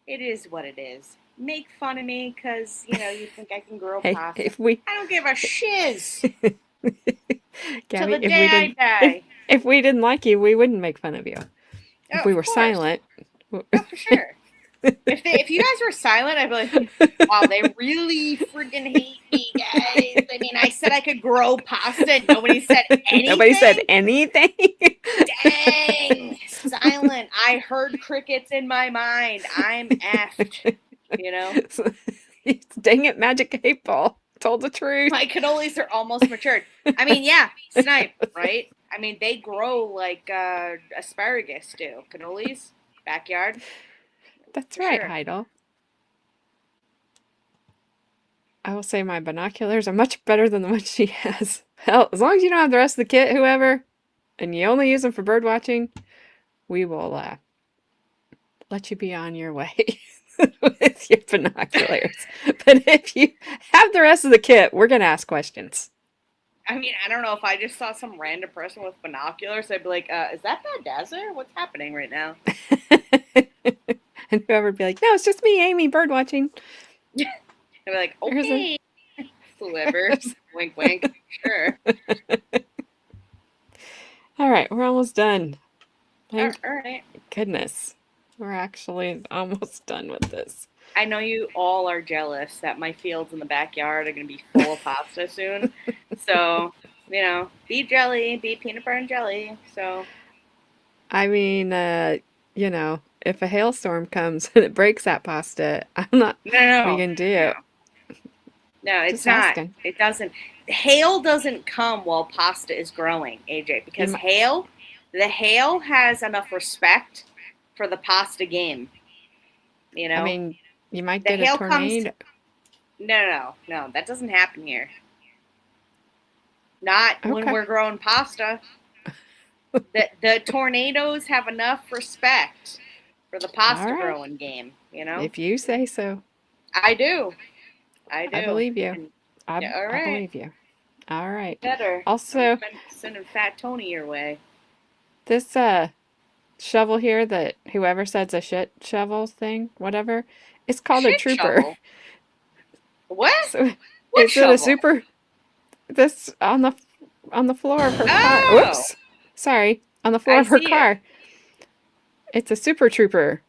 It is what it is. Make fun of me because, you think I can grow pasta. I don't give a shiz. Gabby, till the day I die. If we didn't like you, we wouldn't make fun of you. If we were silent. Oh, for sure. If you guys were silent, I'd be like, wow, they really freaking hate me, guys. I mean, I said I could grow pasta and nobody said anything. Nobody said anything? Dang. Silent. I heard crickets in my mind. I'm effed. Dang it, Magic 8 Ball. Told the truth. My cannolis are almost matured. I mean, yeah, snipe, right? I mean, they grow like asparagus do. Cannolis, backyard. That's right, Heidel. I will say my binoculars are much better than the ones she has. Hell, as long as you don't have the rest of the kit, whoever, and you only use them for bird watching, we will let you be on your way with your binoculars. But if you have the rest of the kit, we're going to ask questions. I mean, I don't know if I just saw some random person with binoculars, I'd be like, is that the desert? What's happening right now? And whoever would be like, no, it's just me, Amy, bird watching. I'd be like, okay, whoever. Wink, wink. Sure. All right, we're almost done. Thank All right. goodness. We're actually almost done with this. I know you all are jealous that my fields in the backyard are going to be full of pasta soon. So, be jelly, be peanut butter and jelly. So, I mean, if a hailstorm comes and it breaks that pasta, I'm not. no. What are you going to do? No, it's Just not. asking. It doesn't. Hail doesn't come while pasta is growing, AJ, because the hail has enough respect for the pasta game. I mean, you might the get a hail tornado. No, that doesn't happen here. Not when Okay. we're growing pasta. The tornadoes have enough respect for the pasta All right. growing game, If you say so. I do. I believe you. And I all right. believe you. All right. better. Also, I'm sending Fat Tony your way. this shovel here that whoever says a shit shovel thing, whatever, it's called a Shit trooper. shovel? What? So What is shovel? it a super? This on the floor of her car. Oh! Whoops. Sorry, on the floor I of her see it. car. It's a super trooper,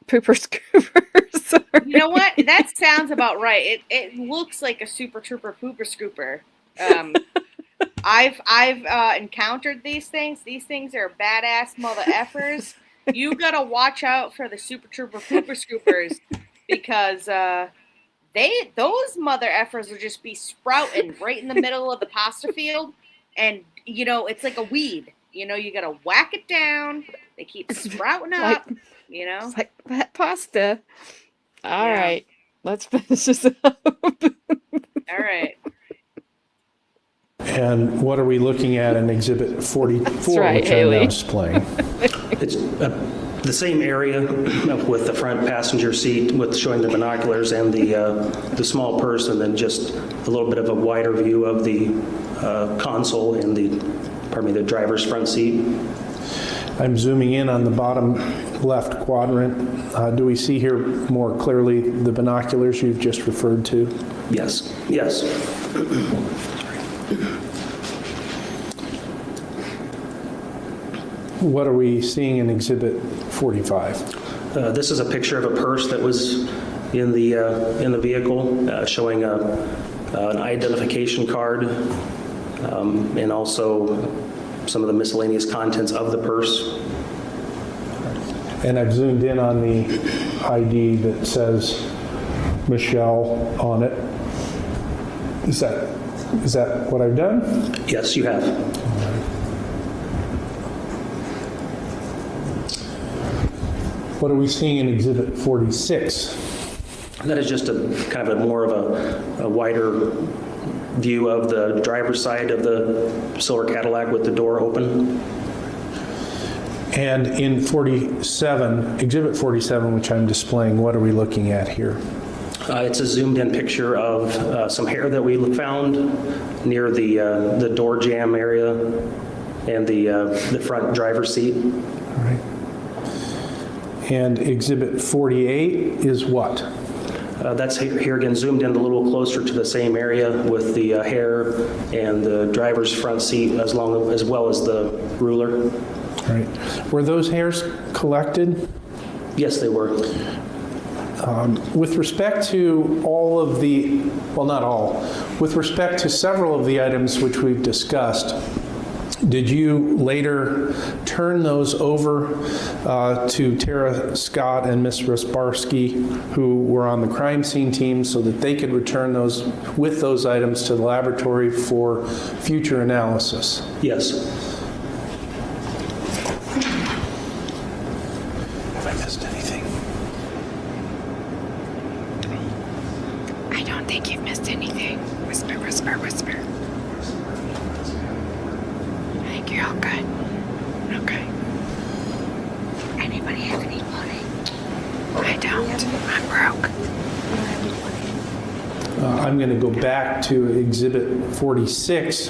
pooper scooper. Sorry. You know what? That sounds about right. It looks like a super trooper pooper scooper. I've encountered these things. These things are badass mother effers. You gotta watch out for the super trooper pooper scoopers because those mother effers will just be sprouting right in the middle of the pasta field, and it's like a weed. You gotta whack it down. They keep sprouting up. It's like that pasta. All Yeah. right, let's finish this up. All right. And what are we looking at in Exhibit 44, right, which I'm Haley. now displaying? It's the same area with the front passenger seat with showing the binoculars and the small purse, and then just a little bit of a wider view of the console and the driver's front seat. I'm zooming in on the bottom left quadrant. Do we see here more clearly the binoculars you've just referred to? Yes. What are we seeing in Exhibit 45? This is a picture of a purse that was in the vehicle, showing an identification card, and also some of the miscellaneous contents of the purse. And I've zoomed in on the ID that says Michelle on it. Is that what I've done? Yes, you have. What are we seeing in Exhibit 46? That is just a kind of a more of a wider view of the driver's side of the silver Cadillac with the door open. And in 47, Exhibit 47, which I'm displaying, what are we looking at here? It's a zoomed-in picture of some hair that we found near the door jamb area and the front driver's seat. All right. And Exhibit 48 is what? That's here again, zoomed in a little closer to the same area with the hair and the driver's front seat as well as the ruler. All right. Were those hairs collected? Yes, they were. With respect to all of the, well, not all, with respect to several of the items which we've discussed, did you later turn those over to Tara Scott and Ms. Rasbarsky, who were on the crime scene team, so that they could return those with those items to the laboratory for future analysis? Yes. Have I missed anything? I don't think you've missed anything. Whisper, whisper, whisper. I think you're all good. Okay. Anybody have any money? I don't. I'm broke. I'm going to go back to Exhibit 46.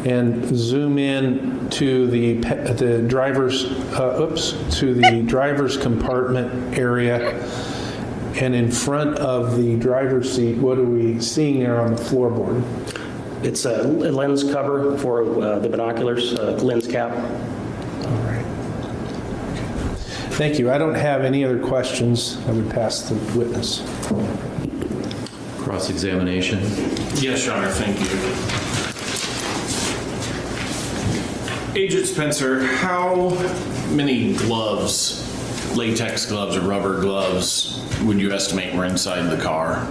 and zoom in to the driver's, to the driver's compartment area. And in front of the driver's seat, what are we seeing there on the floorboard? It's a lens cover for the binoculars, lens cap. All right. Thank you. I don't have any other questions. I would pass the witness. Cross-examination. Yes, Your Honor, thank you. Agent Spencer, how many gloves, latex gloves or rubber gloves, would you estimate were inside the car?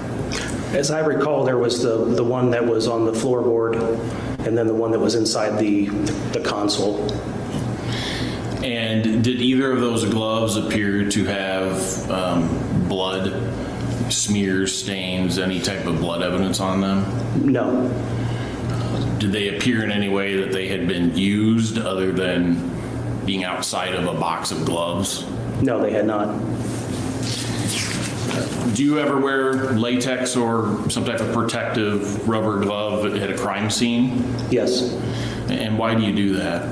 As I recall, there was the one that was on the floorboard and then the one that was inside the console. And did either of those gloves appear to have blood, smears, stains, any type of blood evidence on them? No. Did they appear in any way that they had been used other than being outside of a box of gloves? No, they had not. Do you ever wear latex or some type of protective rubber glove at a crime scene? Yes. And why do you do that?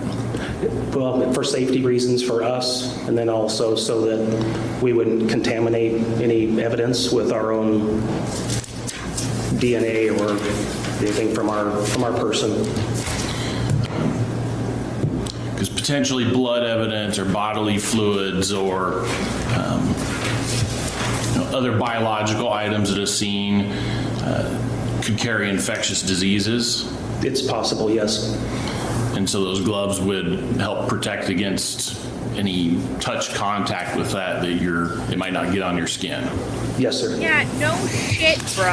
Well, for safety reasons for us, and then also so that we wouldn't contaminate any evidence with our own DNA or anything from our person. Because potentially blood evidence or bodily fluids or other biological items at a scene could carry infectious diseases. It's possible, yes. And so those gloves would help protect against any touch contact with that it might not get on your skin. Yes, sir. Yeah, no shit, bro.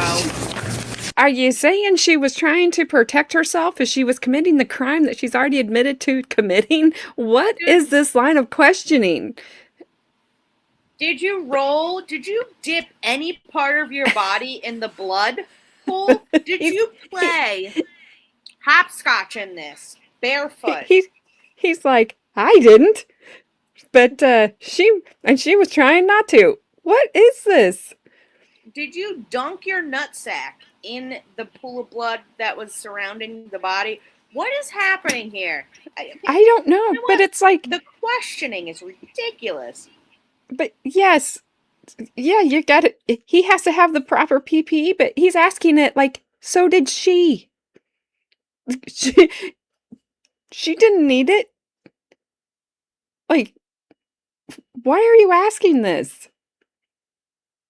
Are you saying she was trying to protect herself as she was committing the crime that she's already admitted to committing? What is this line of questioning? Did you dip any part of your body in the blood pool? Did you play hopscotch in this barefoot? He's like, I didn't, but she was trying not to. What is this? Did you dunk your nutsack in the pool of blood that was surrounding the body? What is happening here? I don't know, but it's like the questioning is ridiculous. But yes, yeah, you got it. He has to have the proper PPE, but he's asking it like, so did she. She didn't need it. Like, why are you asking this?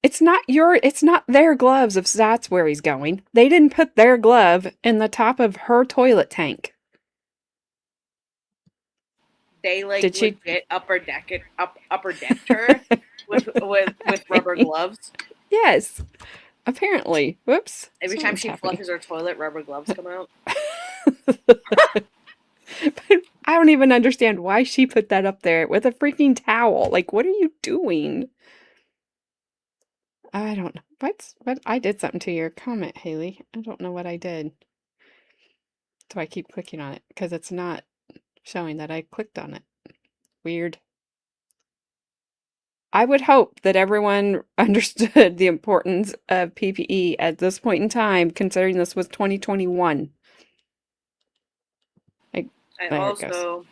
It's not their gloves if that's where he's going. They didn't put their glove in the top of her toilet tank. They legit upper decked her with rubber gloves. Yes, apparently. Whoops. Every time she flushes her toilet, rubber gloves come out. But I don't even understand why she put that up there with a freaking towel. Like, what are you doing? I don't know. What I did something to your comment, Haley. I don't know what I did. So I keep clicking on it because it's not showing that I clicked on it. Weird. I would hope that everyone understood the importance of PPE at this point in time, considering this was 2021. I also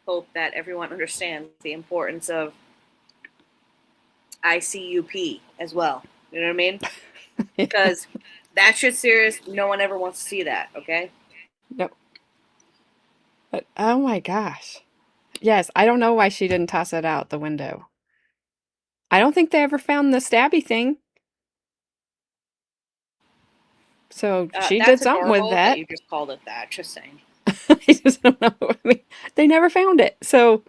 hope that everyone understands the importance of ICUP as well. You know what I mean? Because that shit's serious. No one ever wants to see that, okay? No. But, oh my gosh. Yes, I don't know why she didn't toss it out the window. I don't think they ever found the stabby thing. So she did something with that. You just called it that, just saying. I just don't know. I mean, they never found it. So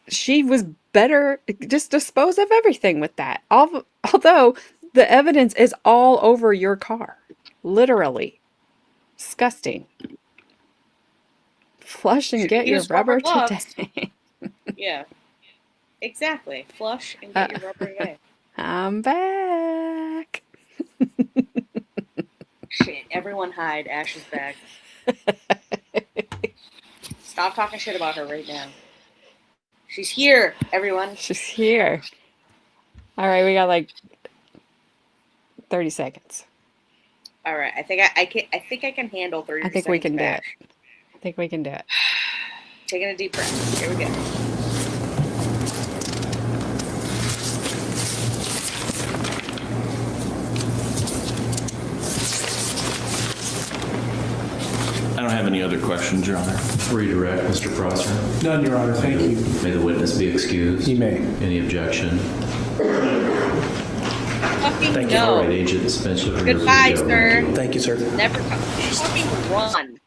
she was better, just dispose of everything with that. Although the evidence is all over your car. Literally. Disgusting. Flush and get your rubber today. Yeah. Exactly. Flush and get your rubber today. I'm back. Shit. Everyone hide. Ash is back. Stop talking shit about her right now. She's here, everyone. She's here. All right, we got like 30 seconds. All right, I think I can handle 30 seconds. I think we can do it. think we can do it. Taking a deep breath. Here we go. I don't have any other questions, Your Honor. Redirect, Mr. Prosser. None, Your Honor. Thank you. May the witness be excused. He may. Any objection? Fucking All right, no. Agent Spencer. Goodbye, sir. Thank you, sir. Never come. Fucking run.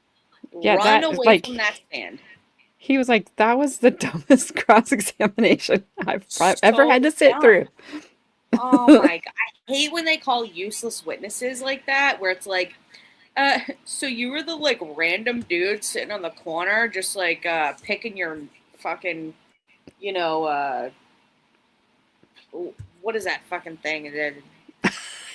Yeah, Run that, away like- from that stand. He was like, that was the dumbest cross-examination I've ever had to sit dumb. through. Oh my god. I hate when they call useless witnesses like that, where it's like, so you were the like random dude sitting on the corner, just like picking your fucking, you know, what is that fucking thing?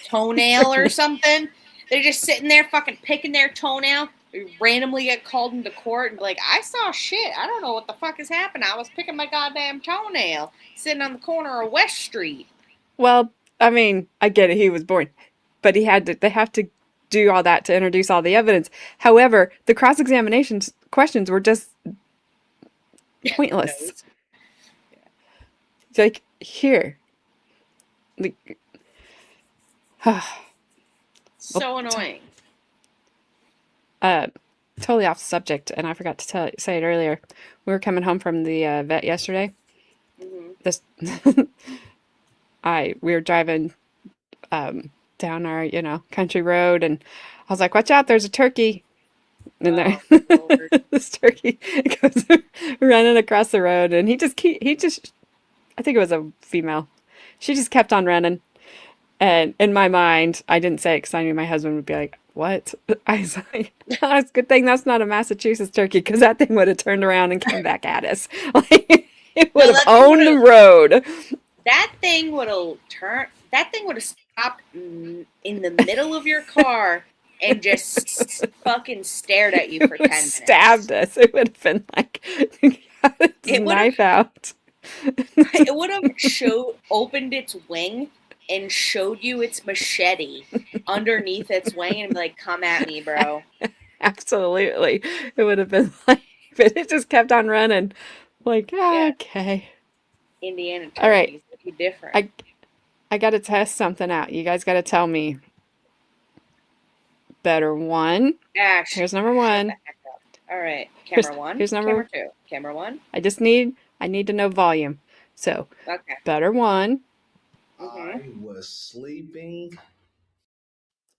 Toenail or something? They're just sitting there fucking picking their toenail. You randomly get called into court and be like, I saw shit. I don't know what the fuck is happening. I was picking my goddamn toenail sitting on the corner of West Street. Well, I mean, I get it. He was born, but they have to do all that to introduce all the evidence. However, the cross-examination questions were just pointless. It's like, here. Like, So annoying. Totally off subject, and I forgot to say it earlier. We were coming home from the vet yesterday. Mm-hmm. We were driving down our, country road, and I was like, watch out, there's a turkey. And this turkey goes running across the road, and he just, I think it was a female. She just kept on running. And in my mind, I didn't say it because I knew my husband would be like, what? I was like, oh, it's a good thing that's not a Massachusetts turkey, because that thing would have turned around and came back at us. Like, it would have owned the road. That thing would have stopped in the middle of your car and just fucking stared at you for 10 minutes. Stabbed us. It would have been like, got its knife out. It would have opened its wing and showed you its machete underneath its wing and be like, come at me, bro. Absolutely. It would have been like, but it just kept on running. Like, okay. Indiana turkeys All right. would be different. I got to test something out. You guys got to tell me. Better one. Ash. Here's number one. All right. Camera one. Here's number Camera two. Camera one. I need to know volume. So, okay. Better one. I was sleeping.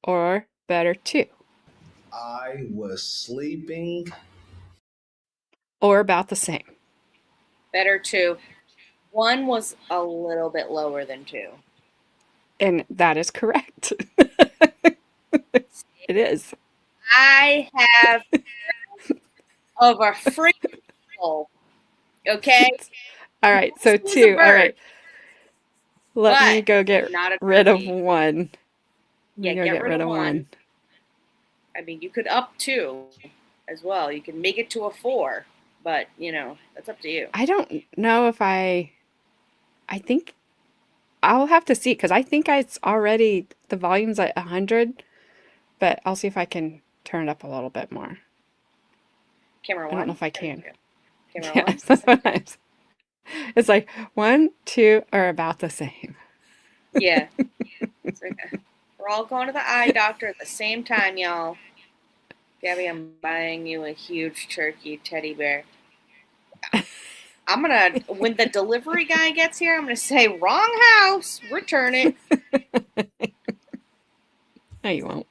Or better two. I was sleeping. Or about the same. Better two. One was a little bit lower than two. And that is correct. It is. I have of a freaking soul. Okay? All right, so Who's two. a bird? All right. Let But me go get not a rid of turkey. one. Yeah, Go get rid of one. one. I mean, you could up two as well. You can make it to a 4, but, that's up to you. I don't know if I think I'll have to see, because I think it's already, the volume's at 100, but I'll see if I can turn it up a little bit more. Camera one. I don't know if I can. Camera Yeah, one. that's what it's like 1, 2 are about the same. Yeah. It's okay. We're all going to the eye doctor at the same time, y'all. Gabby, I'm buying you a huge turkey teddy bear. When the delivery guy gets here, I'm going to say, wrong house, return it. No, you won't.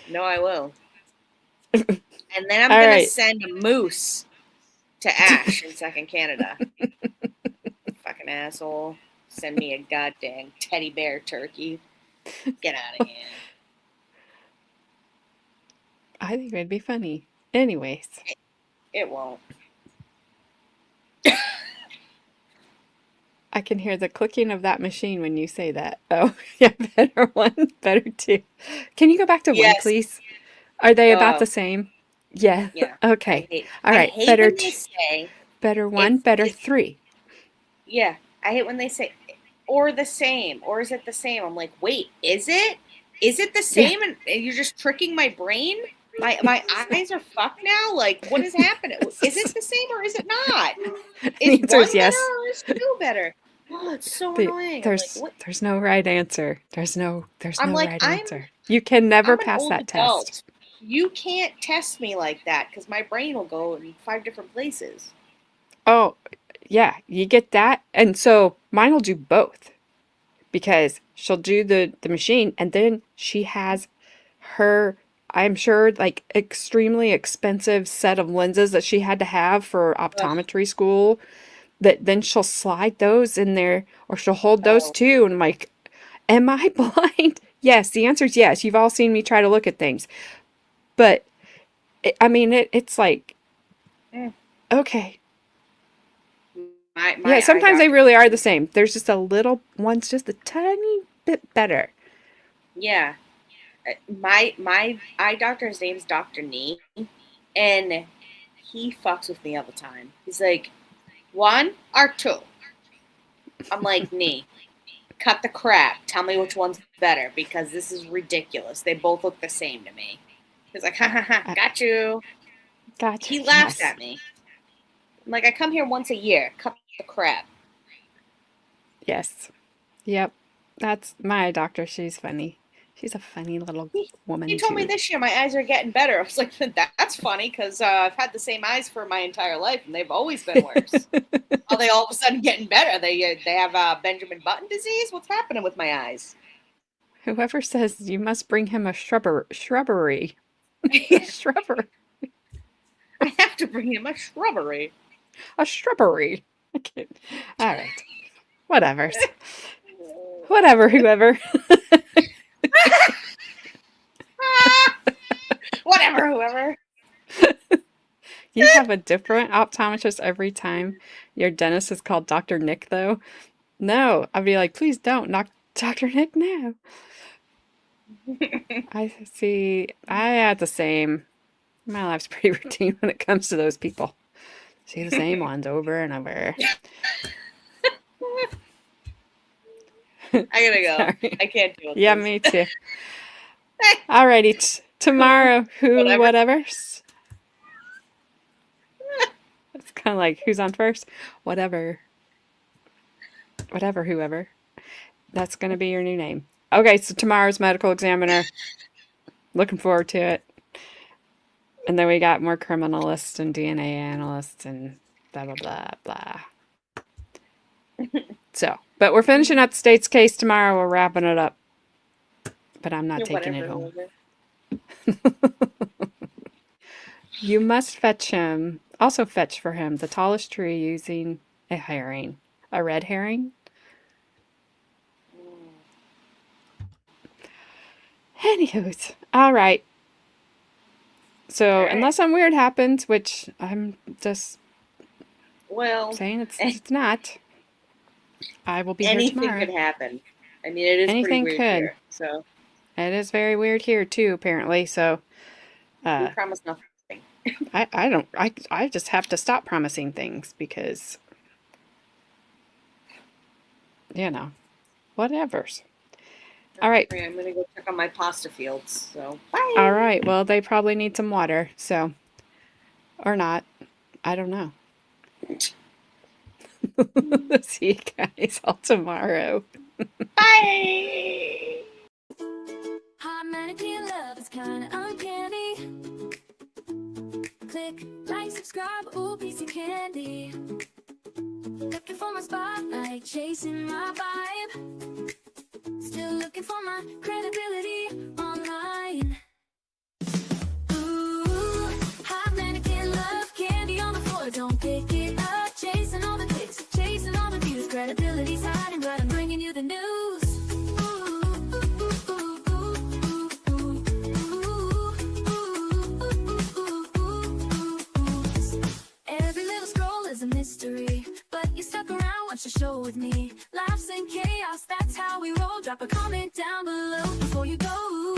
No, I will. And then I'm going to send a moose to Ash in Second Canada. Fucking asshole. Send me a goddamn teddy bear turkey. Get out of here. I think it'd be funny. Anyways. It won't. I can hear the clicking of that machine when you say that. Oh, yeah, better one, better two. Can you go back to one, please? Are they about the same? Yeah. Yeah. Okay. All right. Better two. Better one, better three. Yeah. I hate when they say, or the same, or is it the same? I'm like, wait, is it? Is it the same? And you're just tricking my brain? My eyes are fucked now. Like, what is happening? Is it the same or is it not? The Is answer one is yes. better or is two better? Oh, it's so annoying. I'm like, what? There's no right answer. There's no I'm like, right answer. You can never I'm an pass old that adult. test. You can't test me like that because my brain will go in 5 different places. Oh, yeah, you get that. And so mine will do both because she'll do the machine and then she has her, I'm sure, like extremely expensive set of lenses that she had to have for optometry school, that then she'll slide those in there or she'll hold those too. And I'm like, am I blind? Yes, the answer is yes. You've all seen me try to look at things. But I mean, it's like, okay. My Yeah, sometimes eye they really are the same. There's just a little, one's just a tiny bit better. Yeah. My eye doctor's name's Dr. Nee, and he fucks with me all the time. He's like, 1 or 2? I'm like, Nee, cut the crap. Tell me which one's better because this is ridiculous. They both look the same to me. He's like, ha ha ha, got you. Gotcha. He laughs at me. I'm like, I come here once a year. Cut the crap. Yes. Yep. That's my doctor. She's funny. She's a funny little woman. He told me too. this year my eyes are getting better. I was like, that's funny because I've had the same eyes for my entire life and they've always been worse. Are they all of a sudden getting better? They have Benjamin Button disease? What's happening with my eyes? Whoever says you must bring him a shrubbery. A shrubbery. I have to bring him a shrubbery. A shrubbery. Okay. All right. Whatever. Whatever, whoever. Whatever, whoever. You have a different optometrist every time your dentist is called Dr. Nick, though? No. I'd be like, please don't. Not Dr. Nick, no. I see. I had the same. My life's pretty routine when it comes to those people. See the same ones over and over. I gotta go. Sorry. I can't do it. Yeah, me too. Alrighty, tomorrow, whatever's. It's kind of like, who's on first? Whatever. Whatever, whoever. That's going to be your new name. Okay, so tomorrow's medical examiner. Looking forward to it. And then we got more criminalists and DNA analysts and blah, blah, blah, blah. So, but we're finishing up the state's case tomorrow. We're wrapping it up. But I'm not taking it home. You must fetch him. Also fetch for him the tallest tree using a herring. A red herring. Anywho's. All right. So, unless something weird happens, which I'm just saying it's not, I will be here tomorrow. Anything could happen. I mean, it is Anything pretty weird could. here. So it is very weird here too, apparently. So, we promise nothing. I just have to stop promising things because, whatevers. All right. I'm going to go check on my pasta fields. So, bye. All right. Well, they probably need some water. So, or not. I don't know. See you guys all tomorrow. Bye. Hot mannequin love is kinda uncanny. Click, like, subscribe, ooh, piece of candy. Looking for my spotlight, chasing my vibe. Still looking for my credibility online. Ooh, hot mannequin love, candy on the floor, don't pick it up. Chasing all the clicks, chasing all the views. Credibility's hiding, but I'm bringing you the news. Every little scroll is a mystery, but you stuck around, watch the show with me. Laughs and chaos, that's how we roll. Drop a comment down below before you go.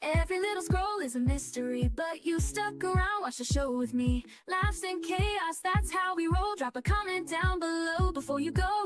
Every little scroll is a mystery, but you stuck around, watch the show with me. Laughs and chaos, that's how we roll. Drop a comment down below before you go.